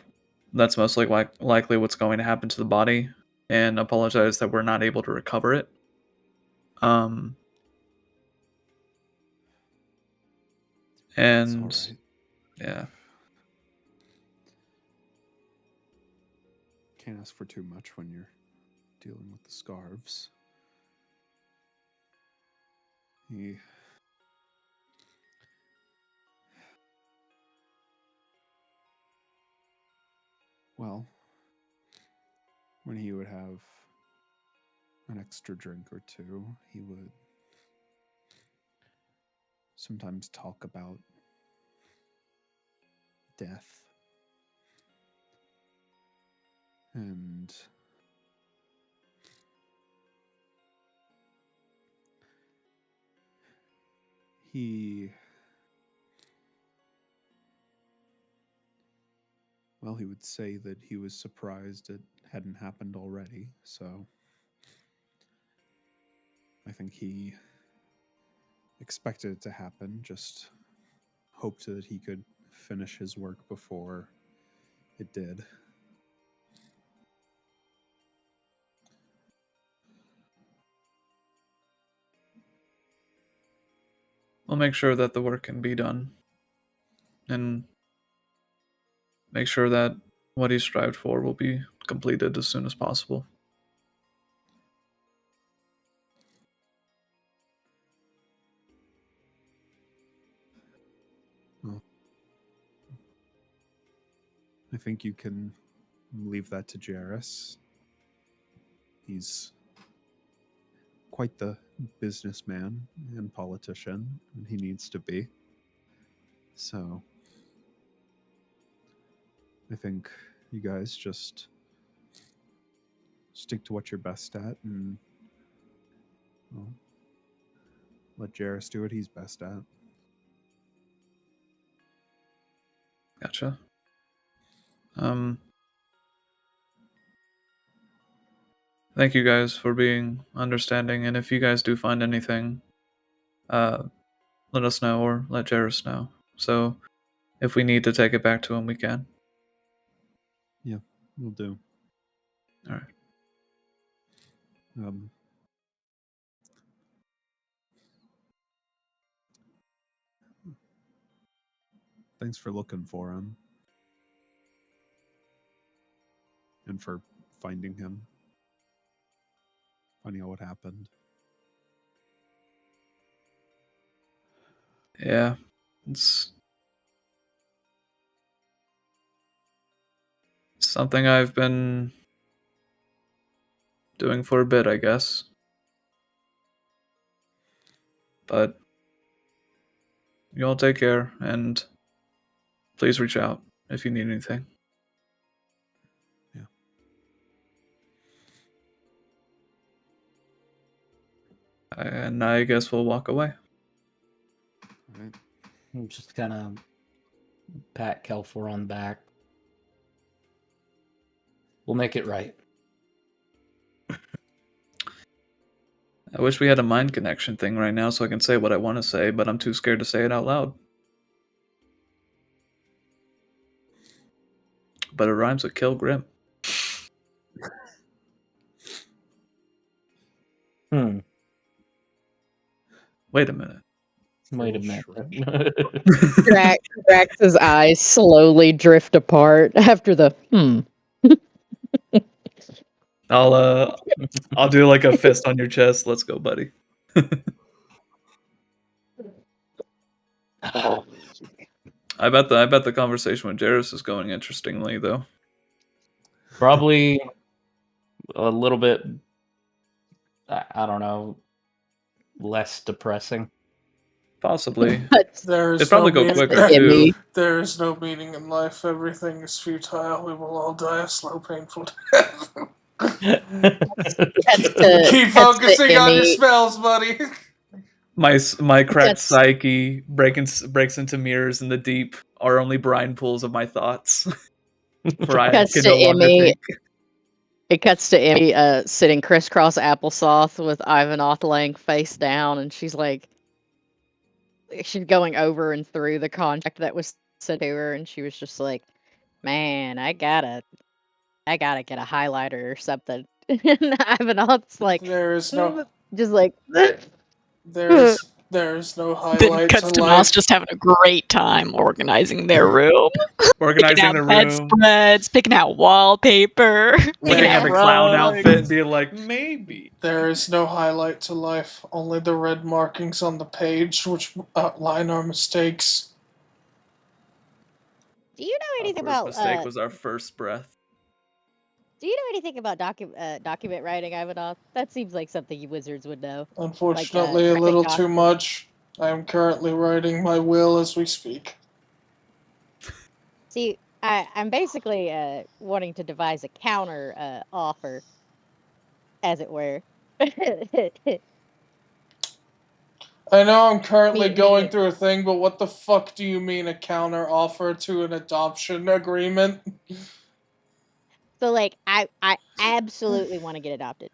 that's most likely what's going to happen to the body, and apologize that we're not able to recover it. And It's all right. Yeah, Can't ask for too much when you're dealing with the scarves. He Well, when he would have an extra drink or two, he would sometimes talk about death. And he would say that he was surprised it hadn't happened already, so I think he expected it to happen, just hoped that he could finish his work before it did. we'll make sure that the work can be done, and make sure that what he strived for will be completed as soon as possible. Well, I think you can leave that to Jarrus. He's quite the businessman and politician, and he needs to be. So I think you guys just stick to what you're best at and, well, let Jarrus do what he's best at. Gotcha. Thank you guys for being understanding, and if you guys do find anything, let us know or let Jairus know. So if we need to take it back to him, we can. Yeah, we'll do. All right. Thanks for looking for him and for finding him, finding out what happened. Yeah, it's something I've been doing for a bit, I guess. But You all take care, and please reach out if you need anything. Yeah. And I guess we'll walk away. All right. Just kind of pat Kelfor on the back. We'll make it right. I wish we had a mind connection thing right now so I can say what I want to say, but I'm too scared to say it out loud. But it rhymes with kill grim. Hmm. Wait a minute. Wait a Kill minute. Drax's eyes slowly drift apart after the I'll do like a fist on your chest. Let's go, buddy. I bet the conversation with Jairus is going interestingly though. Probably a little bit, I don't know, less depressing. Possibly. There is It'd probably no go meaning. quicker too. There is no meaning in life. Everything is futile. We will all die a slow, painful death. Keep focusing on your spells, buddy. My cracked That's- psyche breaks into mirrors in the deep are only brine pools of my thoughts. For I Cuts can to no longer Emmy. think. It cuts to Emmy sitting crisscross applesauce with Ivanoth laying face down, and she's going over and through the contract that was sent to her, and she was just like, "Man, I gotta get a highlighter or something." And Ivanoth's like, There is no. just like, There is no Then highlight cuts to to life. Moss just having a great time organizing their room. Organizing picking the out room. bedspreads, picking out wallpaper, Looking picking at out the clown rugs. outfit and being like, maybe. There is no highlight to life. Only the red markings on the page, which outline our mistakes. Do you know Our anything first about mistake was our first breath. Do you know anything about document writing, Ivanoth? That seems like something you wizards would know. Unfortunately, a writing little too documents. much. I am currently writing my will as we speak. See, I'm basically wanting to devise a counter offer, as it were. I know I'm currently Me- going me- through a thing, but what the fuck do you mean a counter offer to an adoption agreement? So, I absolutely want to get adopted,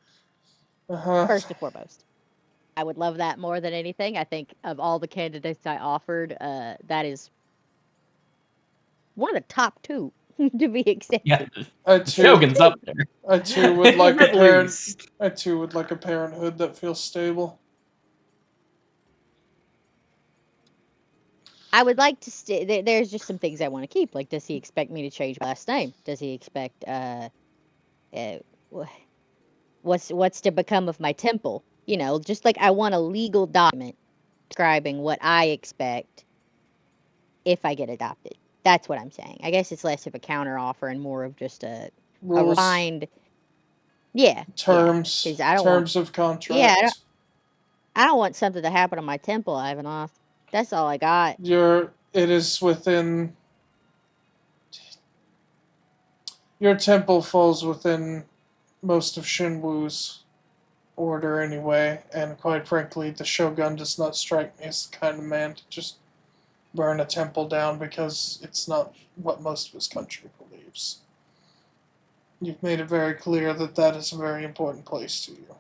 Uh-huh. first and foremost. I would love that more than anything. I think of all the candidates I offered, that is one of the top two to be accepted. Yeah, I too, Shogun's up there. I too would like a At parent. least. I too would like a parenthood that feels stable. I would like to there's just some things I want to keep. Like, does he expect me to change my last name? Does he expect what's to become of my temple? You know, just like I want a legal document describing what I expect if I get adopted. That's what I'm saying. I guess it's less of a counter offer and more of just a Rules, refined, yeah, terms, 'cause I don't terms of contract. Yeah, I don't want something to happen to my temple, Ivanov. That's all I got. It is within. Your temple falls within most of Shinwu's order anyway, and quite frankly, the Shogun does not strike me as the kind of man to just burn a temple down because it's not what most of his country believes. You've made it very clear that that is a very important place to you.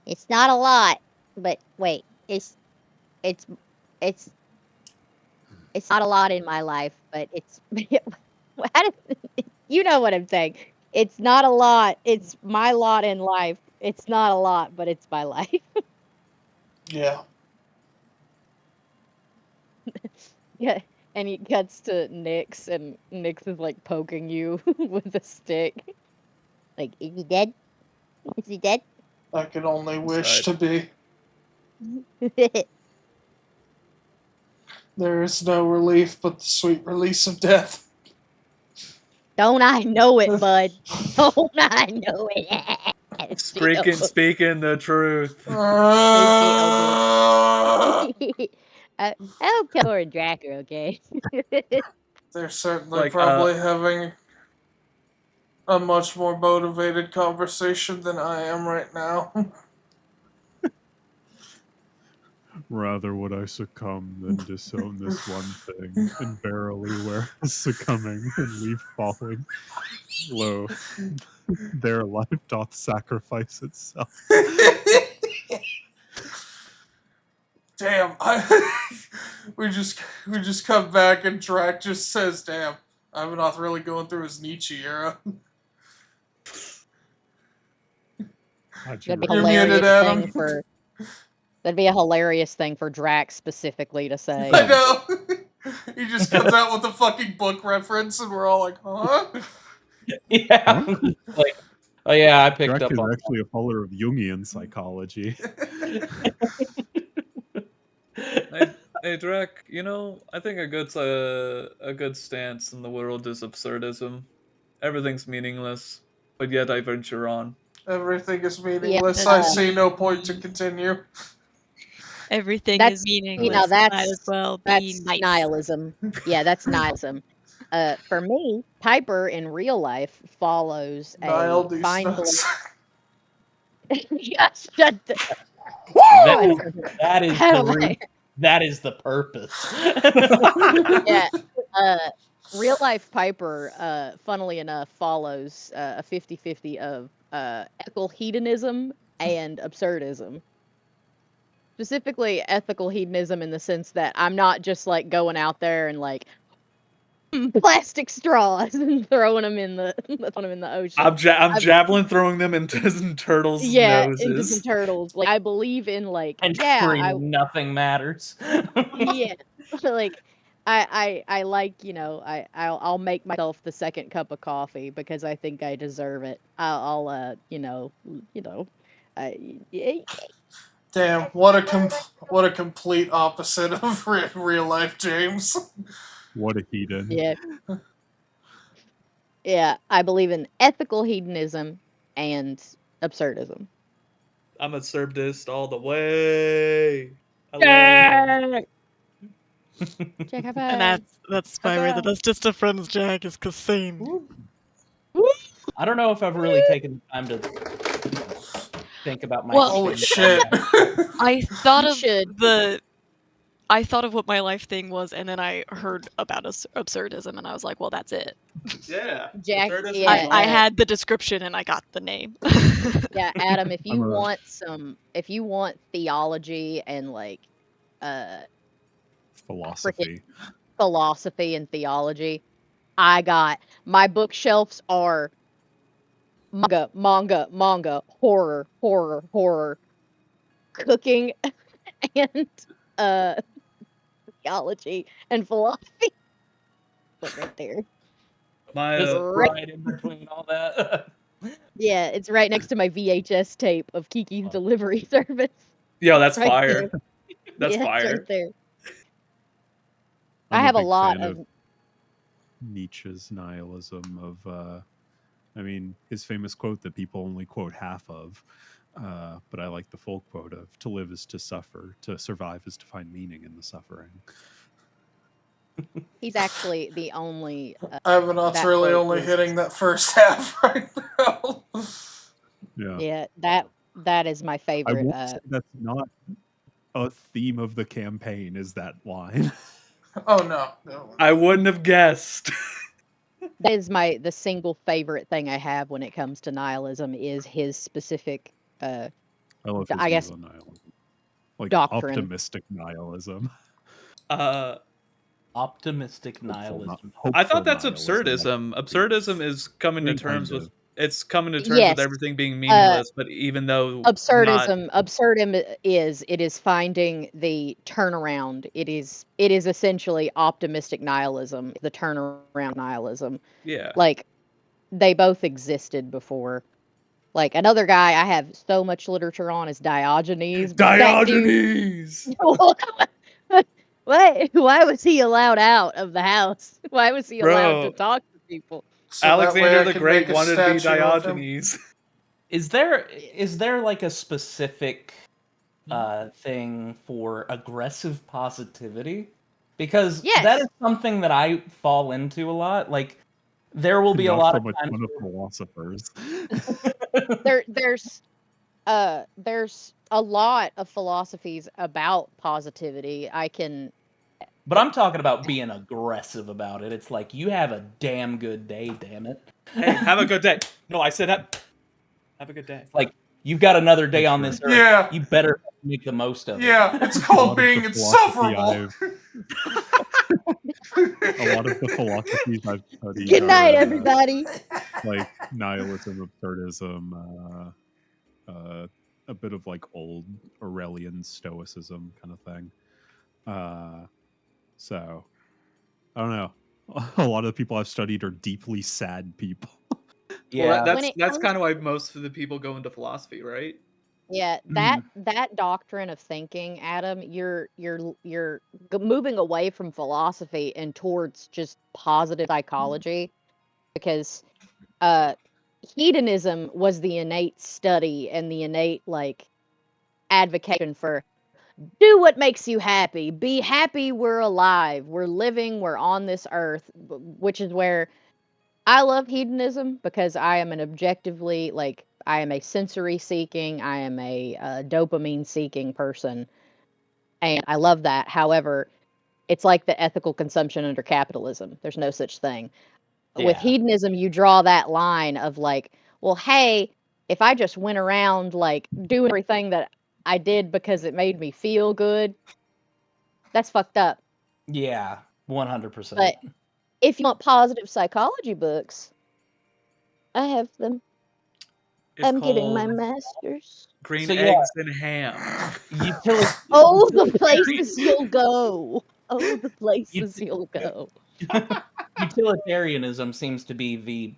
It's not a lot, but wait, it's it's not a lot in my life, but it's you know what I'm saying. It's not a lot. It's my lot in life. It's not a lot, but it's my life. Yeah. Yeah. And he cuts to Nyx, and Nyx is like poking you with a stick. Like, is he dead? Is he dead? I could only wish Inside. to be. There is no relief but the sweet release of death. Don't I know it, bud? Don't I know it? Speaking the truth. I hope Kelor and Jack are okay. They're certainly Like, probably having a much more motivated conversation than I am right now. Rather would I succumb than disown this one thing, and verily where succumbing and leave falling, lo, their life doth sacrifice itself. Damn, we just come back and Drac just says, "Damn, Ivanhoth really going through his Nietzsche era." That'd be You're hilarious muted, Adam. That'd be a hilarious thing for Drax specifically to say. I know. He just comes out with a fucking book reference, and we're all like, "Huh?" Yeah. Huh? Like, oh yeah, I picked Drek up is on actually a follower of Jungian psychology. Hey, Drek, I think a good stance in the world is absurdism. Everything's meaningless, but yet I venture on. Everything is meaningless. Yeah, I see no point to continue. Everything is that's meaningless. Might as well be that's nice. nihilism. Yeah, that's nihilism. For me, Piper in real life follows Nile a these fine nuts. yeah, shut the. that is How the am I- that is the purpose. yeah. Real life Piper, funnily enough, follows a 50-50 of ethical hedonism and absurdism. Specifically ethical hedonism in the sense that I'm not just like going out there and like plastic straws and throwing them in the ocean. I'm javelin throwing them into some turtles' Into some noses. turtles. Like I believe in like and screaming nothing matters. yeah. Like I like, I'll make myself the second cup of coffee because I think I deserve it. I'll yeah, Damn, what a complete opposite of real life James. What a heathen. yeah. Yeah, I believe in ethical hedonism and absurdism. I'm a absurdist all the way. I love it. Jack, high And five. that's my reason. That's just a friend's Jack is Kasim. I don't know if I've really taken the time to think about my Holy shit. I thought You of should. I thought of what my life thing was, and then I heard about absurdism, and I was like, well, that's it. Yeah. Jack, Absurdism is yeah, I life. had the description, and I got the name. yeah, Adam, if you I'm a- if you want theology and like freaking philosophy. philosophy and theology, I got my bookshelves are manga, horror, cooking, and uh theology and philosophy. Look right there. My Just Right. right in between all that. Yeah, it's right next to my VHS tape of Kiki's Delivery Service. Yo, that's Right fire. there. That's Yeah, it's fire. right there. I'm I have a big lot fan of Nietzsche's nihilism of I mean, his famous quote that people only quote half of, but I like the full quote of "To live is to suffer, to survive is to find meaning in the suffering." he's actually the only Ivanhoth's that really quote only is hitting that first half right now. Yeah. that is my I favorite won't say that's not a theme of the campaign. Is that line? Oh no. I wouldn't have guessed. that is the single favorite thing I have when it comes to nihilism is his specific I love his I view guess on nihilism, like doctrine. optimistic nihilism. Optimistic nihilism. I thought that's nihilism. absurdism. Absurdism is coming to terms with Yes. everything being meaningless, but even though not. Absurdism it is finding the turnaround. It is essentially optimistic nihilism, the turnaround nihilism. Yeah. Like they both existed before. Like another guy I have so much literature on is Diogenes. But Diogenes! Why was he allowed out of the house? Why was he allowed to Bro. talk to people? So that way Alexander I the can Great make a wanted to be statue of him. Diogenes. Is there like a specific thing for aggressive positivity? Because that Yes. is something that I fall into a lot. Like there will be a Not lot of from a times ton of philosophers. There's a lot of philosophies about positivity. but I'm talking about being aggressive about it. It's like you have a damn good day, damn it. Hey, have a good day. No, I said have a good day. Like you've got another day That's on right. this earth. Yeah. You better make the most of it. Yeah, it's A called lot of the being philosophy insufferable. A lot of the philosophies I've studied Good night, are everybody. like nihilism, absurdism, a bit of like old Aurelian stoicism kind of thing. So I don't know. A lot of the people I've studied are deeply sad people. Yeah. Well, When it that's comes kind of why most of the people go into philosophy, right? Yeah, Mm. that doctrine of thinking, Adam, moving away from philosophy and towards just positive psychology, because uh hedonism was the innate study and the innate like advocation for do what makes you happy. Be happy we're alive. We're living, we're on this earth, which is where I love hedonism because I am an objectively like I am a sensory seeking, I am a dopamine seeking person, and I love that. However, it's like the ethical consumption under capitalism. There's no such thing. With Yeah. hedonism, you draw that line of like, well, hey, if I just went around like doing everything that I did because it made me feel good, that's fucked up. Yeah. 100%. But if you want positive psychology books, I have them. It's I'm getting my called master's. Green So yeah, Eggs and Ham. Oh, the places you'll go. Oh, the places you'll go. utilitarianism seems to be the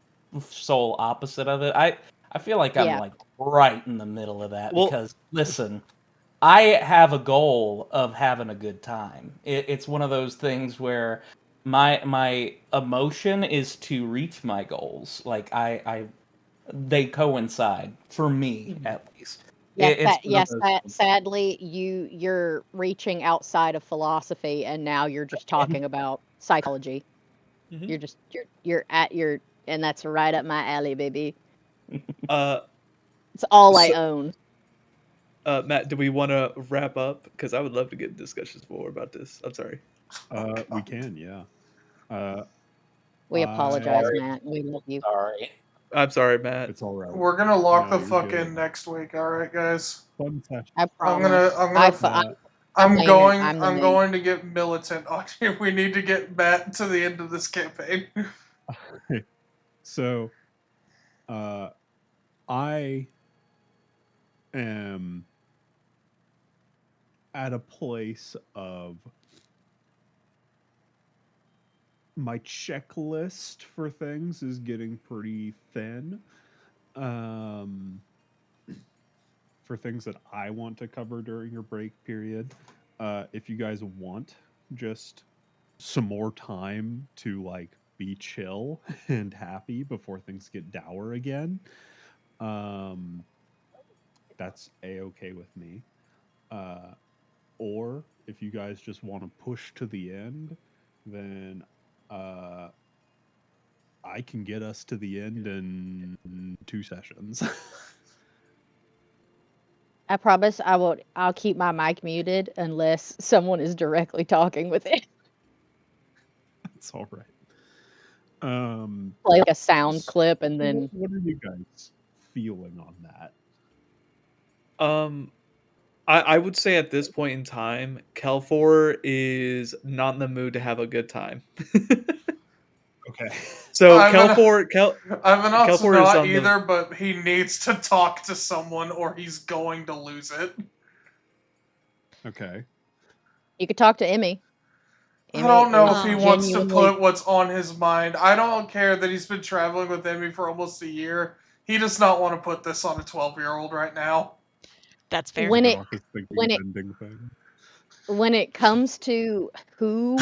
sole opposite of it. I feel like I'm Yeah. like right in the middle of that Well- because listen, I have a goal of having a good time. It's one of those things where my emotion is to reach my goals. Like they coincide for me at least. It's one of those things. Sadly, you're reaching outside of philosophy, and now you're just talking about psychology. Mhm. You're at your, and that's right up my alley, baby. Uh, It's all I So- own. Matt, do we want to wrap up? Because I would love to get discussions more about this. I'm sorry. We can, yeah. We apologize, I- Matt. We love you. Sorry. I'm sorry, Matt. It's all right. We're gonna lock No, the you're fuck good. in next week, alright guys? Fun session. I I'm promise. gonna I'm I'm claiming going I'm the I'm main. going to get militant on you. We need to get Matt to the end of this campaign. So, I am at a place of my checklist for things is getting pretty thin. For things that I want to cover during your break period. If you guys want just some more time to like be chill and happy before things get dour again, that's a-okay with me. Or if you guys just want to push to the end, then I can get us to the end in 2 sessions. I promise I'll keep my mic muted unless someone is directly talking with it. That's all right. Play like a sound clip and then What are you guys feeling on that? I would say at this point in time, Kelfor is not in the mood to have a good time. Okay. So Ivanhoe's Kelfor is not on the either, but he needs to talk to someone or he's going to lose it. Okay. you could talk to Emmy. I don't know is if he wants to genuinely put what's on his mind. I don't care that he's been traveling with Emmy for almost a year. He does not want to put this on a 12-year-old right now. That's fair. when it Raucous thinking when it bending thing. when it comes to who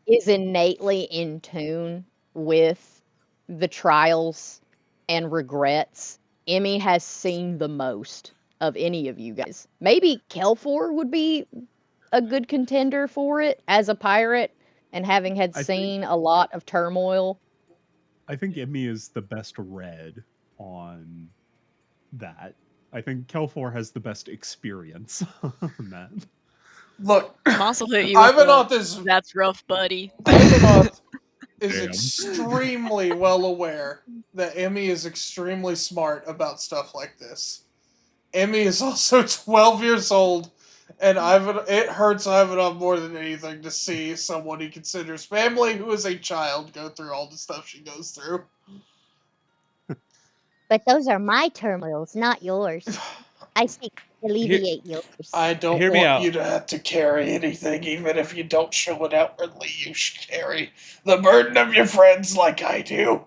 is innately in tune with the trials and regrets, Emmy has seen the most of any of you guys. Maybe Kelfor would be a good contender for it as a pirate and having had I think- seen a lot of turmoil. I think Emmy is the best read on that. I think Kelfor has the best experience on that. Look, Moss will hit you with Ivanoth the, is that's rough, buddy. Ivanoth is Damn. extremely well aware that Emmy is extremely smart about stuff like this. Emmy is also 12 years old, and it hurts Ivanov more than anything to see someone he considers family who is a child go through all the stuff she goes through. But those are my turmoils, not yours. I seek to alleviate yours. I don't Hear me want out. you to have to carry anything, even if you don't show it outwardly. You should carry the burden of your friends like I do.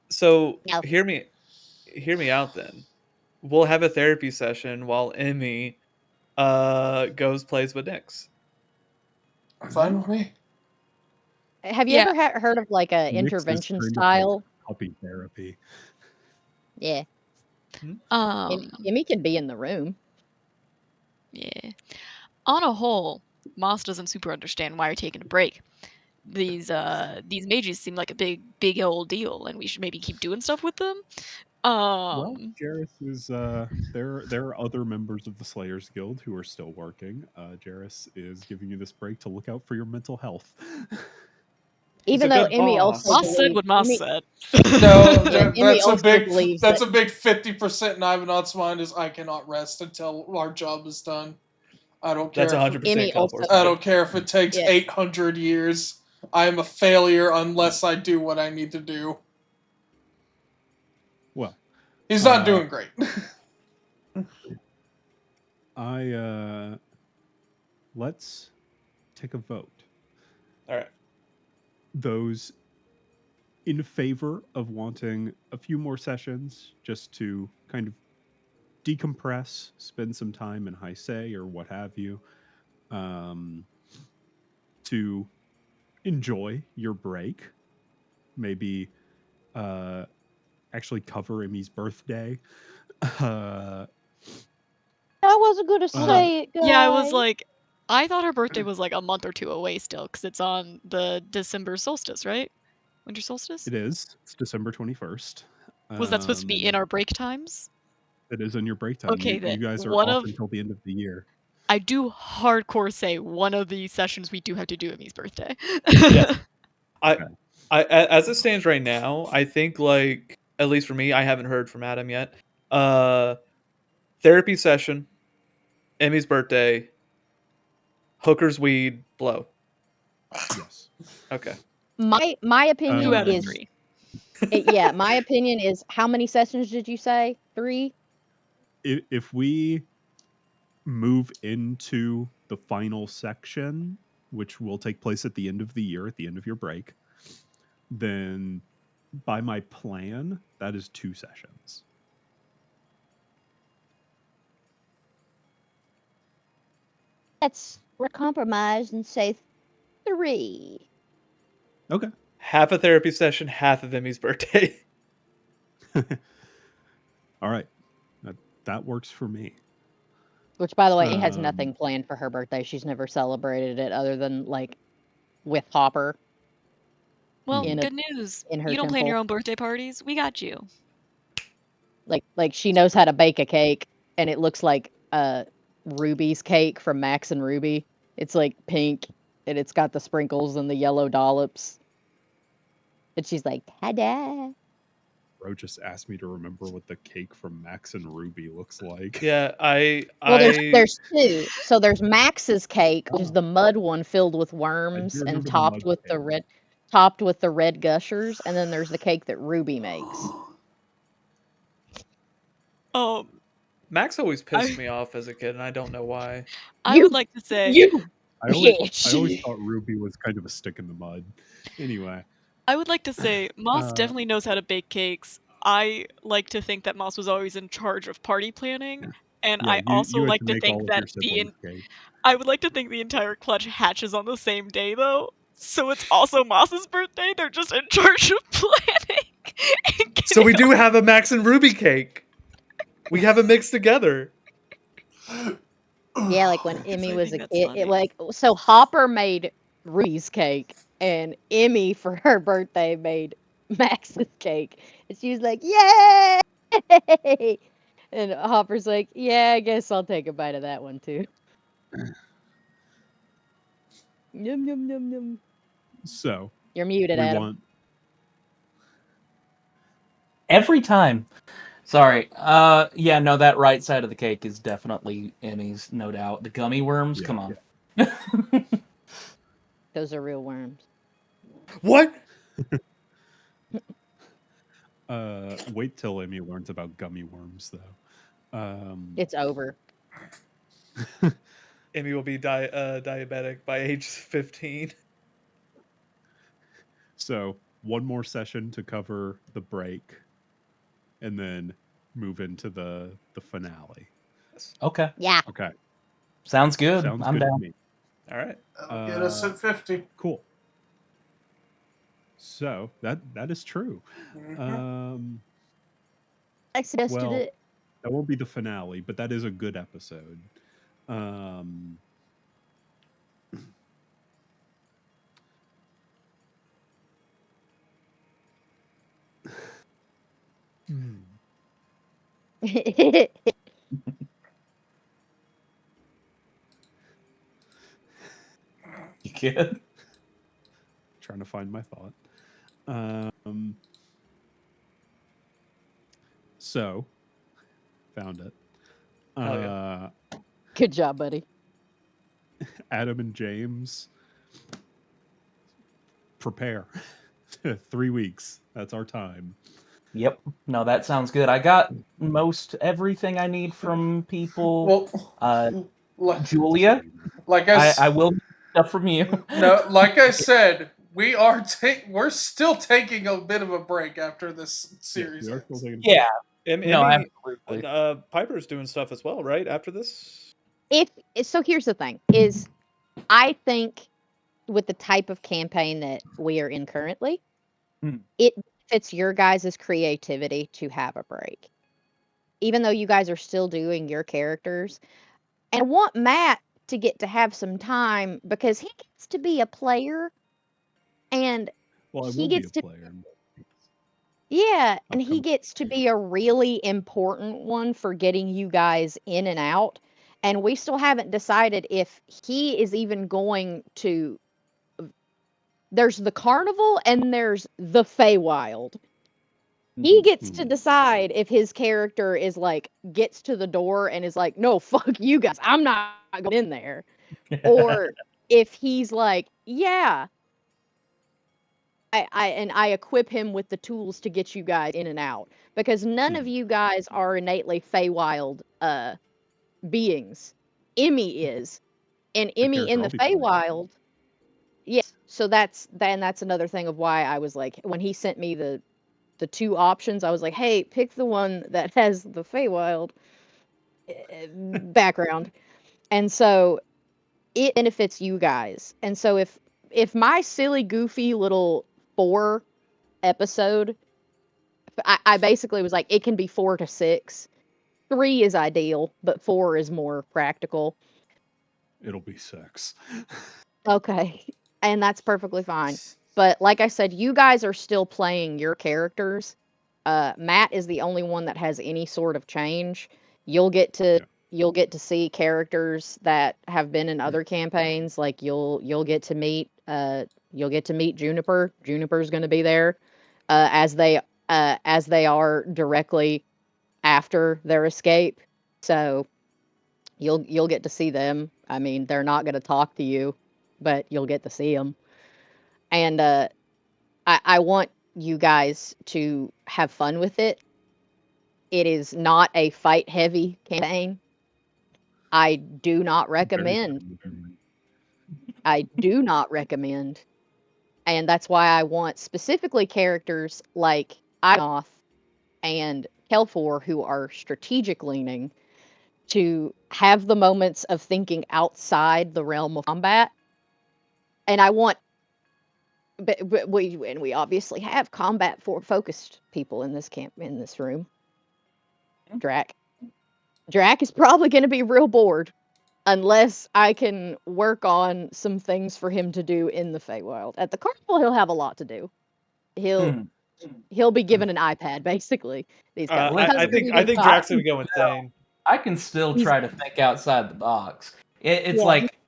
So No. hear me out then. We'll have a therapy session while Emmy goes plays with Nyx. Fine with me. Have you Yeah. ever heard of like a Nyx is intervention kind of style? like puppy therapy. Yeah. Um, Emmy can be in the room. yeah. On a whole, Moss doesn't super understand why you're taking a break. These mages seem like a big old deal, and we should maybe keep doing stuff with them. Well, Jarrus is there are other members of the Slayers Guild who are still working. Jarrus is giving you this break to look out for your mental health. Even a though good Emmy boss. also Moss said what Moss Emmy- said. No, Yeah, Emmy that's a also big believes that's that- a big 50% in Ivanov's mind is I cannot rest until our job is done. I don't care. That's 100% Emmy also- Kelfor's I mind. don't care if it takes Yeah. 800 years. I am a failure unless I do what I need to do. Well, He's not doing great. Let's take a vote. All right. Those in favor of wanting a few more sessions just to kind of decompress, spend some time in High Say or what have you, to enjoy your break, maybe actually cover Emmy's birthday. I wasn't gonna say it, guys. Yeah, I was like, I thought her birthday was like a month or two away still, because it's on the December solstice, right? Winter solstice? It is. It's December 21st. Was that supposed to be in our break times? It is in your break time. Okay, you then guys are one off of- until the end of the year. I do hardcore say one of these sessions we do have to do Emmy's birthday. Yeah. I as it stands right now, I think like at least for me, I haven't heard from Adam yet. Therapy session, Emmy's birthday, Hooker's weed, blow. Yes. Okay. My opinion 2 out of is 3. yeah, my opinion is how many sessions did you say? 3? If we move into the final section, which will take place at the end of the year, at the end of your break, then by my plan, that is 2 sessions. We're compromised and say 3. Okay. Half a therapy session, half of Emmy's birthday. All right. That works for me. Which, by the way, has nothing planned for her birthday. She's never celebrated it other than like with Hopper. Well, In a- good news. in her You don't plan temple. your own birthday parties? We got you. Like she knows how to bake a cake, and it looks like Ruby's cake from Max and Ruby. It's like pink, and it's got the sprinkles and the yellow dollops. And she's like, "Ta-da!" Bro just asked me to remember what the cake from Max and Ruby looks like. Yeah, Well, there's 2. So there's Max's cake, which is the mud one filled with worms and remember the topped mud with cake. the red gushers, and then there's the cake that Ruby makes. Max always pissed me off as a kid, and I don't know why. I would like to say I always thought Ruby was kind of a stick in the mud. Anyway. I would like to say Moss definitely knows how to bake cakes. I like to think that Moss was always in charge of party planning, and Yeah, I also you had like to to make think all of that your siblings' cake. I would like to think the entire clutch hatches on the same day though. So it's also Moss's birthday. They're just in charge of planning. So we do have a Max and Ruby cake. We have it mixed together. Yeah, like when 'Cause Emmy I was a think that's kid, funny. like so Hopper made Ruby's cake, and Emmy for her birthday made Max's cake, and she was like, "Yay!" And Hopper's like, "Yeah, I guess I'll take a bite of that one too." Yum yum yum yum. So You're muted, we Adam. want Every time. Sorry. Yeah, no, that right side of the cake is definitely Emmy's, no doubt. The gummy worms, Yeah, come on. Those are real worms. What? wait till Amy learns about gummy worms, though. It's over. Amy will be diabetic by age 15. So one more session to cover the break, and then move into the finale. Okay. Yeah. Okay, Sounds good. sounds I'm good to down. me. All right. That'll get us at 50. Cool. So that is true. Mhm. I suggested Well, it. that won't be the finale, but that is a good episode. Um, hmm, You good? trying to find my thought. Um, so found it. Hell yeah. Good job, buddy. Adam and James prepare. 3 weeks. That's our time. Yep. No, that sounds good. I got most everything I need from people. Well, like, Julia, like I will need stuff from you. no, like I said, we're still taking a bit of a break after this Yes, series we are still ends. taking. Yeah. No, Emmy, absolutely. Piper's doing stuff as well, right? After this. If so, here's the thing: is I think with the type of campaign that we are in currently, Hmm. it fits your guys' creativity to have a break. Even though you guys are still doing your characters. And I want Matt to get to have some time because he gets to be a player and Well, I he will be a gets to, player. yeah, I'll and he come. gets to be a really important one for getting you guys in and out. And we still haven't decided if he is even going to. There's the carnival and there's the Feywild. He gets to Mhm. decide if his character is like gets to the door and is like, no, fuck you guys, I'm not going in there. Or if he's like, yeah, I equip him with the tools to get you guys in and out. Because none of Mhm. you guys are innately Feywild beings. Emmy is. And The Emmy character in the I'll be playing. Feywild, yes. So that's another thing of why I was like, when he sent me the two options, I was like, hey, pick the one that has the Feywild background. And so it benefits you guys. And so if my silly, goofy little 4 episode, I basically was like, it can be 4 to 6. 3 is ideal, but 4 is more practical. It'll be 6. Okay. And that's perfectly fine. But like I said, you guys are still playing your characters. Matt is the only one that has any sort of change. You'll get to Yeah. you'll get to see characters that have been in other campaigns. Like you'll get to meet Juniper. Juniper's going to be there as they are directly after their escape. So you'll get to see them. I mean, they're not going to talk to you, but you'll get to see them. And I want you guys to have fun with it. It is not a fight heavy campaign. I do not Very recommend. challenging. I do not recommend. And that's why I want specifically characters like Inoth and Kelfor who are strategic leaning to have the moments of thinking outside the realm of combat. And I want but we obviously have combat for focused people in this room. Drac. Drac is probably going to be real bored unless I can work on some things for him to do in the Feywild. At the carnival, he'll have a lot to do. He'll be given an iPad basically. He's got I think Drax's gonna go insane. I can still try to think outside the box. It's Yeah. like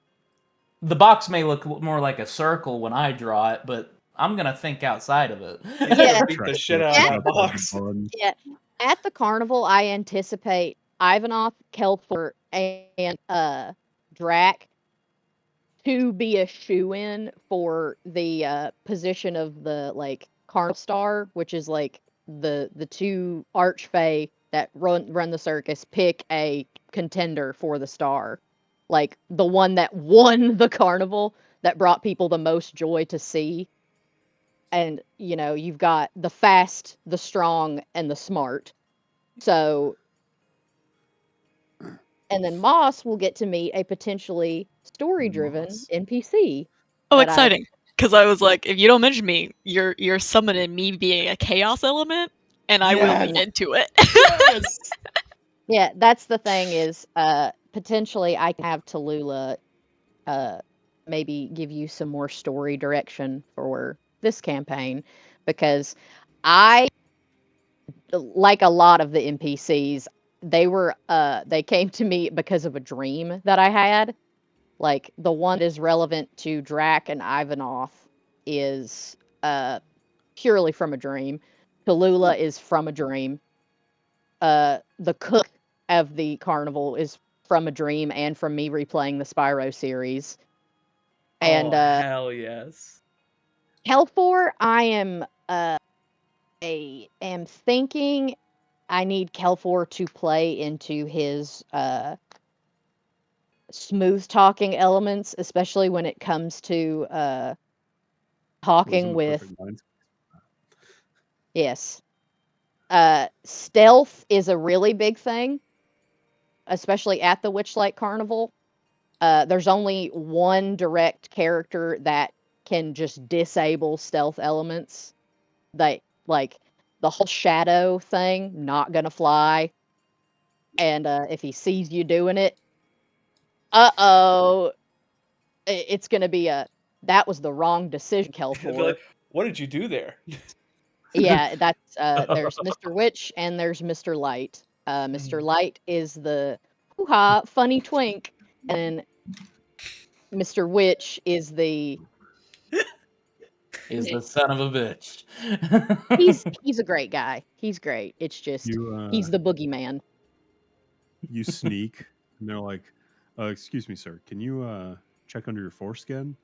the box may look more like a circle when I draw it, but I'm gonna think outside of it. He's Yeah. gonna beat the shit out of that box. Yeah. At the carnival, I anticipate Ivanov, Kelfor, and Drac to be a shoe-in for the position of the like Carnival Star, which is like the two archfey that run the circus pick a contender for the star. Like the one that won the carnival that brought people the most joy to see. And you've got the fast, the strong, and the smart. So and then Moss will get to meet a potentially story-driven NPC. Oh, that I- exciting! Because I was like, if you don't mention me, you're summoning me being a chaos element, and I will be into it. Yes. Yeah, that's the thing is, potentially I can have Tallulah maybe give you some more story direction for this campaign, because I, like a lot of the NPCs, they came to me because of a dream that I had. Like the one that is relevant to Drac and Ivanov is purely from a dream. Tallulah is from a dream. The cook of the carnival is from a dream and from me replaying the Spyro series. And hell yes. Kelfor, I am thinking I need Kelfor to play into his smooth talking elements, especially when it comes to talking with. Yes. Stealth is a really big thing, especially at the Witchlight Carnival. There's only one direct character that can just disable stealth elements. Like the whole shadow thing, not gonna fly. And if he sees you doing it, it's gonna be that was the wrong decision, Kelfor. Like, what did you do there? Yeah, that's there's Mr. Witch and there's Mr. Light. Mr. Light is the hoo-ha funny twink, and Mr. Witch is the son of a bitch. he's a great guy. He's great. It's just he's the boogeyman. You sneak, and they're like, "Excuse me, sir. Can you check under your foreskin?"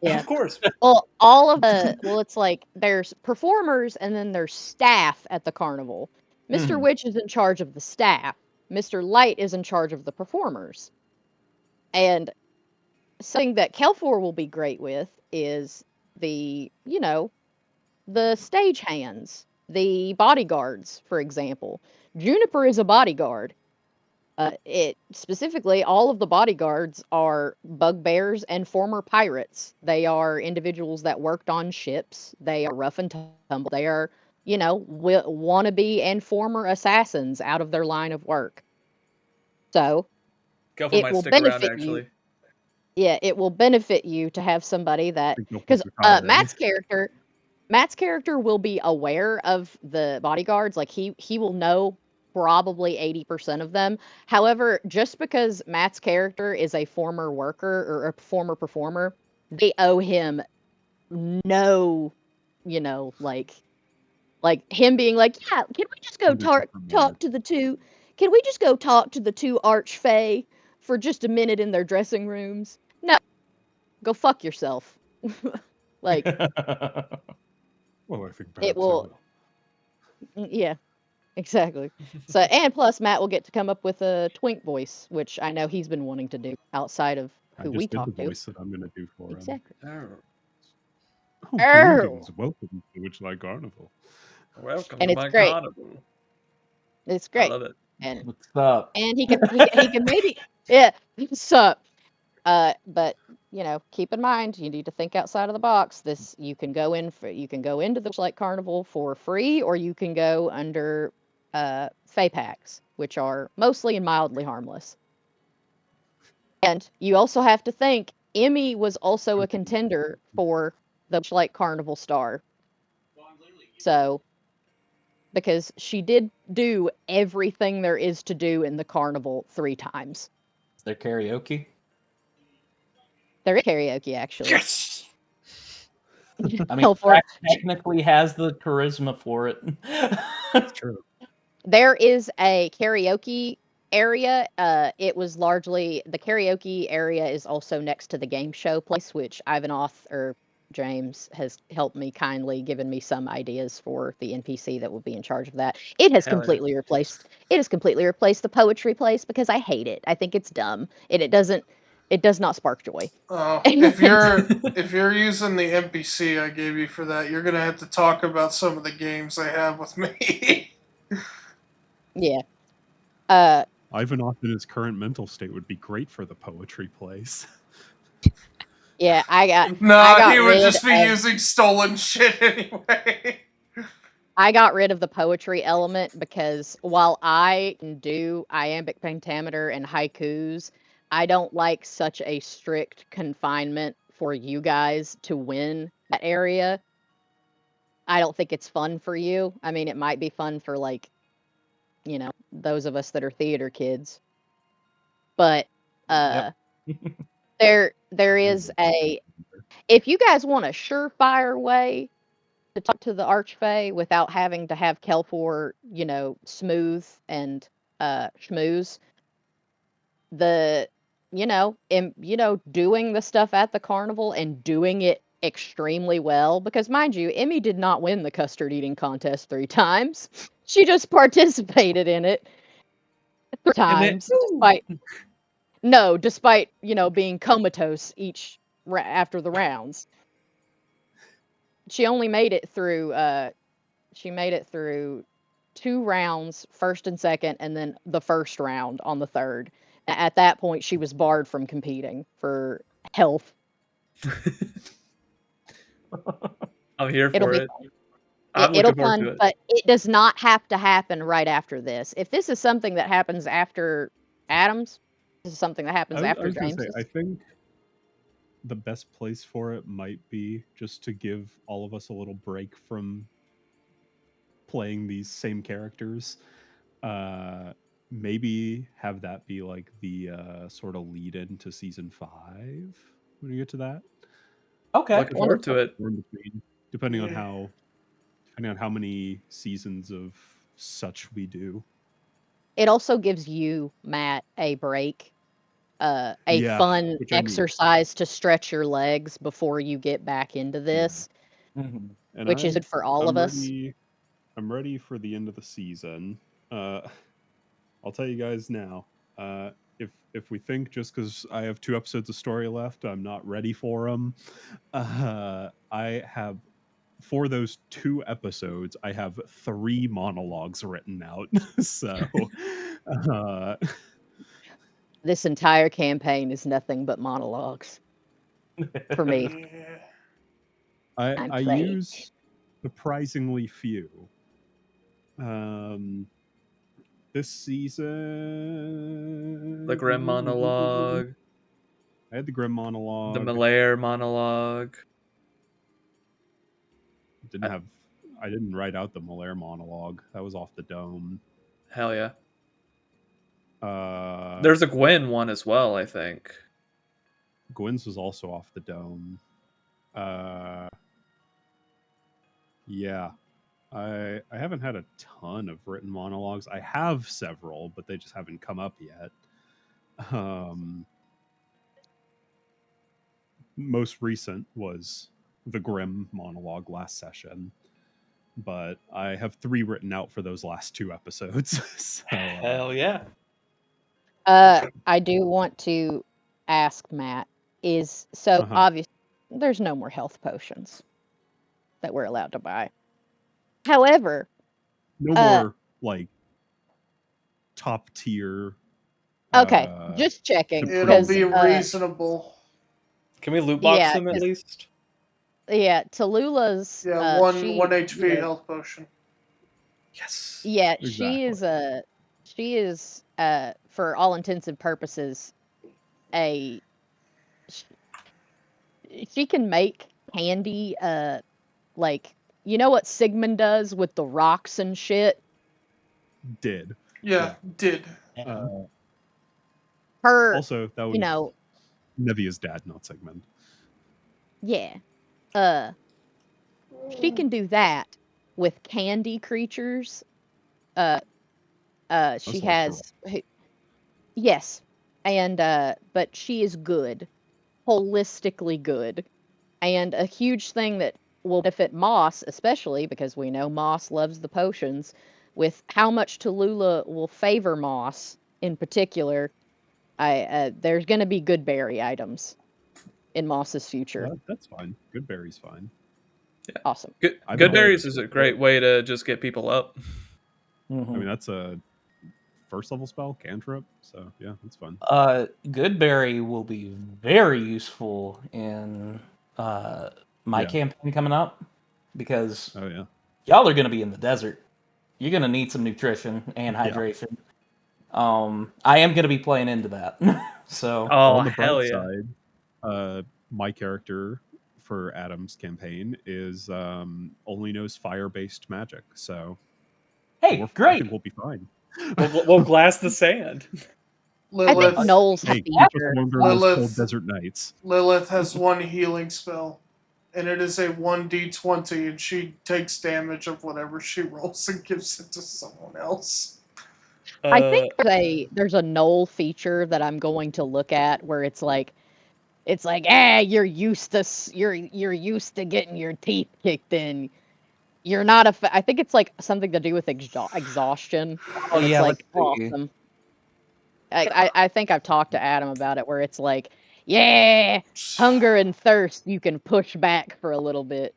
Yeah, of course. Well, it's like there's performers and then there's staff at the carnival. Mr. Witch is in charge of the staff. Mr. Light is in charge of the performers. And something that Kelfor will be great with is the stage hands, the bodyguards, for example. Juniper is a bodyguard. It specifically, all of the bodyguards are bugbears and former pirates. They are individuals that worked on ships. They are rough and tumble. They are, wannabe and former assassins out of their line of work. So Kelfor might stick around, actually. Yeah, it will benefit you to have somebody that, because Matt's character will be aware of the bodyguards. Like he will know probably 80% of them. However, just because Matt's character is a former worker or a former performer, they owe him no, like him being like, yeah, can we just go talk to the two? Can we just go talk to the two archfey for just a minute in their dressing rooms? No, go fuck yourself. Like, well, I think it will. Yeah, exactly. So, and plus, Matt will get to come up with a twink voice, which I know he's been wanting to do outside of who we talk to. the voice that I'm going to do for exactly. him. Greetings, welcome to Witchlight Carnival. Welcome and to it's my great. carnival. It's great. I love it. And what's up? And he can maybe what's up? But keep in mind you need to think outside of the box. You can go into the Witchlight Carnival for free, or you can go under Fey packs, which are mostly and mildly harmless. And you also have to think Emmy was also a contender for the Bushlight Carnival star. So, because she did do everything there is to do in the carnival 3 times. Is there karaoke? There is karaoke, actually. Yes. I mean, Hell for it. technically has the charisma for it. It's true. There is a karaoke area. It was largely the karaoke area is also next to the game show place, which Ivanoff or James has helped me kindly given me some ideas for the NPC that will be in charge of that. It has Hell yeah. completely replaced the poetry place because I hate it. I think it's dumb. It does not spark joy. If you're using the NPC I gave you for that, you're gonna have to talk about some of the games I have with me. Yeah. Ivanov in his current mental state would be great for the poetry place. Yeah, I Nah, got he would rid just be of using stolen shit anyway. I got rid of the poetry element because while I can do iambic pentameter and haikus, I don't like such a strict confinement for you guys to win that area. I don't think it's fun for you. I mean, it might be fun for like, those of us that are theater kids. But Yep. there is a if you guys want a surefire way to talk to the Archfey without having to have Kelfor, smooth and schmooze. The doing the stuff at the carnival and doing it extremely well because mind you, Emmy did not win the custard eating contest 3 times. She just participated in it 3 times despite being comatose each after the rounds. She only made it through 2 rounds, first and second, and then the first round on the third. At that point, she was barred from competing for health. I'm here It'll for be it. fun. I'm It'll looking forward to fun, it. but it does not have to happen right after this. If this is something that happens after Adams, this is something that happens I after was going to say, James's. I think the best place for it might be just to give all of us a little break from playing these same characters. Maybe have that be like the sort of lead into season 5 when you get to that. Okay. Looking forward to it. Or in between, depending on Yeah. how many seasons of such we do. It also gives you, Matt, a break, a Yeah, fun which I need. exercise to stretch your legs before you get back into this, Mhm. And which is good for all of us. I'm ready for the end of the season. I'll tell you guys now. If we think just because I have 2 episodes of story left, I'm not ready for them. I have for those 2 episodes, I have 3 monologues written out. So, This entire campaign is nothing but monologues for me. Yeah. I'm I playing. use surprisingly few. This season, The Grim monologue, I had the Grim the monologue. Malaire monologue. I didn't write out the Malaire monologue. That was off the dome. Hell yeah. Uh, There's a Gwen one as well, I think. Gwen's was also off the dome. Yeah. I haven't had a ton of written monologues. I have several, but they just haven't come up yet. Most recent was the Grim monologue last session, but I have 3 written out for those last 2 episodes. So, Hell yeah. I do want to ask Matt, obviously there's no more health potions that we're allowed to buy. However, no more like top tier. Okay, just checking. It'll Because be reasonable. Can we loot box yeah, them at least? yeah, Tallulah's Yeah, one she HP health potion. Yes. Yeah, Exactly. she is for all intents and purposes a sh- she can make candy like you know what Sigmund does with the rocks and shit? Did. Yeah, did. Uh, Her, also, that you was know, Nevia's dad, not Sigmund. yeah. Uh she can do that with candy creatures. Uh she That's like her. has yes. And but she is good, holistically good. And a huge thing that will benefit Moss, especially because we know Moss loves the potions, with how much Tallulah will favor Moss in particular, I there's going to be good berry items in Moss's future. That's fine. Good berry's fine. Yeah. Awesome. I've Good been able berries to is a twist great it. way to just get people up. I Mhm. mean, that's a first level spell, cantrip. So yeah, that's fun. Goodberry will be very useful in my Yeah. campaign coming up because Oh yeah. y'all are going to be in the desert. You're going to need some nutrition and Yeah. hydration. I am going to be playing into that. So Oh, On the bright hell yeah. side, my character for Adam's campaign is only knows fire-based magic, so hey, I great. think we'll be fine. We'll glass the sand. I think Lilith. Noel's Hey, keep us feature. warm during those cold Lilith. desert nights. Lilith has one healing spell, and it is a 1d20, and she takes damage of whatever she rolls and gives it to someone else. I think there's a Noel feature that I'm going to look at where it's like you're used to you're used to getting your teeth kicked in. You're not I think it's like something to do with exhaustion, Oh and it's yeah, let's like see. awesome. I think I've talked to Adam about it where it's like, yeah, hunger and thirst you can push back for a little bit.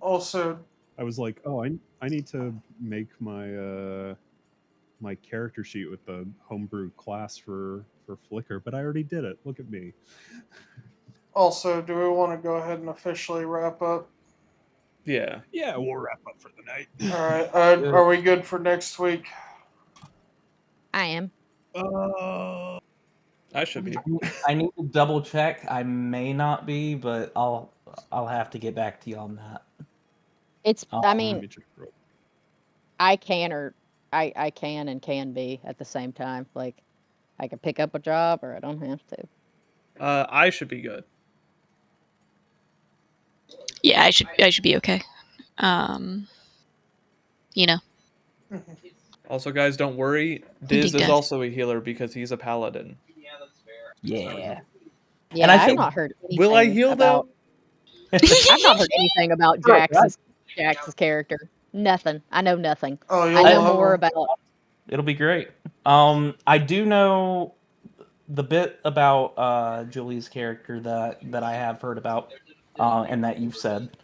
Also, I was like, oh, I need to make my my character sheet with the homebrew class for Flickr, but I already did it. Look at me. do we want to go ahead and officially wrap up? Yeah. Yeah, we'll wrap up for the night. All right. Good. Are we good for next week? I am. I should be. I need to double check. I may not be, but I'll have to get back to you on that. It's I Um, Let mean, me check real. I can or I can and can be at the same time. Like I can pick up a job or I don't have to. I should be good. Yeah, I should be okay. You know, Also, guys, don't worry. hinting Diz is death. also a healer because he's a paladin. yeah. Yeah, And I I've think not heard Will I anything heal about though? I've not heard anything about Right, right. Jax's character. Nothing. I know nothing. Oh, I you'll know have more a. about It'll be great. I do know the bit about Julie's character that I have heard about, and that you've said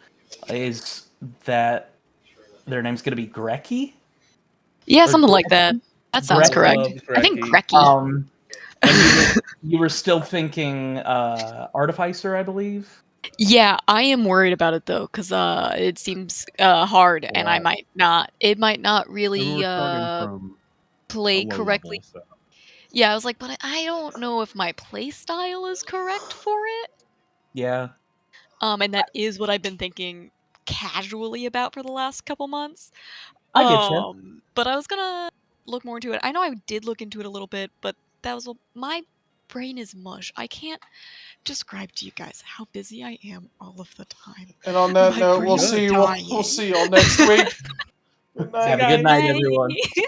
is that their name's going to be Grecki. Yeah, Or something like that. That sounds Grecki. correct. Love I think Grecki. Grecki. And you were still thinking Artificer, I believe. Yeah, I am worried about it though, because it seems hard, and I Yeah. might not. It might not I mean, really we're starting from a play low correctly. level, so Yeah, I was like, but I don't know if my play style is correct for it. Yeah. And that is what I've been thinking casually about for the last couple months. I get you. But I was gonna look more into it. I know I did look into it a little bit, but that was my brain is mush. I can't describe to you guys how busy I am all of the time. And on that My note, brain is dying. we'll see y'all next week. Good See you Have night. a good guys. night, everyone. Bye.